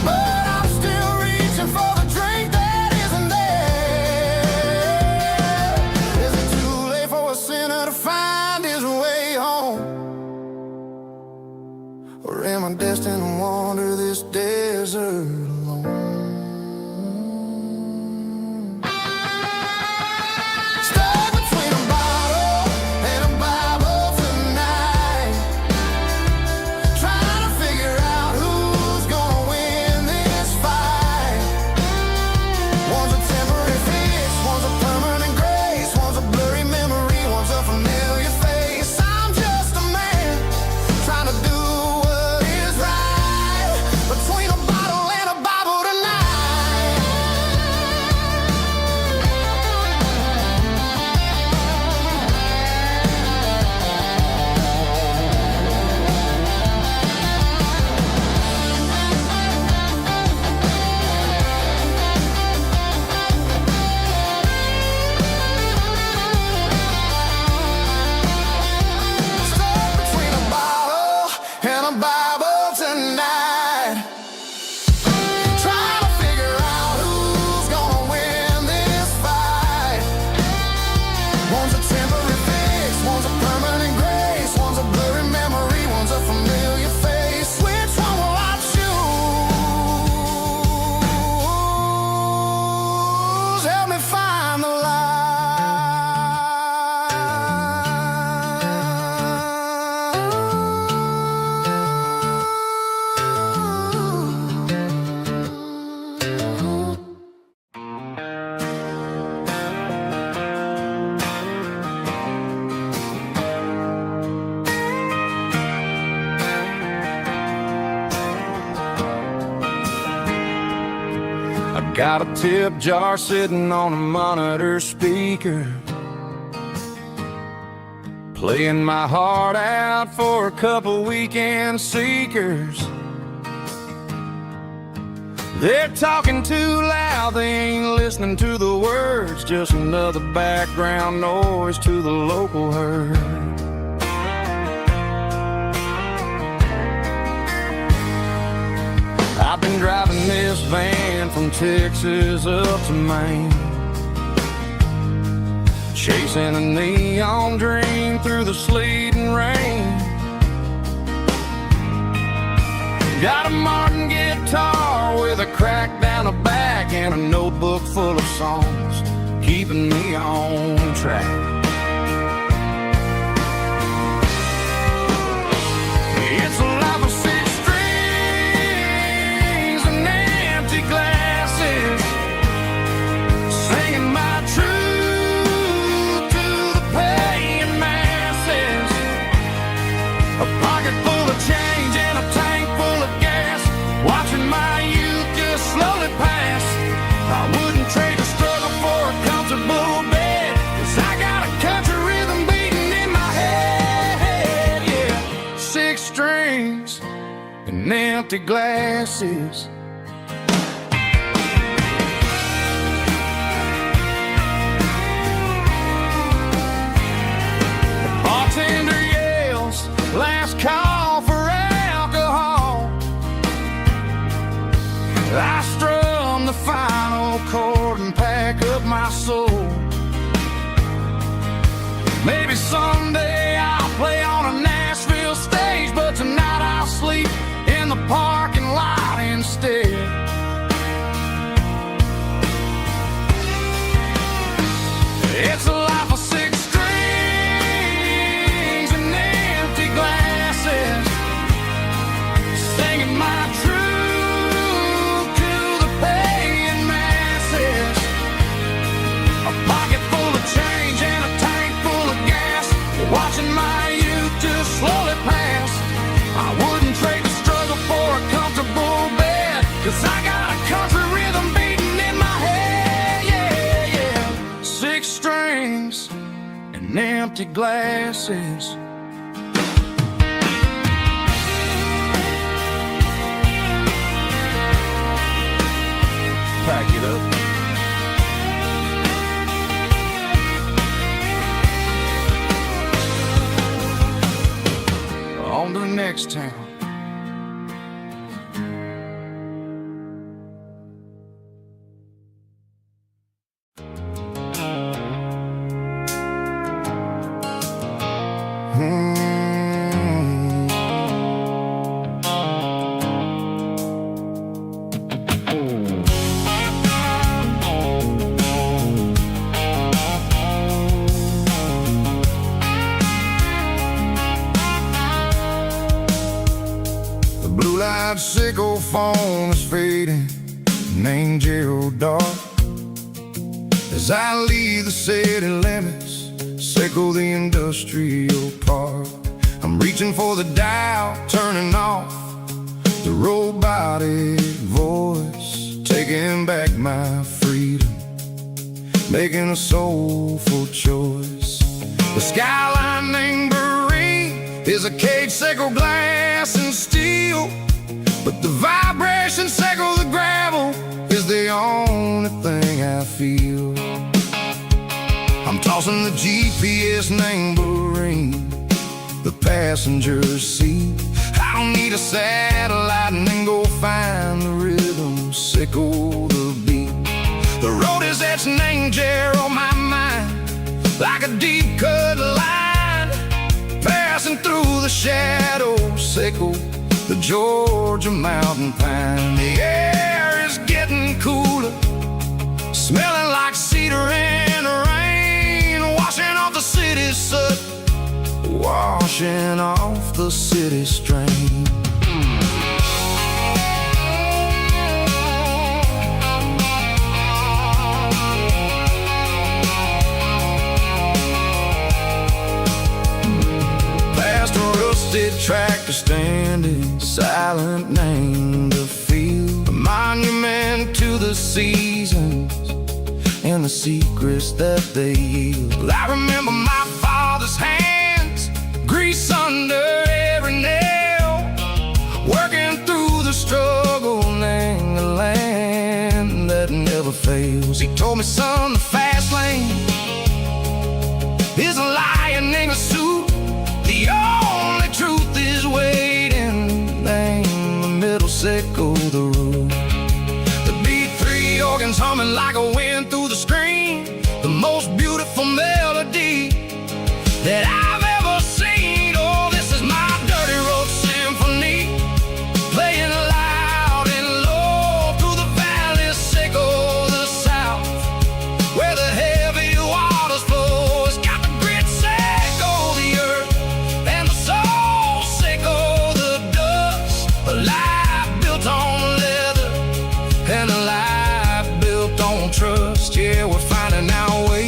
but I'm still reaching for the drink that isn't there. Is it too late for a sinner to find his way home? Or am I destined to wander this desert alone? Stuck between a bottle and a Bible tonight, trying to figure out who's gonna win this fight. One's a temporary fix, one's a permanent grace, one's a blurry memory, one's a familiar face. I'm just a man trying to do what is right, between a bottle and a Bible tonight. Stuck between a bottle and a Bible tonight, trying to figure out who's gonna win this fight. One's a temporary fix, one's a permanent grace, one's a blurry memory, one's a familiar face. Which one will I choose? Help me find the light. I got a tip jar sitting on a monitor speaker, playing my heart out for a couple weekend seekers. They're talking too loud, they ain't listening to the words, just another background noise to the local herd. I've been driving this van from Texas up to Maine, chasing a neon dream through the sleet and rain. Got a Martin guitar with a crack down the back and a notebook full of songs, keeping me on track. It's a life of six strings and empty glasses, singing my truth to the paying masses. A pocket full of change and a tank full of gas, watching my youth just slowly and empty glasses. The bartender yells, last call for alcohol. I strum the final chord and pack up my soul. Maybe someday I'll play on a Nashville stage, but tonight I'll sleep in the parking lot instead. It's a life of six strings and empty glasses, singing my truth to the paying masses. A pocket full of change and a tank full of gas, watching my youth just slowly pass. I wouldn't trade the struggle for a comfortable bed, 'cause I got a country rhythm beating in my head. Yeah, yeah. Six strings and empty glasses. Pack it up. On to the next town. Blue-light sickle phone is fading, named Gerald dark. As I leave the city limits, sickle the industrial park. I'm reaching for the dial, turning off the robotic voice, taking back my freedom, making a soulful choice. The skyline named Marine is a cage sickle, glass and steel, but the vibration sickle, the gravel, is the only thing I feel. I'm tossing the GPS named Marine, the passenger seat. I don't need a satellite and then go find the rhythm, sickle the beat. The road is etched named Gerald on my mind, like a deep cut line, passing through the shadows, sickle the Georgia mountain pine. The air is getting cooler, smelling like cedar in the rain, washing off the city soot, washing off the city strain. Past a rusted tractor standing silent, named the field, a monument to the seasons and the secrets that they yield. I remember my father's hands, grease under every nail, working through the struggle, named the land that never fails. He told me, son, the fast lane is a lion in a suit. The only truth is waiting, name the middle sickle the root. The B3 organs humming like a wind through the screen, the most beautiful melody that I've ever seen. Oh, this is my dirty road symphony, playing loud and low through the valley, sickle the south, where the heavy waters flow. It's got the grit sickle the earth, and the soul sickle the dust. A life built on leather and a life built on trust. Yeah, we're finding our way,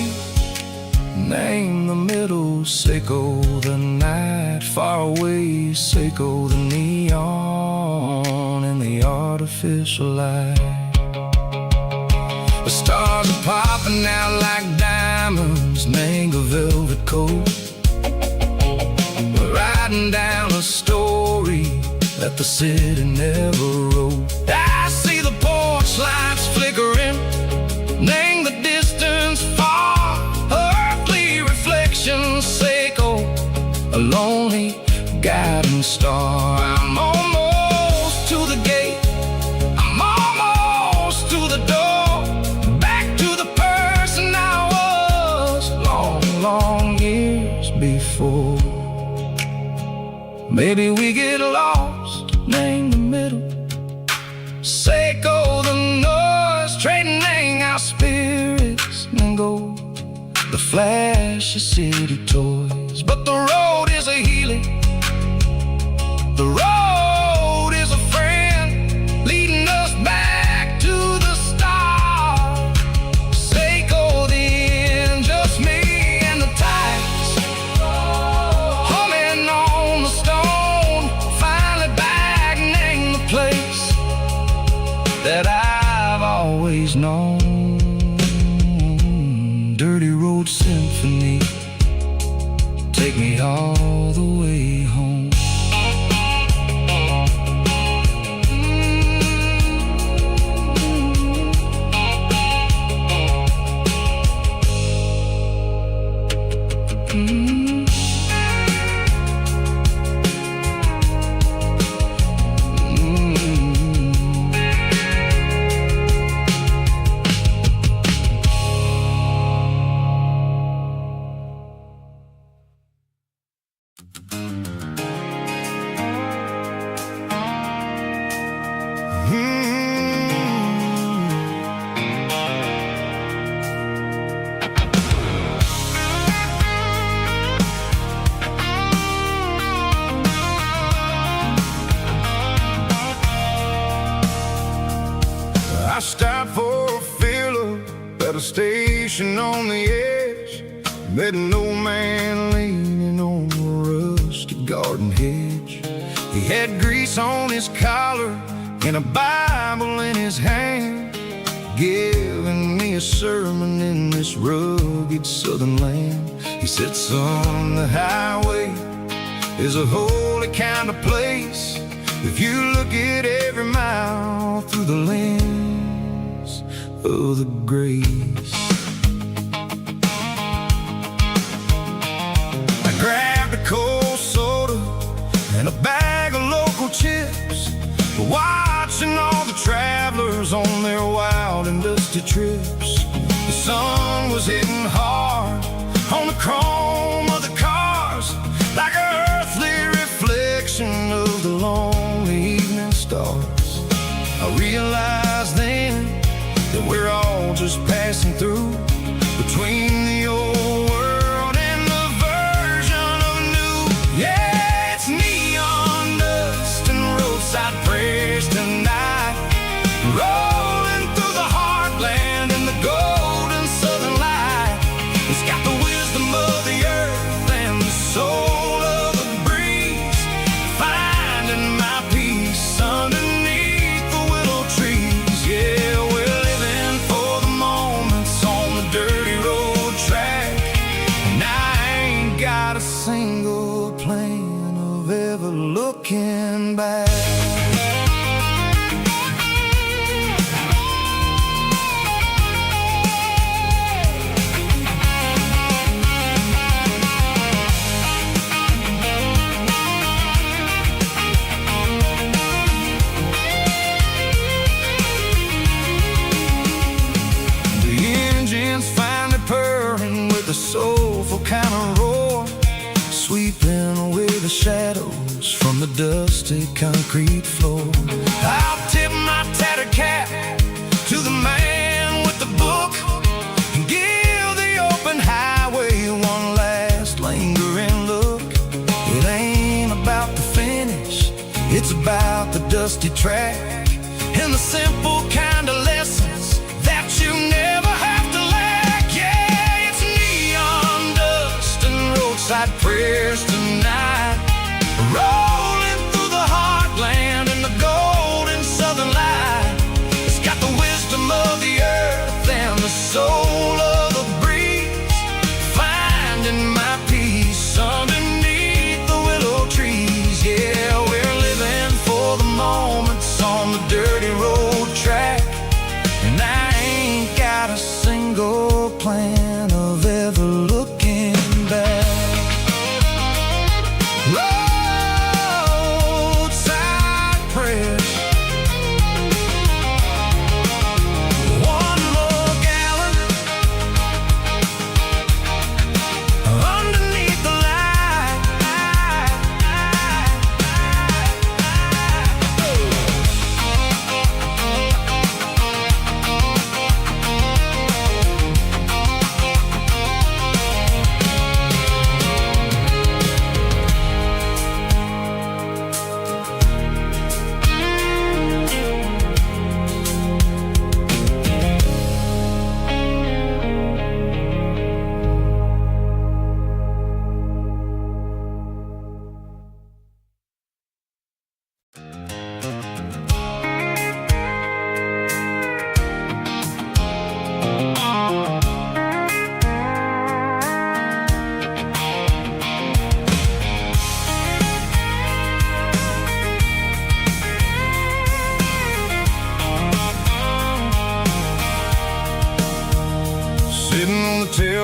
name the middle sickle the night, far away sickle the neon and the artificial light. The stars are popping out like diamonds, mango velvet coat. We're riding down a story that that the city never wrote. I see the porch lights flickering, name the distance far. Earthly reflections echo, a lonely guiding star. I'm almost to the gate, I'm almost to the door, back to the person I was long years before. Maybe we get lost, name the middle, Seiko the noise, trading our spirits and go. The flash of city toys, but the road is a healing. The road is a friend, leading us back to the start. Seiko the end, just me and the tides, humming on the stone. Finally back, name the place that I've always known. Dirty Road Symphony, take me all the way home. I stopped for a fill-up at a station on the edge. Met an old man leaning on a rusty garden hedge. He had grease on his collar and a Bible in his hand, giving me a sermon in this rugged southern land. He said, son, the highway is a holy kind of place if you look at every mile through the lens of the grace. I grabbed a cold soda and a bag of local chips, watching all the travelers on their wild and dusty trips. The sun was hitting hard on the chrome of the cars, like an earthly reflection of the lonely evening stars. I realized then that we're all just passing through, between the old world and the version of new. Yeah, it's neon dust and roadside prayers tonight, rolling through the heartland in the golden southern light. It's got the wisdom of the earth and the soul of the breeze, finding my peace underneath the willow trees. Yeah, we're living for the moments on the dirty road track, and I ain't got a single plan of ever looking back. A soulful kind of roar, sweeping away the shadows from the dusty concrete floor. I'll tip my tattered cap to the man with the book and give the open highway one last lingering look. It ain't about the finish, it's about the dusty track and the simple kind of lessons that you never have to lack. Yeah, it's neon dust and roadside prayers tonight, rolling through the heartland in the golden southern light. It's got the wisdom of the earth and the soul of the breeze, finding my peace underneath the willow trees. Yeah, we're living for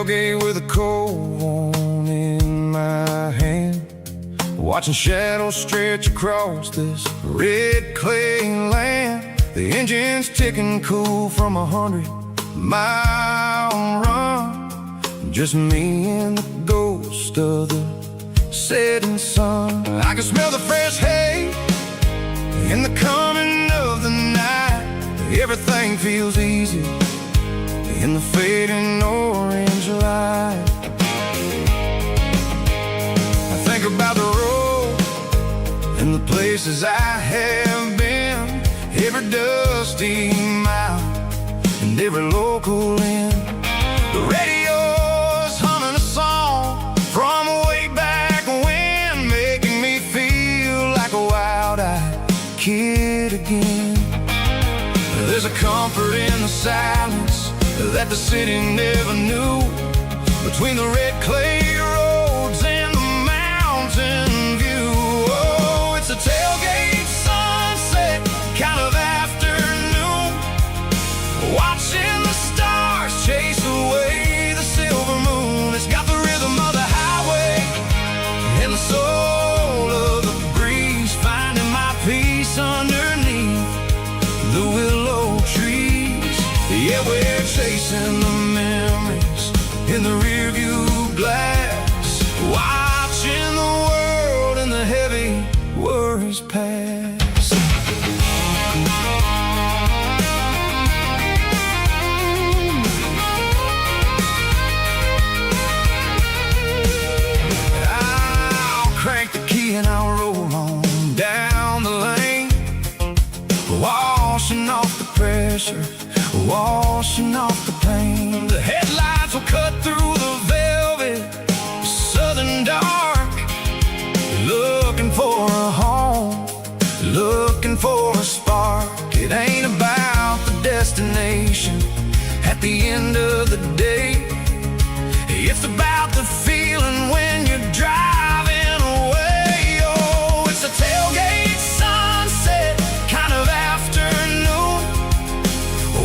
tailgate with a cold one in my hand, watching shadows stretch across this red clay land. The engine's ticking cool from 100-mile run. Just me and the ghost of the setting sun. I can smell the fresh hay in the coming of the night. Everything feels easy in the fading orange light. I think about the road and the places I have been, every dusty mile and every local inn. The radio's humming a song from way back when, making me feel like a wild-eyed kid again. There's a comfort in the silence that the city never knew, between the red clay roads and the mountain view. Oh, it's a tailgate sunset kind of afternoon, watching the stars chase away the silver moon. It's got the rhythm of the highway and the soul of the breeze, finding my peace underneath the willow trees. Yeah, we're chasing the memories in the rearview glass, watching the world and the heavy worries pass. I'll crank the key and I'll roll on down the lane, washing off the pressure, washing off the pain. The headlights will cut through the velvet southern dark, looking for a home, looking for a spark. It ain't about the destination at the end of the day, it's about the feeling when you're driving away. Oh, it's a tailgate sunset kind of afternoon,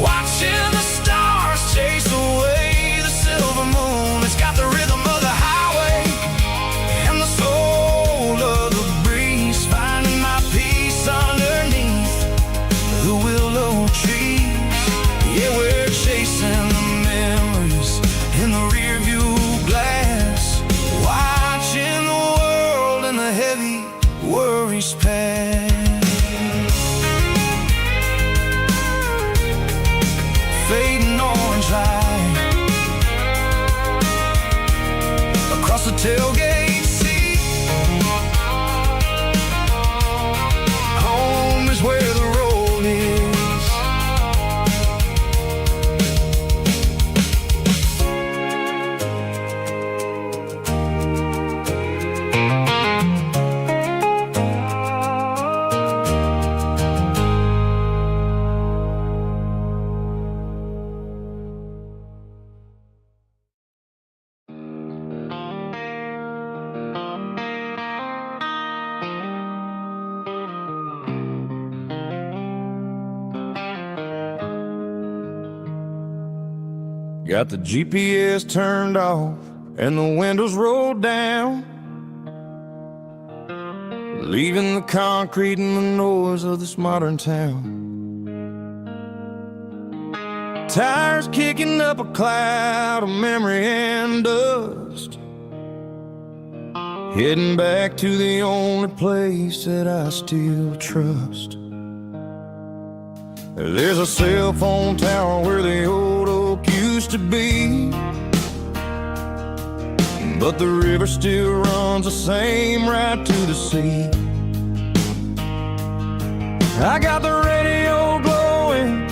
watching the stars chase away the silver moon. It's got the rhythm of the highway and the soul of the breeze, finding my peace underneath the willow trees. Yeah, we're chasing the memories in the rearview glass, watching the world and the heavy worries pass. Fading orange light across the tailgate seat. Home is where the road is. Got the GPS turned off and the windows rolled down, leaving the concrete and the noise of this modern town. Tires kicking up a cloud of memory and dust, heading back to the only place that I still trust. There's a cell phone tower where the old oak used to be, but the river still runs the same right to the sea. I got the radio glowing,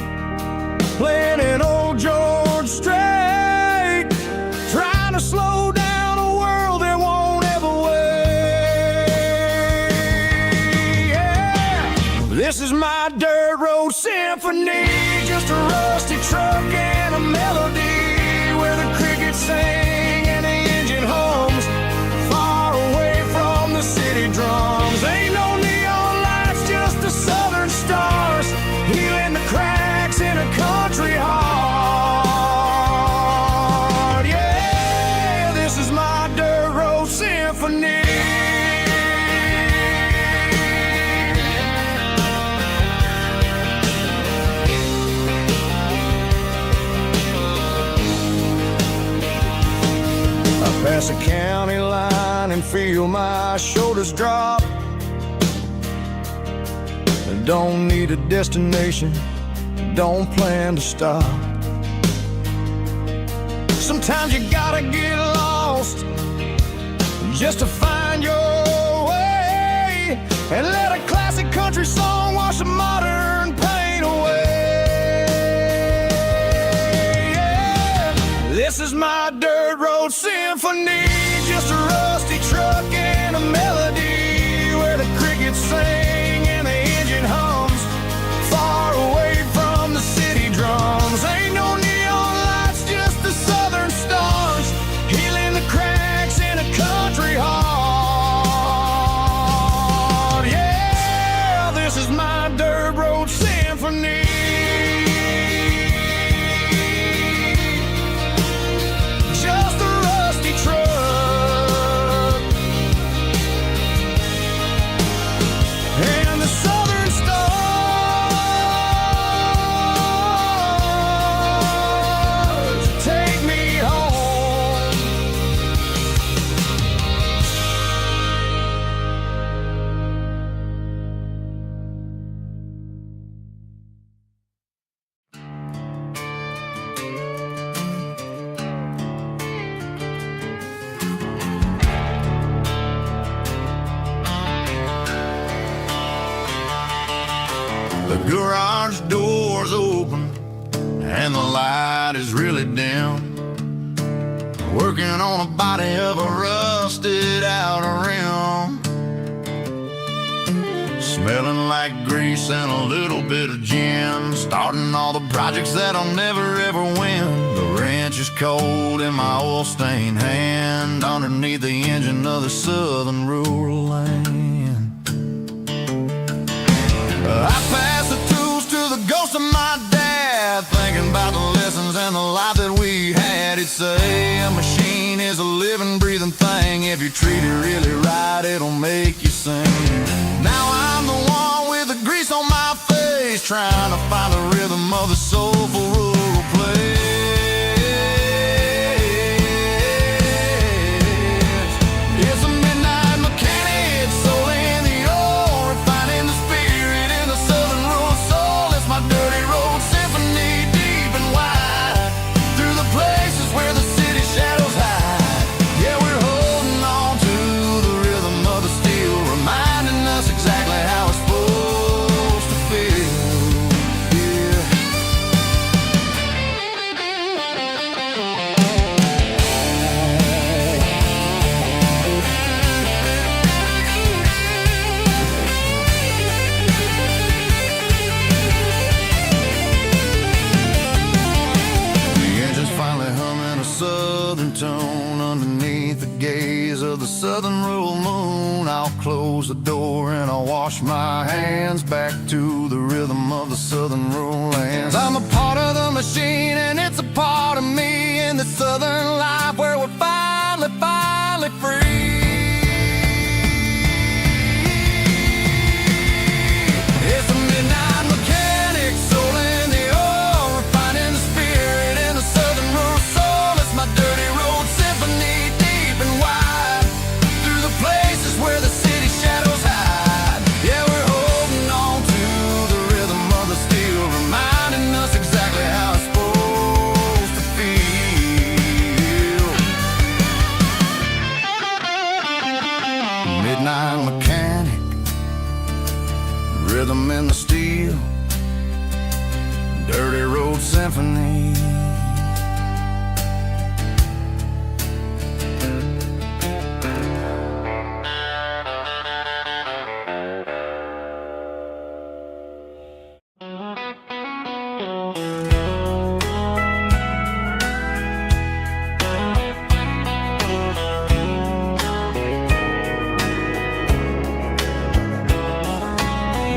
playing an old George Strait, trying to slow down a world that won't ever wait. Yeah. This is my dirt road symphony, just a rusty truck and a melody, where the crickets sing and the engine hums, far away from the city drums. Ain't no neon lights, just the southern stars, healing the cracks in a country heart. Yeah. symphony. I pass a county line and feel my shoulders drop. I don't need a destination, don't plan to stop. Sometimes you gotta get lost just to find your way, and let a classic country song wash the modern pain away. Yeah. This is my dirt road symphony, just a rusty truck and a melody where the crickets sing and the engine hums, far away from the city drums. Ain't no neon lights, just the southern stars, healing the cracks in a country heart. Yeah, this is my dirt road symphony. Just a rusty truck and the southern stars take me home. The garage door's open and the light is really dim. Working on a body of a rusted out rim, smelling like grease and a little bit of gin. Starting all the projects that I'll never ever win. The wrench is cold in my oil stained hand, underneath the engine of the southern rural land. I pass the tools to the ghost of my dad, thinking about the lessons and the life that we had. He'd say a machine is a living, breathing thing. If you treat it really right, it'll make you sing. Now I'm the one with the grease on my face, trying to find the rhythm of the soulful rural place. It's a midnight mechanic, soul in the ore, refining the spirit in the southern rural soul. It's my dirty road symphony, deep and wide, through the places where the city shadows hide. Yeah, we're holding on to the rhythm of the steel, reminding us exactly how it's supposed to feel. Yeah. The engine's finally humming a southern tone underneath the gaze of the southern rural moon. I'll close the door and I'll wash my hands back to the rhythm of the southern rural lands. I'm a part of the machine and it's a part of me in the southern life where we're finally free. It's a midnight mechanic, soul in the ore, refining the spirit in the southern rural soul. It's my dirty road symphony, deep and wide, through the places where the city shadows hide. Yeah, we're holding on to the rhythm of the steel, reminding us exactly how it's supposed to feel. Midnight mechanic, rhythm in the steel, dirty road symphony.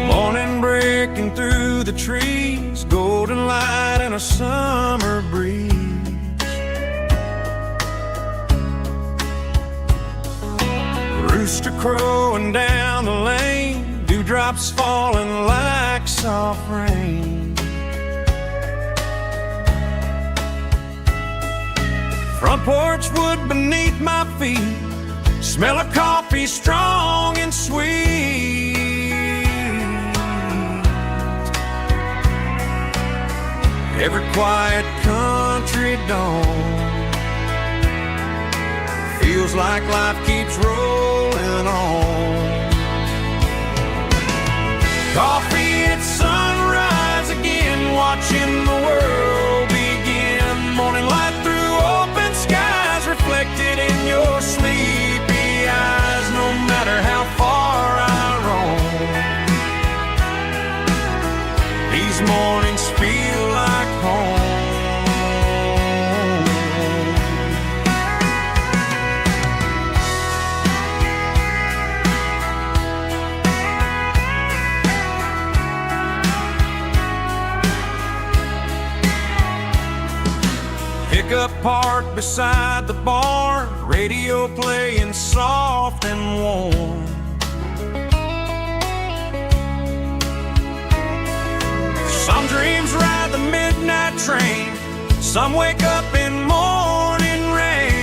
Morning breaking through the trees, golden light and a summer breeze. rooster crowing down the lane, dewdrops falling like soft rain. Front porch wood beneath my feet, smell of coffee strong and sweet. Every quiet country dawn feels like life keeps rolling on. Coffee at sunrise again, watching the world begin. Morning light through open skies, reflected in your sleepy eyes. No matter how far I roam, these mornings feel like home. Pickup parked beside the barn, radio playing soft and warm. Some dreams ride the midnight train, some wake up in morning rain.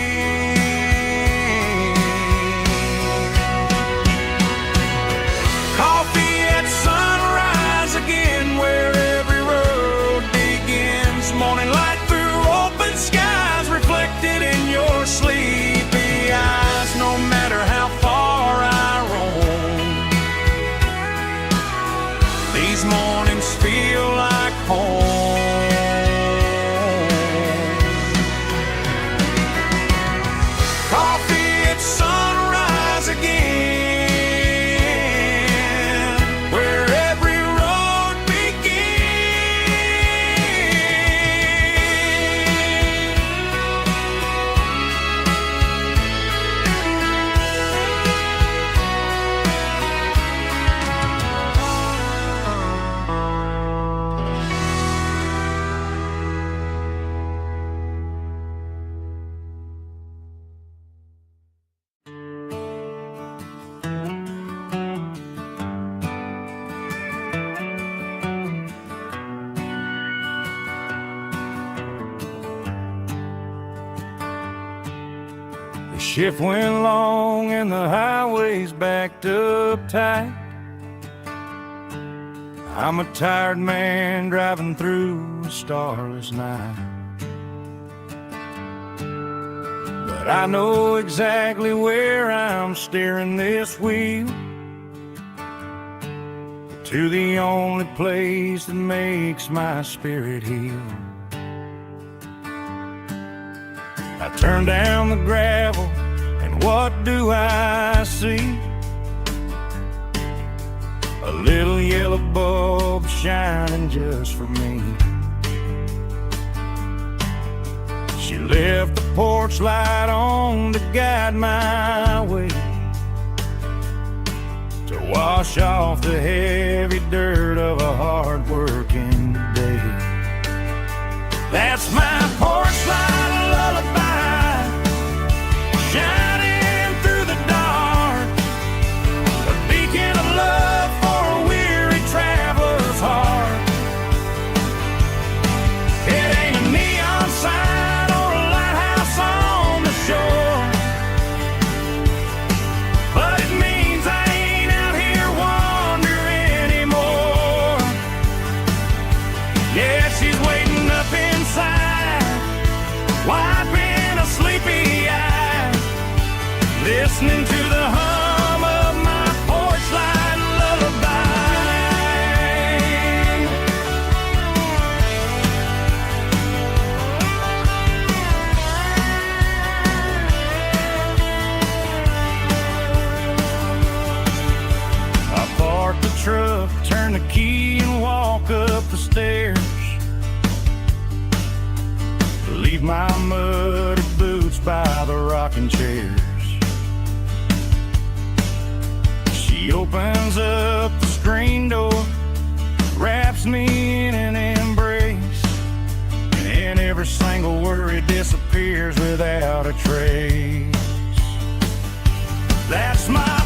Coffee at sunrise again, where every road begins. Morning light through open skies, reflected in your sleepy eyes. No matter how far I roam, these mornings feel like home. Coffee at sunrise again, where every road The shift went long and the highway's backed up tight. I'm a tired man driving through a starless night, but I know exactly where I'm steering this wheel, to the only place that makes my spirit heal. I turn down the gravel, and what do I see? A little yellow bulb shining just for me. She left the porch light on to guide my way, to wash off the heavy dirt of a hard-working day. That's my porch light lullaby, shining through the dark, a beacon of love for a weary traveler's heart. It ain't a neon sign or a lighthouse on the shore, but it means I ain't out here wandering anymore. Yeah, she's waiting up inside, wiping a sleepy eye, listening to the hum of my porch light lullaby. I park the truck, turn the key and walk up the stairs, leave my muddy boots by the rocking chairs. She opens up the screen door, wraps me in an embrace, and every single worry disappears without a trace. That's my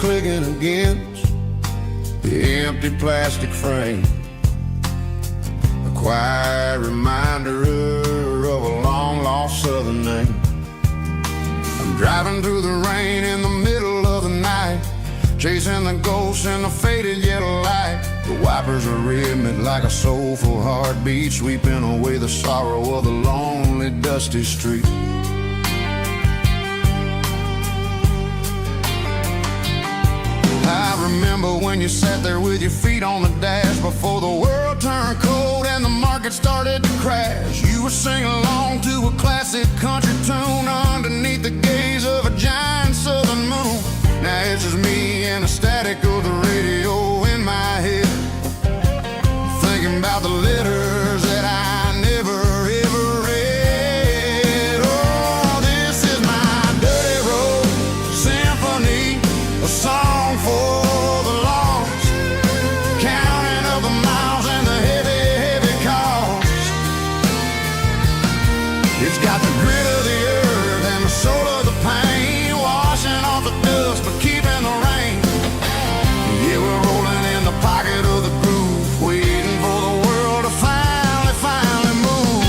clicking against the empty plastic frame. A quiet reminder of a long-lost southern name. I'm driving through the rain in the middle of the night, chasing the ghosts in the faded yellow light. The wipers are rhythmic like a soulful heartbeat, sweeping away the sorrow of the lonely, dusty street. I remember when you sat there with your feet on the dash, before the world turned cold and the market started to crash. You were singing along to a classic country tune underneath the gaze of a giant southern moon. Now it's just me and the static of the radio in my head, thinking about the letters that I never ever read. Oh, this is my dirty road symphony, a song for the lost, counting up the miles and the heavy, heavy cost. It's got the grit of the earth and the soul of the pain, washing off the dust but keeping the rain. Yeah, we're rolling in the pocket of the groove, waiting for the world to finally move.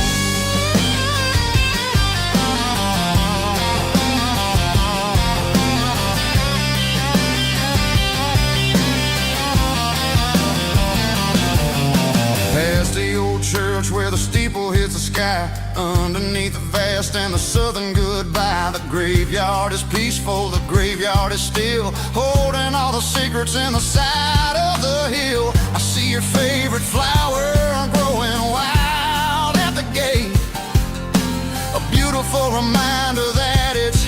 Past the old church where the steeple hits the sky, underneath the vast and the southern goodbye. The graveyard is peaceful, the graveyard is still, holding all the secrets in the side of the hill. I see your favorite flower growing wild at the gate, a beautiful reminder that it's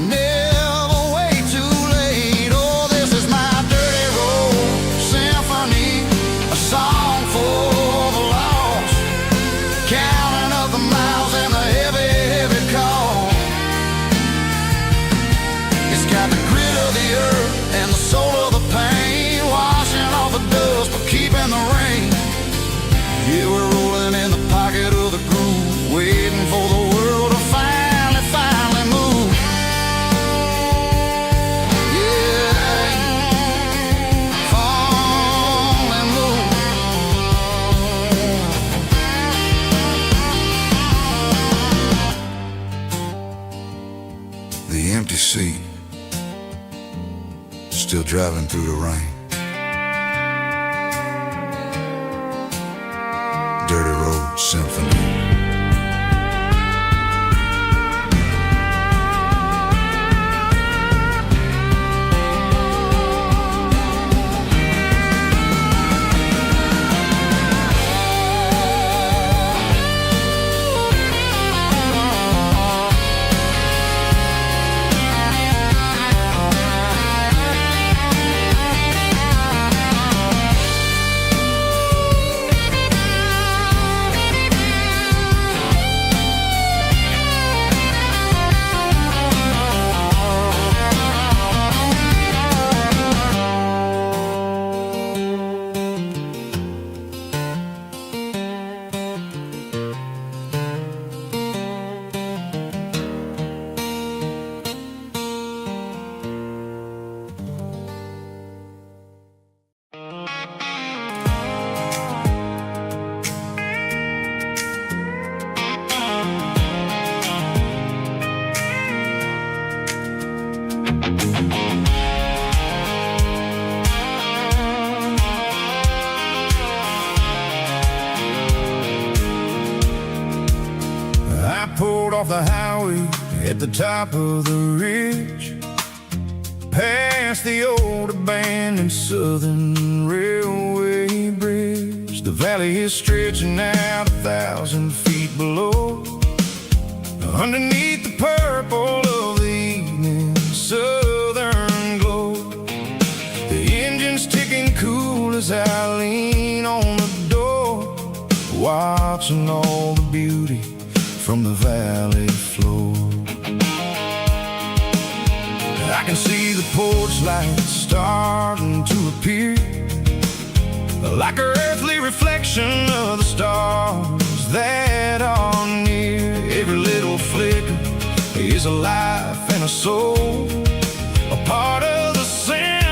never way too late. Oh, this is my dirty road symphony, a song for the lost, counting up the miles and the heavy, heavy call. It's got the grit of the earth and the soul of the pain, washing off the dust but keeping the rain. Yeah, we're rolling in the pocket of the groove, waiting for the world to finally move. Yeah, finally move. The empty seat, still driving through the rain. Dirty road symphony. Pulled off the highway at the top of the ridge, past the old abandoned southern railway bridge. The valley is stretching out 1,000 feet below, underneath the purple of the evening southern glow. The engine's ticking cool as I lean on the door, watching all the beauty from the valley floor. I can see the porch lights starting to appear, like an earthly reflection of the stars that are near. Every little flicker is a life and a soul, a part of the sand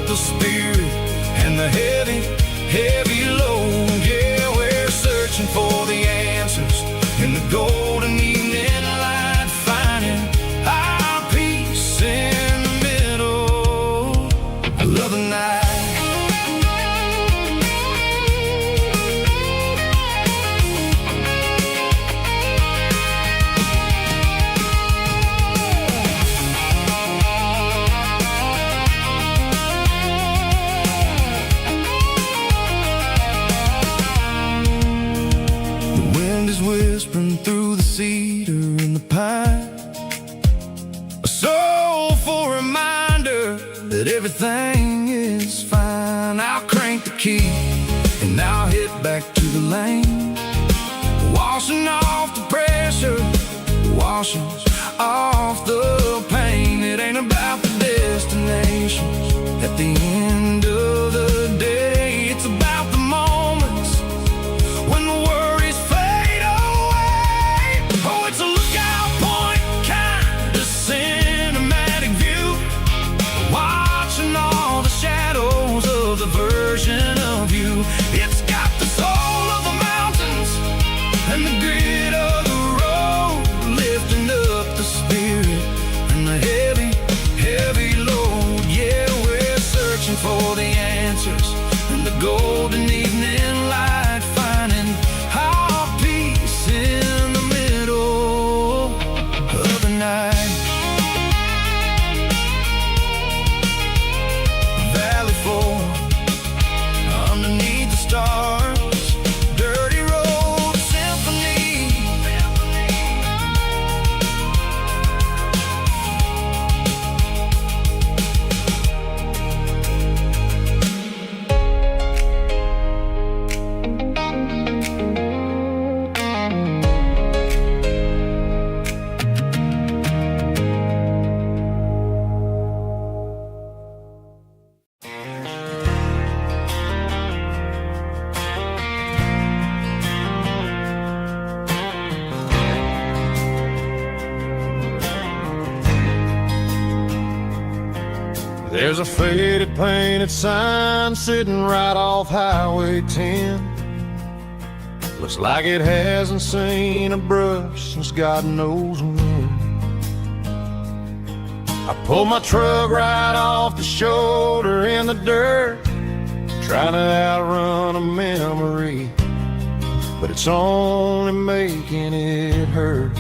the spirit and the heavy, heavy load. Yeah, we're searching for the answers in the golden evening light, finding our peace in the middle of the night. Whispering through the cedar and the pine, a soulful reminder that everything is fine. I'll crank the key and I'll hit back to the lane, washing off the pressure, washing off the pain. It ain't about the destinations at the end of the day. It's about the moments when the worries fade away. Oh, it's a lookout point, kind of cinematic view, watching all the shadows of the version of you. It's got the soul of the mountains and the grit of the road, lifting up the spirit and the heavy, heavy load. Yeah, we're searching for the answers in the golden evening light, finding our peace in the middle of the night. Valley floor, underneath the stars, dirty road symphony. There's a faded painted sign sitting right off Highway 10. Looks like it hasn't seen a brush since God knows when. I pulled my truck right off the shoulder in the dirt, trying to outrun a memory, but it's only making it hurt.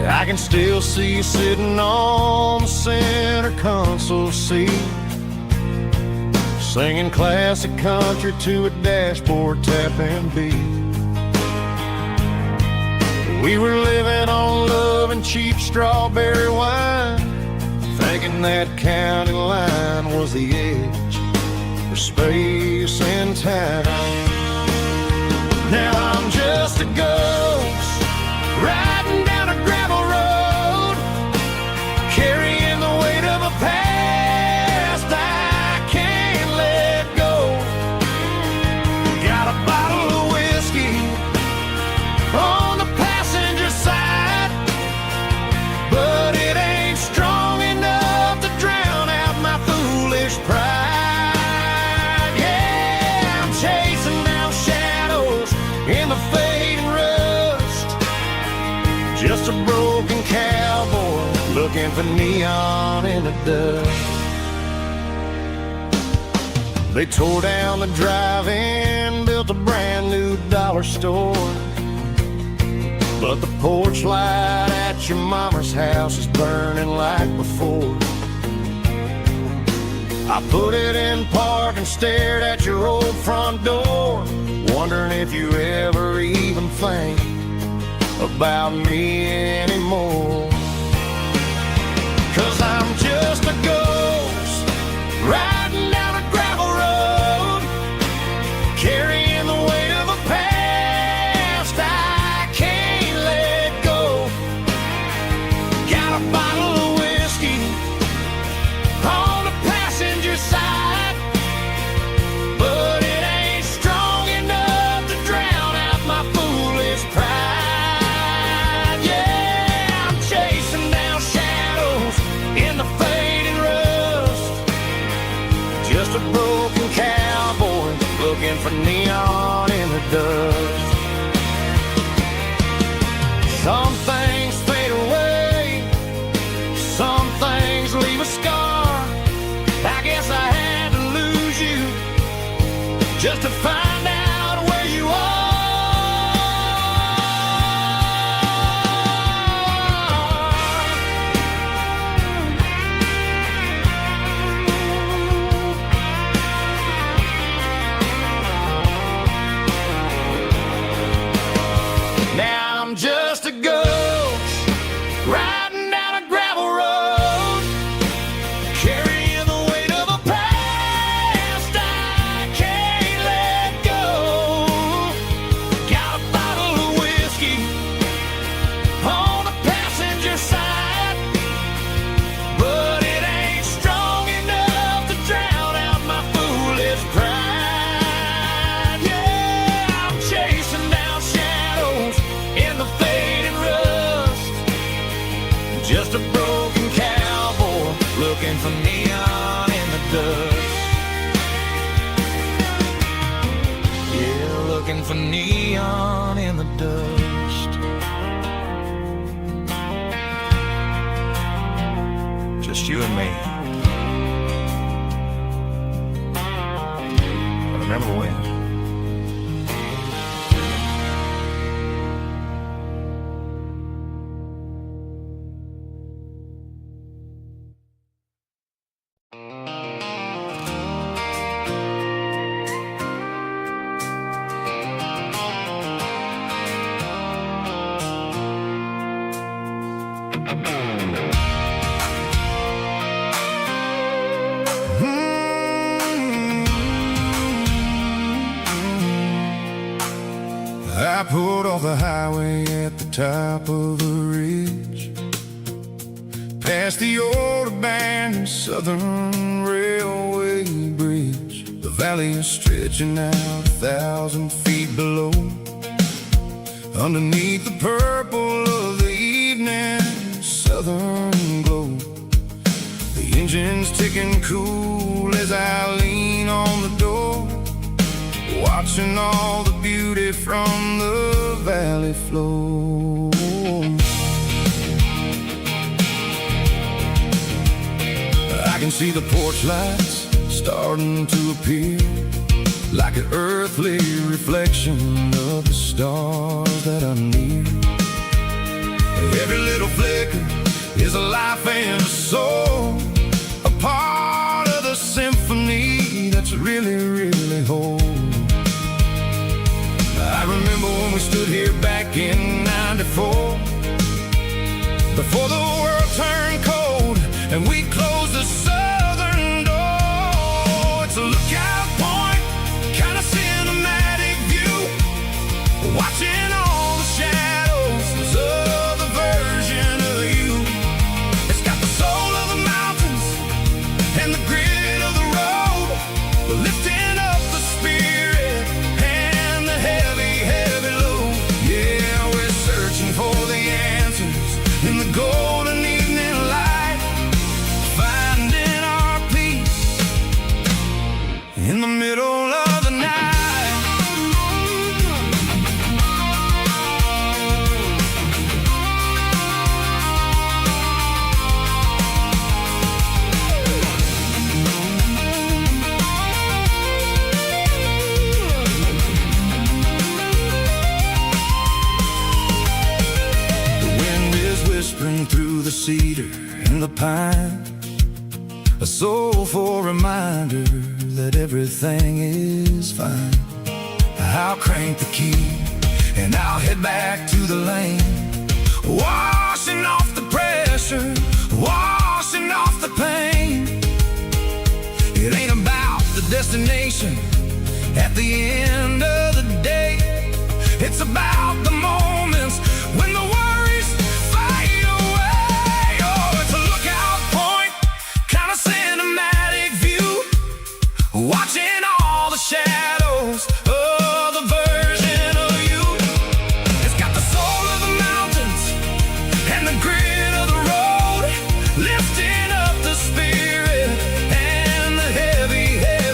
I can still see you sitting on the center console seat, singing classic country to a dashboard tapping beat. We were living on love and cheap strawberry wine, thinking that county line was the edge for space and time. Now I'm just a ghost riding down a gravel road, carrying the weight of a past I can't let go. Got a bottle of whiskey on the passenger side, but it ain't strong enough to drown out my foolish pride. Yeah, I'm chasing down shadows in the fading rust, just a broken cowboy looking for neon in the dust. They tore down the drive-in, built a brand new dollar store, but the porch light at your mama's house is burning like before. I put it in park and stared at your old front door, wondering if you ever even think about me anymore. 'Cause I'm just a ghost riding down a gravel road, carrying the weight of a past I can't let go. Got a bottle of whiskey on the passenger side, but it ain't strong enough to drown out my foolish pride. Yeah, I'm chasing down shadows in the fading rust, just a broken cowboy looking for neon in the dust. Some things fade away, some things leave a scar. I guess I had to lose you just to find out where you are. Now I'm just a ghost riding down a gravel road, carrying the weight of a past I can't let go. Got a bottle of whiskey on the passenger side, but it ain't strong enough to drown out my foolish pride. Yeah, I'm chasing down shadows in the fading rust, just a broken cowboy looking for neon in the dust. Yeah, looking for neon in the dust. Just you and me. I remember when. I pulled off the highway at the top of a ridge, past the old abandoned Southern Railway bridge. The valley is stretching out 1,000 feet below, underneath the purple of the evening southern glow. The engine's ticking cool as I lean on the door, watching all the beauty from the valley flow. I can see the porch lights starting to appear, like an earthly reflection of the stars that are near. Every little flicker is a life and a soul, a part of the symphony that's really, really whole. I remember when we stood here back in '94, before the world turned cold and we closed the southern door. It's a lookout point, kind of cinematic view, watching all the shadows of the version of you. It's got the soul of the mountains and the grit of the road, lifting up the spirit and the heavy, heavy load. Yeah, we're searching for the answers in the golden evening light, finding our peace in the middle of the night. Whispering through the cedar and the pine, a soulful reminder that everything is fine. I'll crank the key and I'll head back to the lane, washing off the pressure, washing off the pain. It ain't about the destination at the end of the day, it's about the moments when the worries fade away. Oh, it's a lookout point, kind of cinematic view, watching all the shadows of the version of you. It's got the soul of the mountains and the grit of the road, lifting up the spirit and the heavy, heavy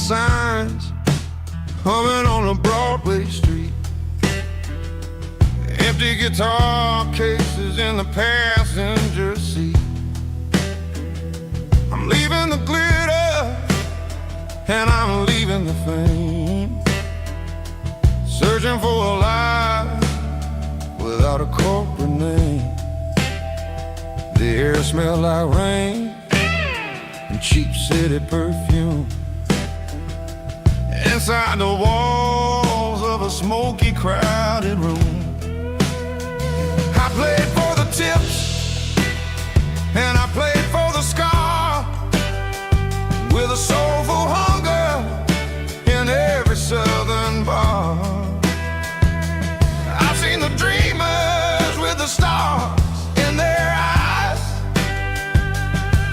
signs humming on a Broadway street. Empty guitar cases in the passenger seat. I'm leaving the glitter and I'm leaving the fame, searching for a life without a corporate name. The air smelled like rain and cheap city perfume. Inside the walls of a smoky, crowded room, I played for the tips and I played for the scar, with a soulful hunger in every southern bar. I've seen the dreamers with the stars in their eyes,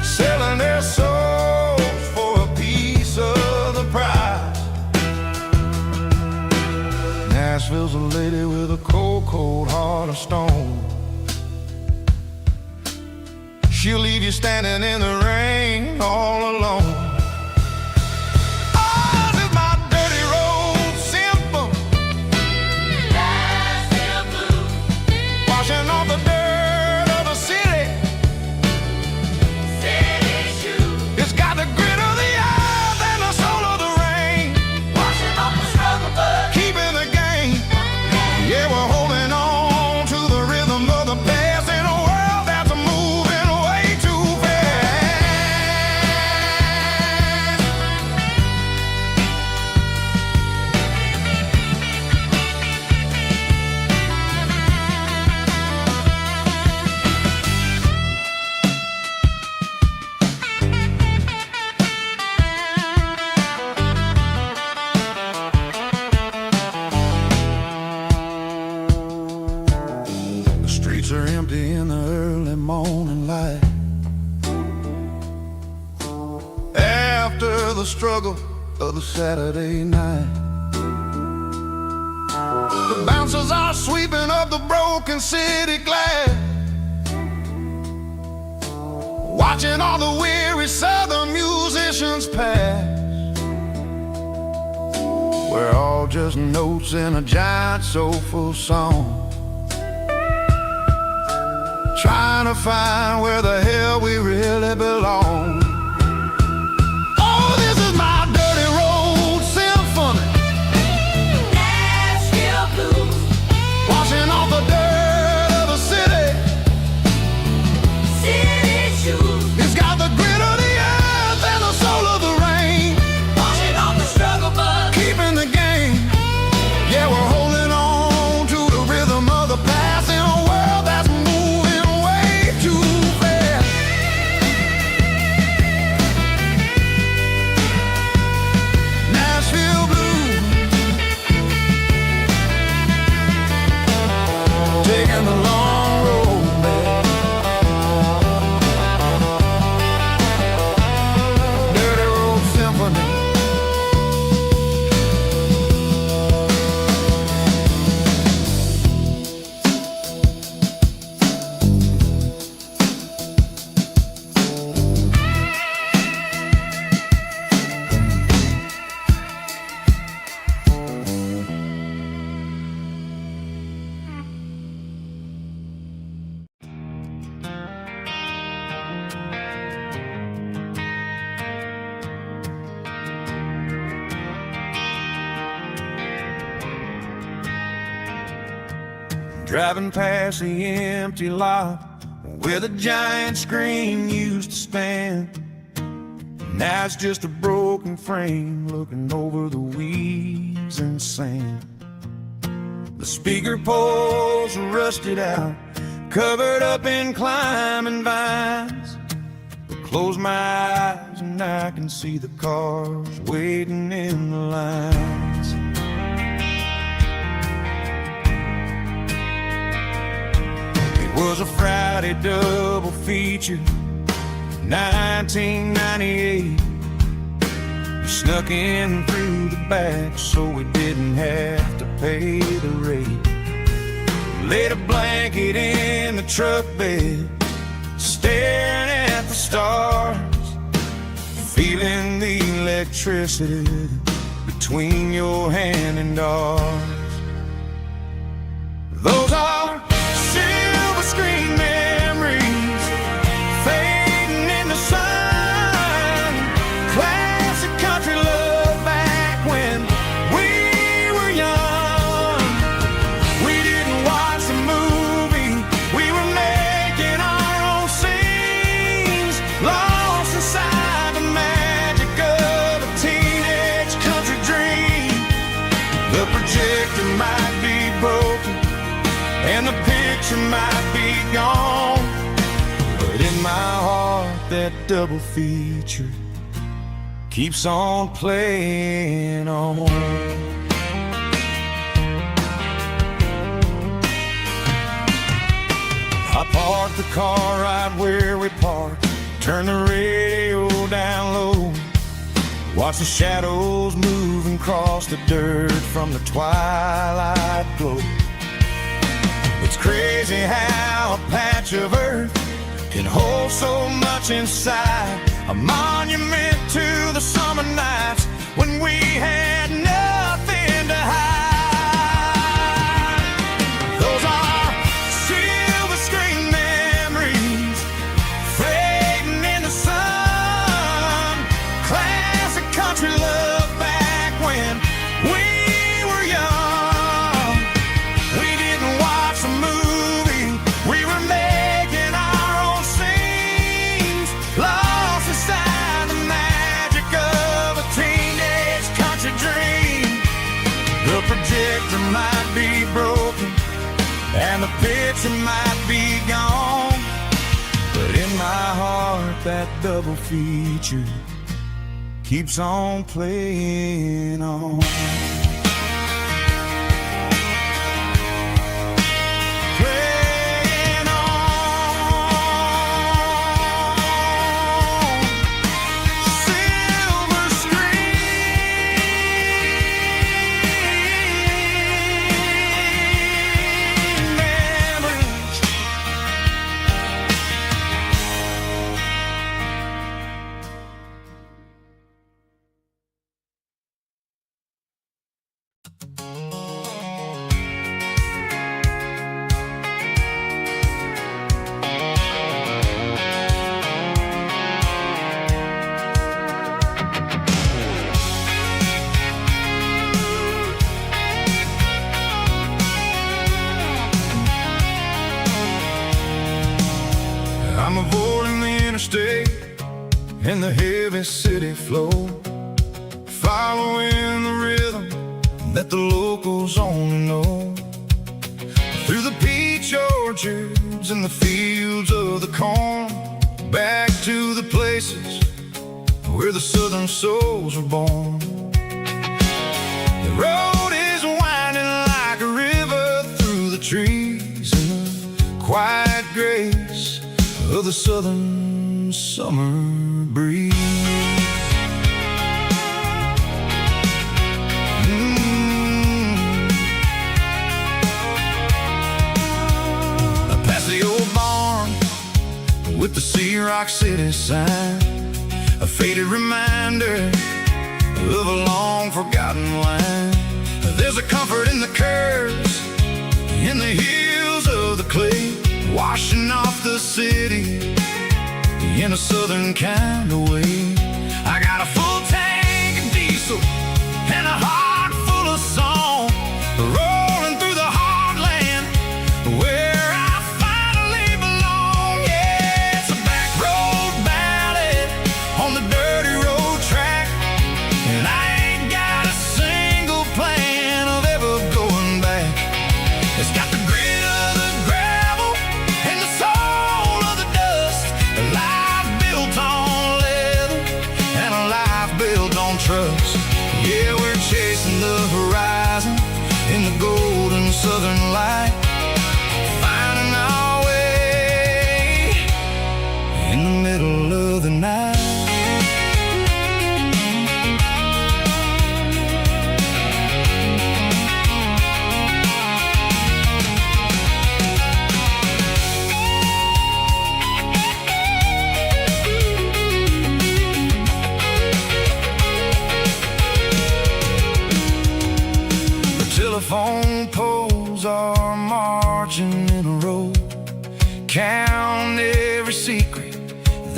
selling their souls for a piece of the prize. Nashville's a lady with a cold, cold heart of stone. She'll leave you standing in the rain all alone. Oh, this is my dirty road symphony, Nashville blues, washing off the dirt of the city, city shoes. It's got the grit of the earth and the soul of the rain, washing off the struggle but keeping the game. Yeah, we're holding on to the rhythm of the past in a world that's moving way too fast. The streets are empty in the early morning light, after the struggle of the Saturday night. The bouncers are sweeping up the broken city glass, watching all the weary southern musicians pass. We're all just notes in a giant soulful song, trying to find where the hell we really belong. Oh, this is my dirty road symphony, Nashville blues, washing off the dirt of the city, city shoes. It's got the grit of the earth and the soul of the rain, washing off the struggle but keeping the game. Yeah, we're holding on to the rhythm of the past in a world that's moving way too fast. Nashville blues, taking the long road back. Dirty road symphony. Driving past the empty lot where the giant screen used to stand. Now it's just a broken frame looking over the weeds and sand. The speaker poles are rusted out, covered up in climbing vines. I close my eyes and I can see the cars waiting in the lines. It was a Friday double feature, 1998. We snuck in through the back so we didn't have to pay the rate. Laid a blanket in the truck bed, staring at the stars, feeling the electricity between your hand and ours. Those are silver screen memories fading in the sun. Classic country love back when we were young. We didn't watch a movie, we were making our own scenes, lost inside the magic of a teenage country dream. The projector might be broken and the picture might be gone, but in my heart that double feature keeps on playing on. I parked the car right where we parked, turn the radio down low, watch the shadows move and cross the dirt from the twilight glow. It's crazy how a patch of earth can hold so much inside, a monument to the summer nights when we had nothing to hide. Those are silver screen memories fading in the sun. Classic country love back when we were young. We didn't watch a movie, we were making our own scenes, lost inside the magic of a teenage country dream. The projector might be broken and the picture might be gone, but in my heart that double feature keeps on playing on. Playing on. Silver screen memories. I'm avoiding the interstate and the heavy city flow, following the rhythm that the locals only know. Through the peach orchards and the fields of the corn, back to the places where the southern souls were born. The road is winding like a river through the trees in the quiet grace of the southern summer breeze. Past the old barn with the Sea Rock City sign, a faded reminder of a long forgotten line. There's a comfort in the curves, in the hills of the clay, washing off the city in a southern kind of way. I got a full tank of diesel and a heart full of song, rolling through the heartland where I finally belong. Yeah, it's a back road ballad on the dirty road track, and I ain't got a single plan of ever going back. It's got the grit of the gravel and the soul of the dust, a life built on leather and a life built on trust. Yeah, we're chasing the horizon in the golden southern light, finding our way in the middle of the night.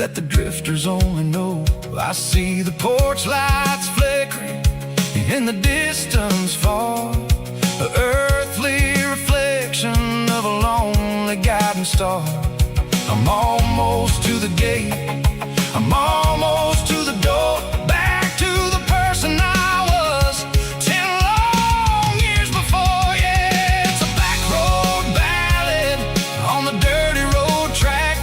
that the drifters only know. I see the porch lights flickering in the distance far, an earthly reflection of a lonely guiding star. I'm almost to the gate, I'm almost to the door, back to the person I was 10 long years before. Yeah, it's a back road ballad on the dirty road track,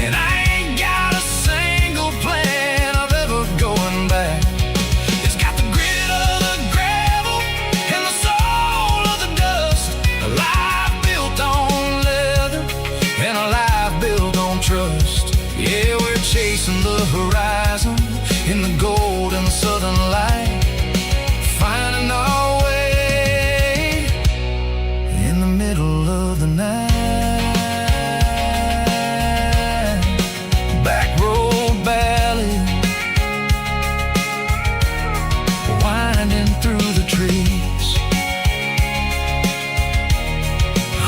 and I ain't got a single plan of ever going back. It's got the grit of the gravel and the soul of the dust, a life built on leather and a life built on trust. Yeah, we're chasing the horizon in the golden southern light, finding our way in the middle of the night. Back road ballad, winding through the trees.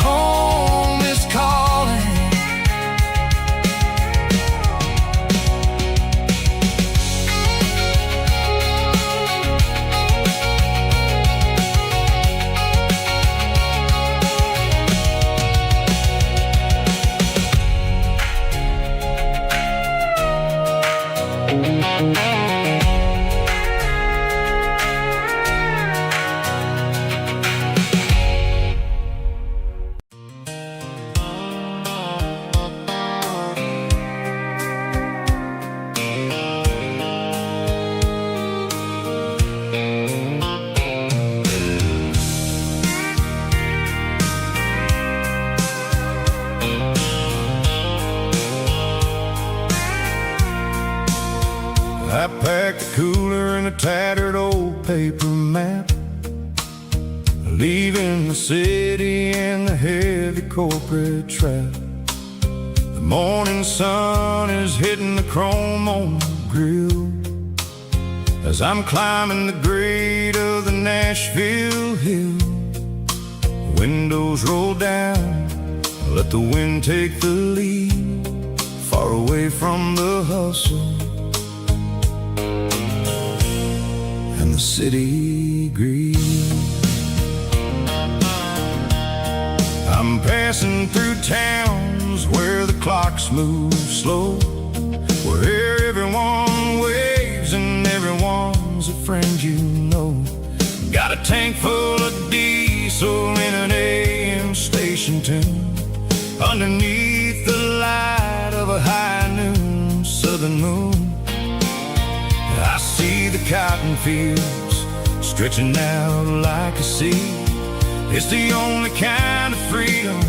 Home is calling. I packed a cooler and a tattered old paper map, leaving the city and the heavy corporate trap. The morning sun is hitting the chrome on the grill as I'm climbing the grade of the Nashville hill. The windows roll down, let the wind take the lead, far away from the hustle and the city greed. I'm passing through towns where the clocks move slow, where everyone waves and everyone's a friend you know. Got a tank full of diesel in an AM station tune, underneath the light of a high noon southern moon. I see the cotton fields stretching out like a sea. It's the only kind of freedom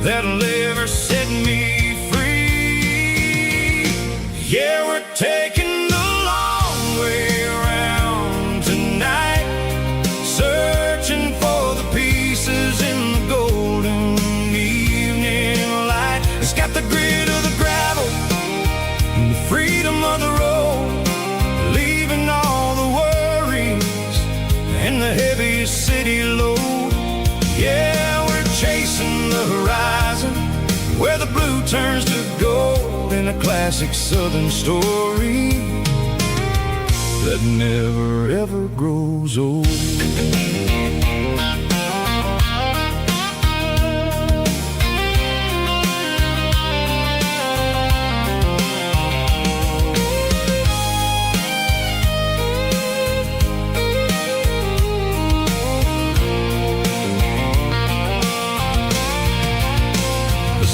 that'll ever set me free. Yeah, we're taking the long way around tonight, searching for the pieces in the golden evening light. It's got the grit of the gravel and the freedom of the road, leaving all the worries and the heavy city load. Yeah, we're chasing the horizon where the blue turns to gold, in a classic southern story that never ever grows old.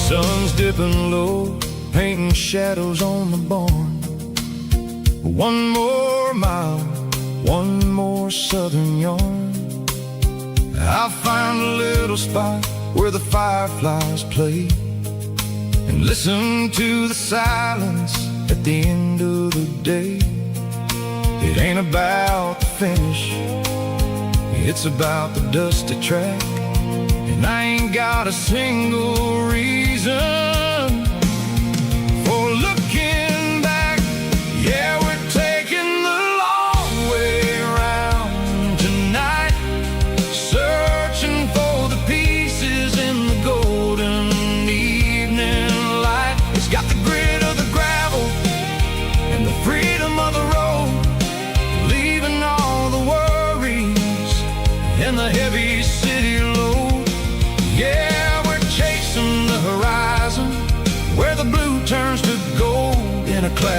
Sun's dipping low, painting shadows on the barn. One more mile, one more southern yarn. I'll find a little spot where the fireflies play and listen to the silence at the end of the day. It ain't about the finish, it's about the dusty track, and I ain't got a single reason for looking back. Yeah, we're taking the long way around tonight, searching for the pieces in the golden evening light. It's got the grit of the gravel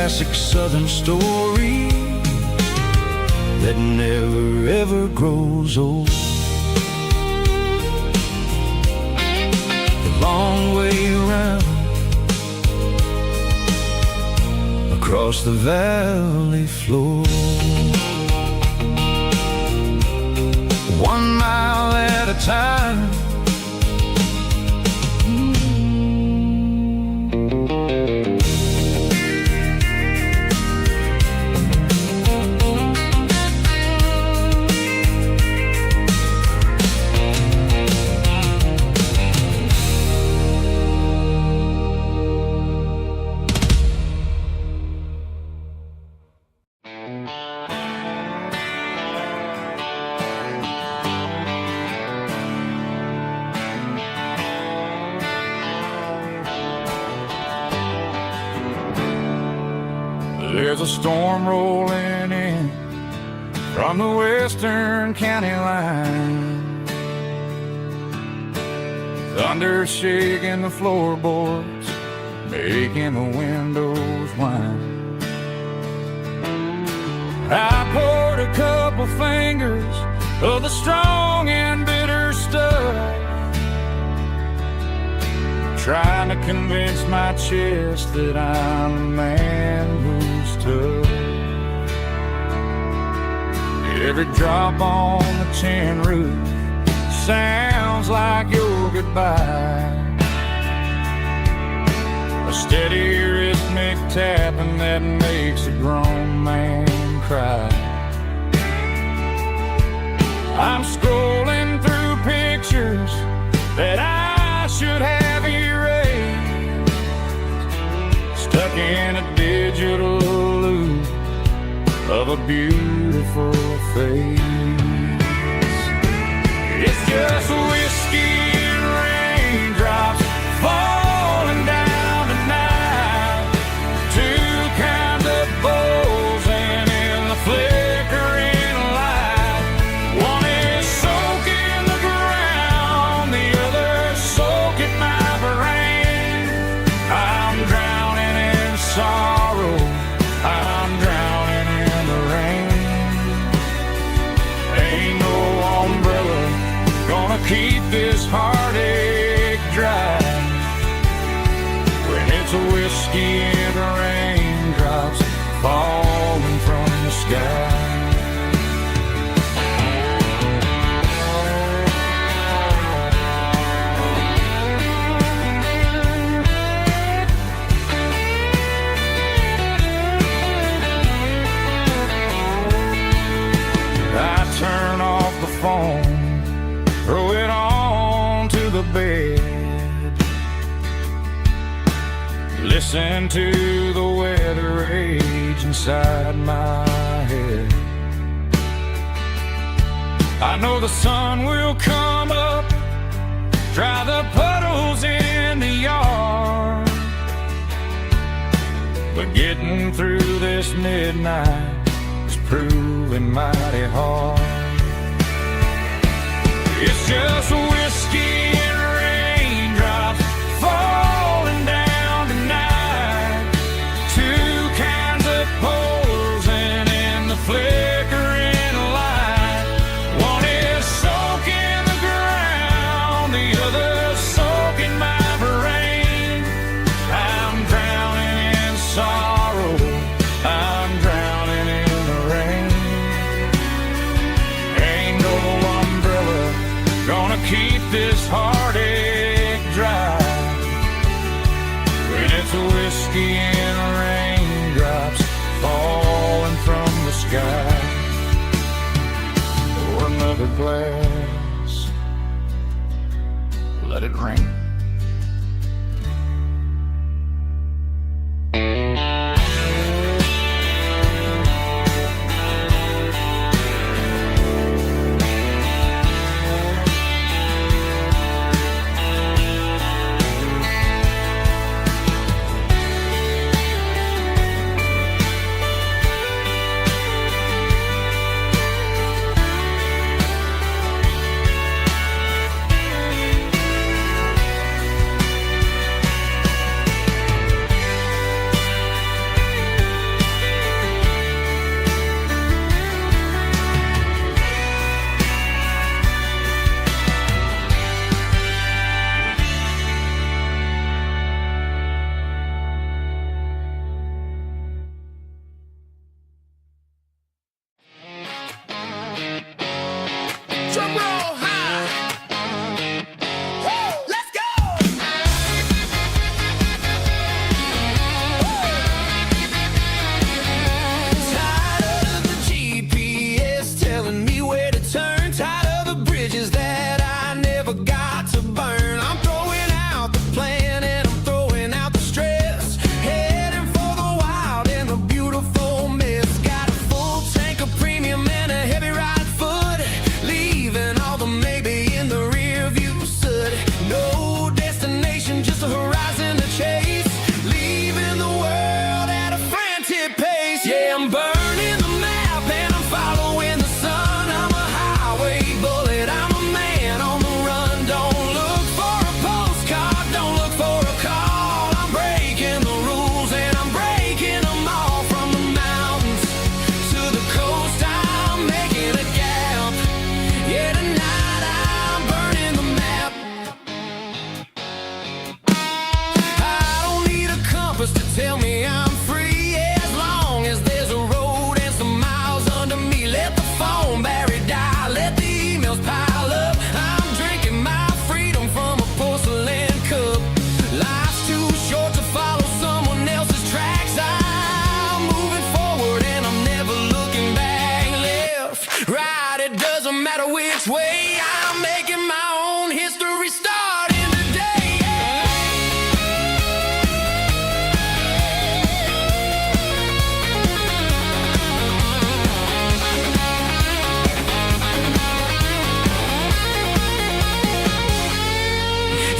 classic southern story that never ever grows old. The long way around across the valley floor, 1 mile at a time. There's a storm rolling in from the western county line. Thunder shaking the floorboards, making the windows whine. I poured a couple fingers of the strong and bitter stuff, trying to convince my chest that I'm a man who's tough. Every drop on the tin roof sounds like your goodbye, a steady rhythmic tapping that makes a grown man cry. I'm scrolling through pictures that I should have erased, stuck in a digital loop of a beautiful face. It's just whiskey and raindrops falling down tonight, two kinds of bowls and in the flickering light. One is soaking the ground, the other soaking my brain. I'm drowning in sorrow, I'm drowning in the rain. Ain't no umbrella gonna keep this heartache dry when it's a whiskey and raindrops falling from the sky. I turn off the phone, throw it on to the bed, listen to the weather rage inside my head. I know the sun will come up, dry the puddles in the yard, but getting through this midnight is proving mighty hard. It's just whiskey and raindrops falling down tonight, two kinds of poles and in the flickering light. One is soaking the ground, the other soaking my brain. I'm drowning in sorrow, I'm drowning in the rain. Ain't no umbrella gonna keep this heartache dry when it's a whiskey and raindrops falling from the sky. Pour another glass, let it rain. Drum roll high. Woo, let's go. Tired of the GPS telling me where to turn. Tired of the bridges that I never got to burn. I'm throwing out the plan and I'm throwing out the stress. Heading for the wild and the beautiful mess. Got a full tank of premium and a heavy right foot. Leaving all the maybe in the rear view soot. No destination, just a horizon to chase. Leaving the world at a frantic pace. Yeah, I'm burning the map and I'm following the sun. I'm a highway bullet, I'm a man on the run. Don't look for a postcard, don't look for a call. I'm breaking the rules and I'm breaking them all. From the mountains to the coast, I'm making a gap. Yeah, tonight I'm burning the map. I don't need a compass to tell me I'm free. Yeah, as long as there's a road and some miles under me. Let the phone battery die, let the emails pile up. I'm drinking my freedom from a porcelain cup. Life's too short to follow someone else's tracks. I'm moving forward and I'm never looking back. Left, right, it doesn't matter which way. I'm making my own history starting today.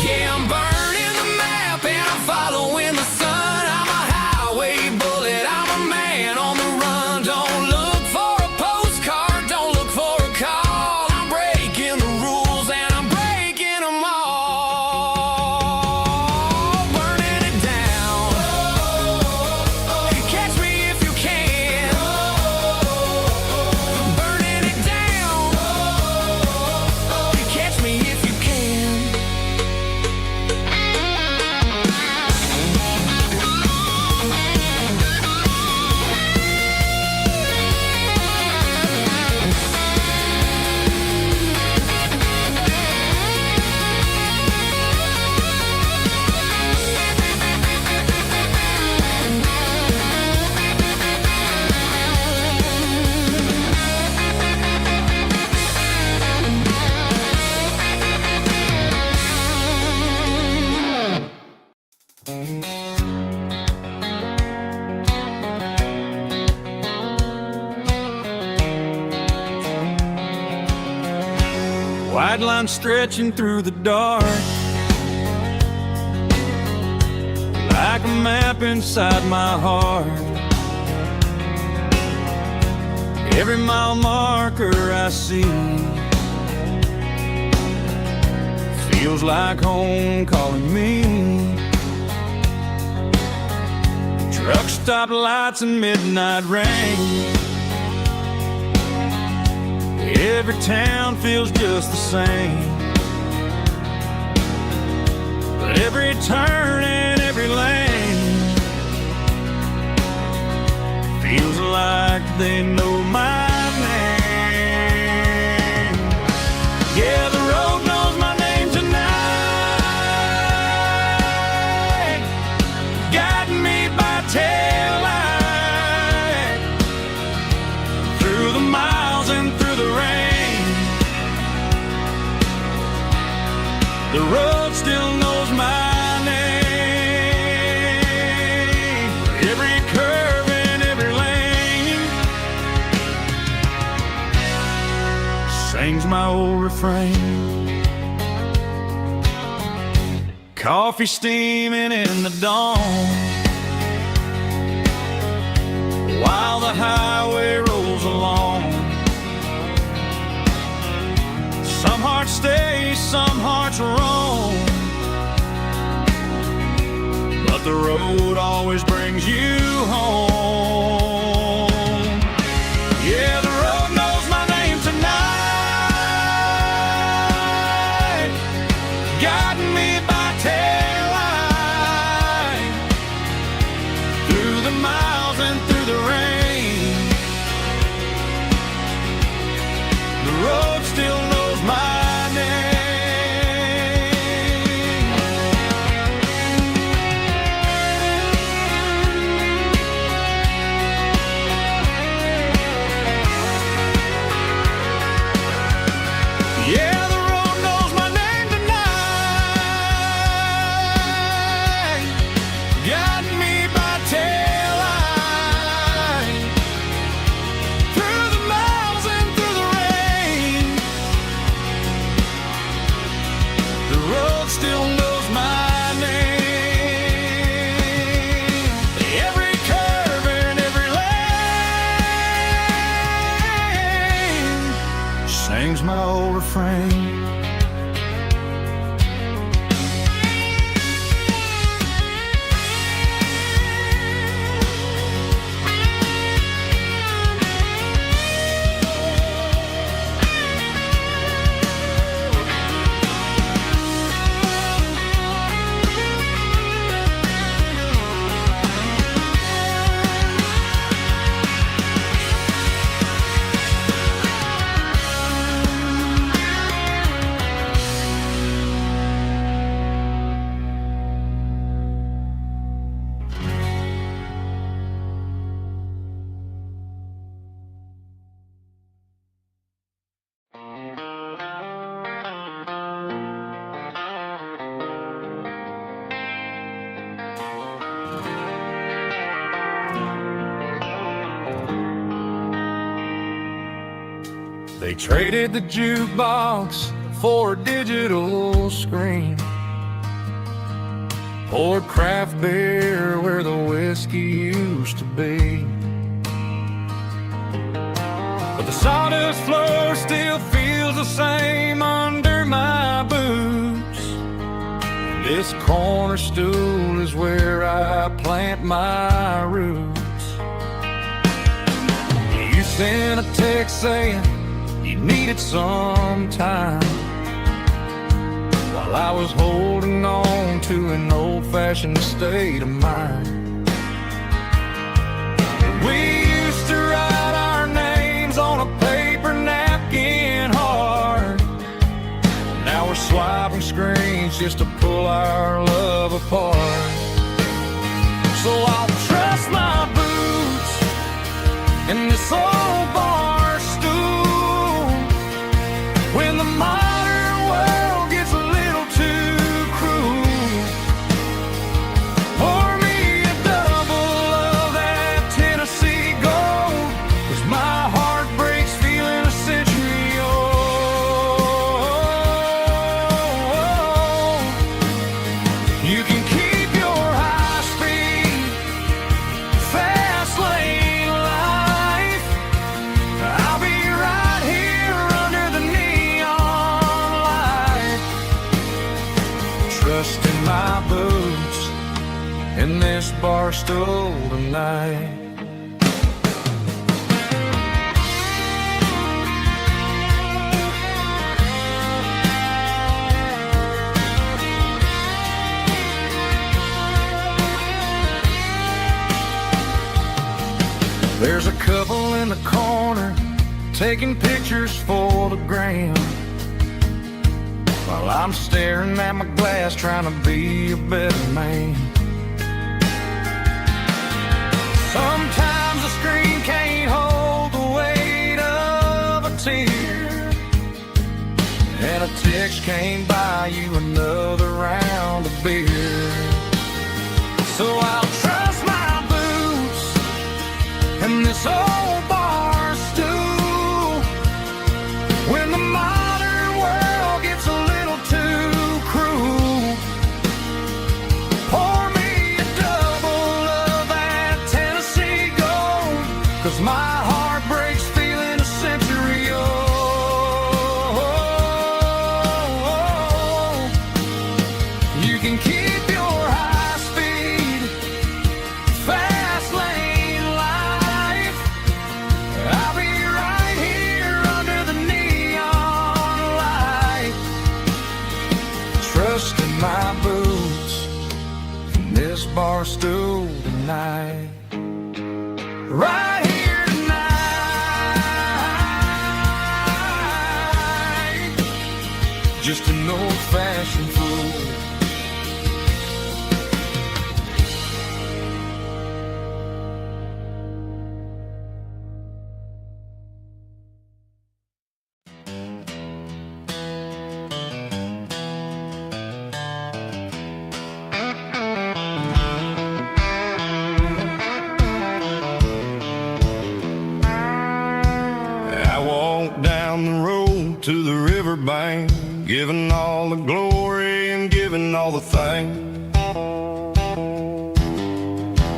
Yeah, I'm burning the map and I'm following the sun. I'm a highway bullet, I'm a man on the run. Don't look for a postcard, don't look for a call. I'm breaking the rules and I'm breaking them all. Burning it down. Catch me if you can. Burning it down. Catch me if you can. White line stretching through the dark, like a map inside my heart. Every mile marker I see feels like home calling me. Truck stop lights and midnight rain. Every town feels just the same, but every turn and every lane feels like they know my name. Yeah, the road knows my name tonight, guiding me by taillight through the miles and through the rain. The road still knows my name. Every curve and every lane sings my old refrain. Coffee steaming in the dawn, while the highway rolls along. Some hearts stay, some hearts roam, but the road always brings you home. Yeah, the road knows my name tonight, guiding me by taillight through the miles and through the rain. The road still knows sings my old refrain. They traded the jukebox for a digital screen, poured craft beer where the whiskey used to be. But the sawdust floor still feels the same under my boots. This corner stool is where I plant my roots. You sent a text saying you needed some time, while I was holding on to an old-fashioned state of mind. We used to write our names on a paper napkin hard. Now we're swiping screens just to pull our love apart. So I'll trust my boots in this old bar stool when the modern world gets a little too cruel. Pour me a double of that Tennessee Gold, 'cause my heart breaks feeling a century old. You can keep your high-speed, fast lane life. I'll be right here under the neon light, trusting my boots in this bar stool tonight. There's a couple in the corner taking pictures for the gram, while I'm staring at my glass trying to be a better man. Sometimes the screen can't hold the weight of a tear, and a text can't buy you another round of beer. So I'll trust my boots in this old bar stool when the modern world gets a little too cruel. Pour me a double of that Tennessee Gold, 'cause my heart breaks feeling a century old. You can keep your high-speed, fast lane life. I'll be right here under the neon light, trusting my boots in this bar stool tonight. Right here tonight, just an old-fashioned fool. I walked down the road to the riverbank, giving all the glory and giving all the thanks.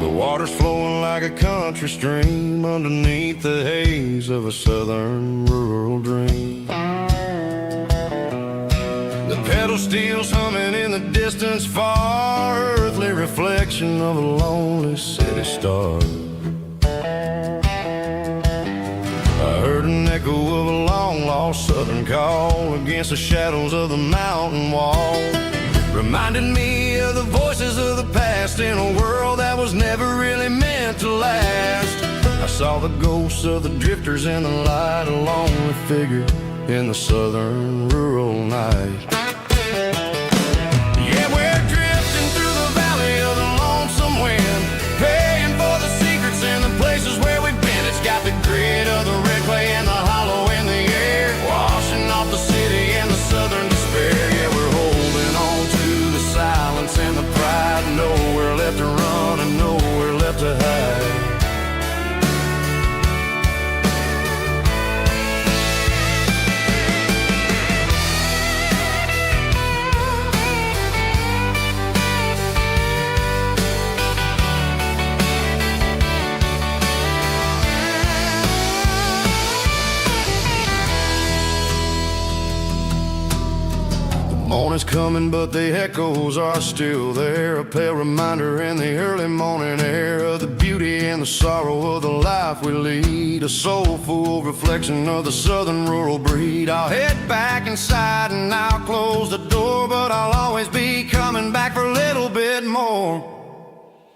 The water's flowing like a country stream underneath the haze of a southern rural dream. steel's humming in the distance far, earthly reflection of a lonely city star. I heard an echo of a long-lost southern call against the shadows of the mountain wall. Reminded me of the voices of the past in a world that was never really meant to last. I saw the ghosts of the drifters in the light, a lonely figure in the southern rural night. Yeah, we're drifting through the valley of the lonesome wind, paying for the secrets and the places where we've been. It's got the grit of the red clay and the hollow in the air, washing off the city and the southern despair. Yeah, we're holding on to the silence and the pride, nowhere left to run and nowhere left to hide. Morning's coming, but the echoes are still there, a pale reminder in the early morning air of the beauty and the sorrow of the life we lead, a soulful reflection of the southern rural breed. I'll head back inside and I'll close the door, but I'll always be coming back for a little bit more.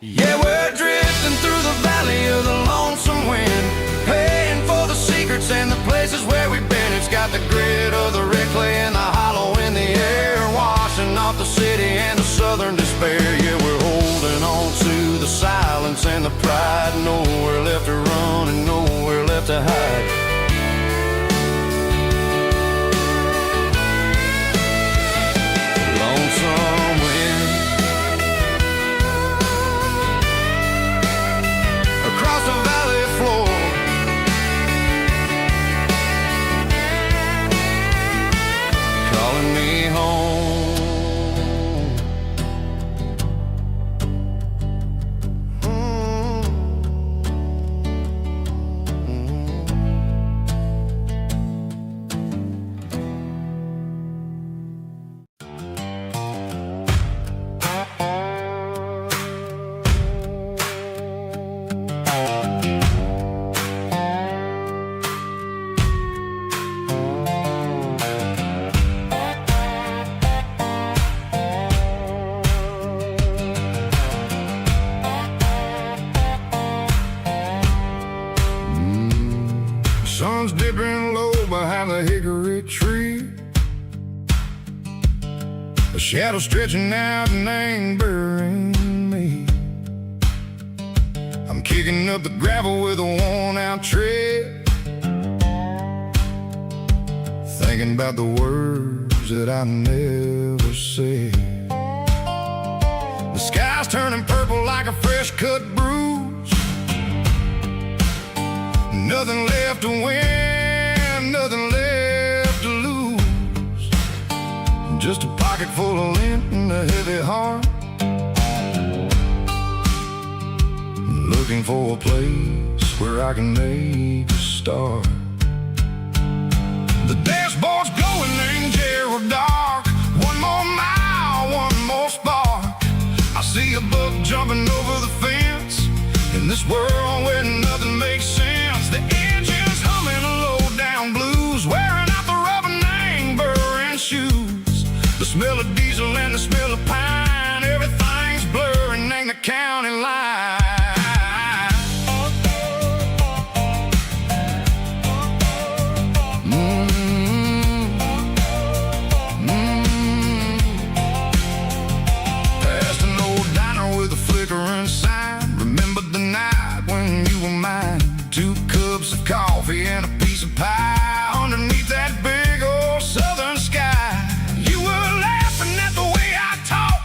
Yeah, we're drifting through the valley of the lonesome wind, paying for the secrets and the places where we've been. It's got the grit of the red clay and the hollow in the air, washing off the city and the southern despair. Yeah, we're holding on to the silence and the pride, nowhere left to run and nowhere left to hide. Lonesome wind across the valley floor, calling me home. Sun's dipping low behind the hickory tree, a shadow stretching out and angering me. I'm kicking up the gravel with a worn-out tread, thinking about the words that I never said. The sky's turning purple like a fresh-cut bruise, nothing left to win, nothing left to lose, just a pocket full of lint and a heavy heart, looking for a place where I can make a start. The dashboard's glowing in Gerald dark, one more mile, one more spark. I see a buck jumping over the fence, in this world where nothing makes sense. The engine's humming a low-down blues, wearing out the rubber name burring shoes. The smell of diesel and the smell of pine, everything's blurring in the county line. Past an old diner with a flickering sign, remembered the night when you were mine. 2 cups of coffee and a piece of pie underneath that big old southern sky. You were laughing at the way I talk,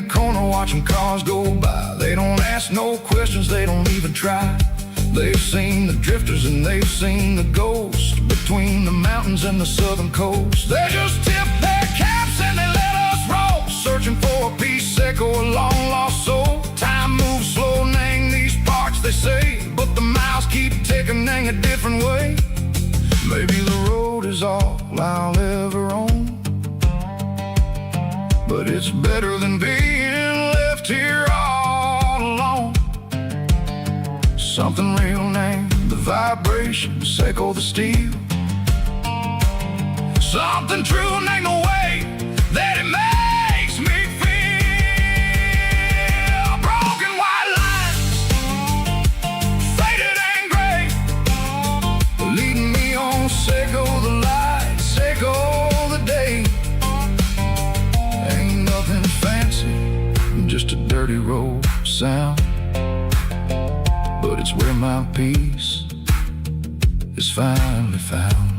the corner watching cars go by. They don't ask no questions, they don't even try. They've seen the drifters and they've seen the ghosts between the mountains and the southern coast. They just tip their caps and they let us roll, searching for a piece sick or a long lost soul. Time moves slow, nang these parts they say, but the miles keep ticking, nang a different way. Maybe the road is all I'll ever own, but it's better than being left here all alone. Something real named the vibrations echo the steel. Something true named the way that it makes me feel. Broken white lines, faded and gray, leading me on, echo the lights, echo the day. Ain't nothing fancy, just a dirty road sound, but it's where my peace is finally found.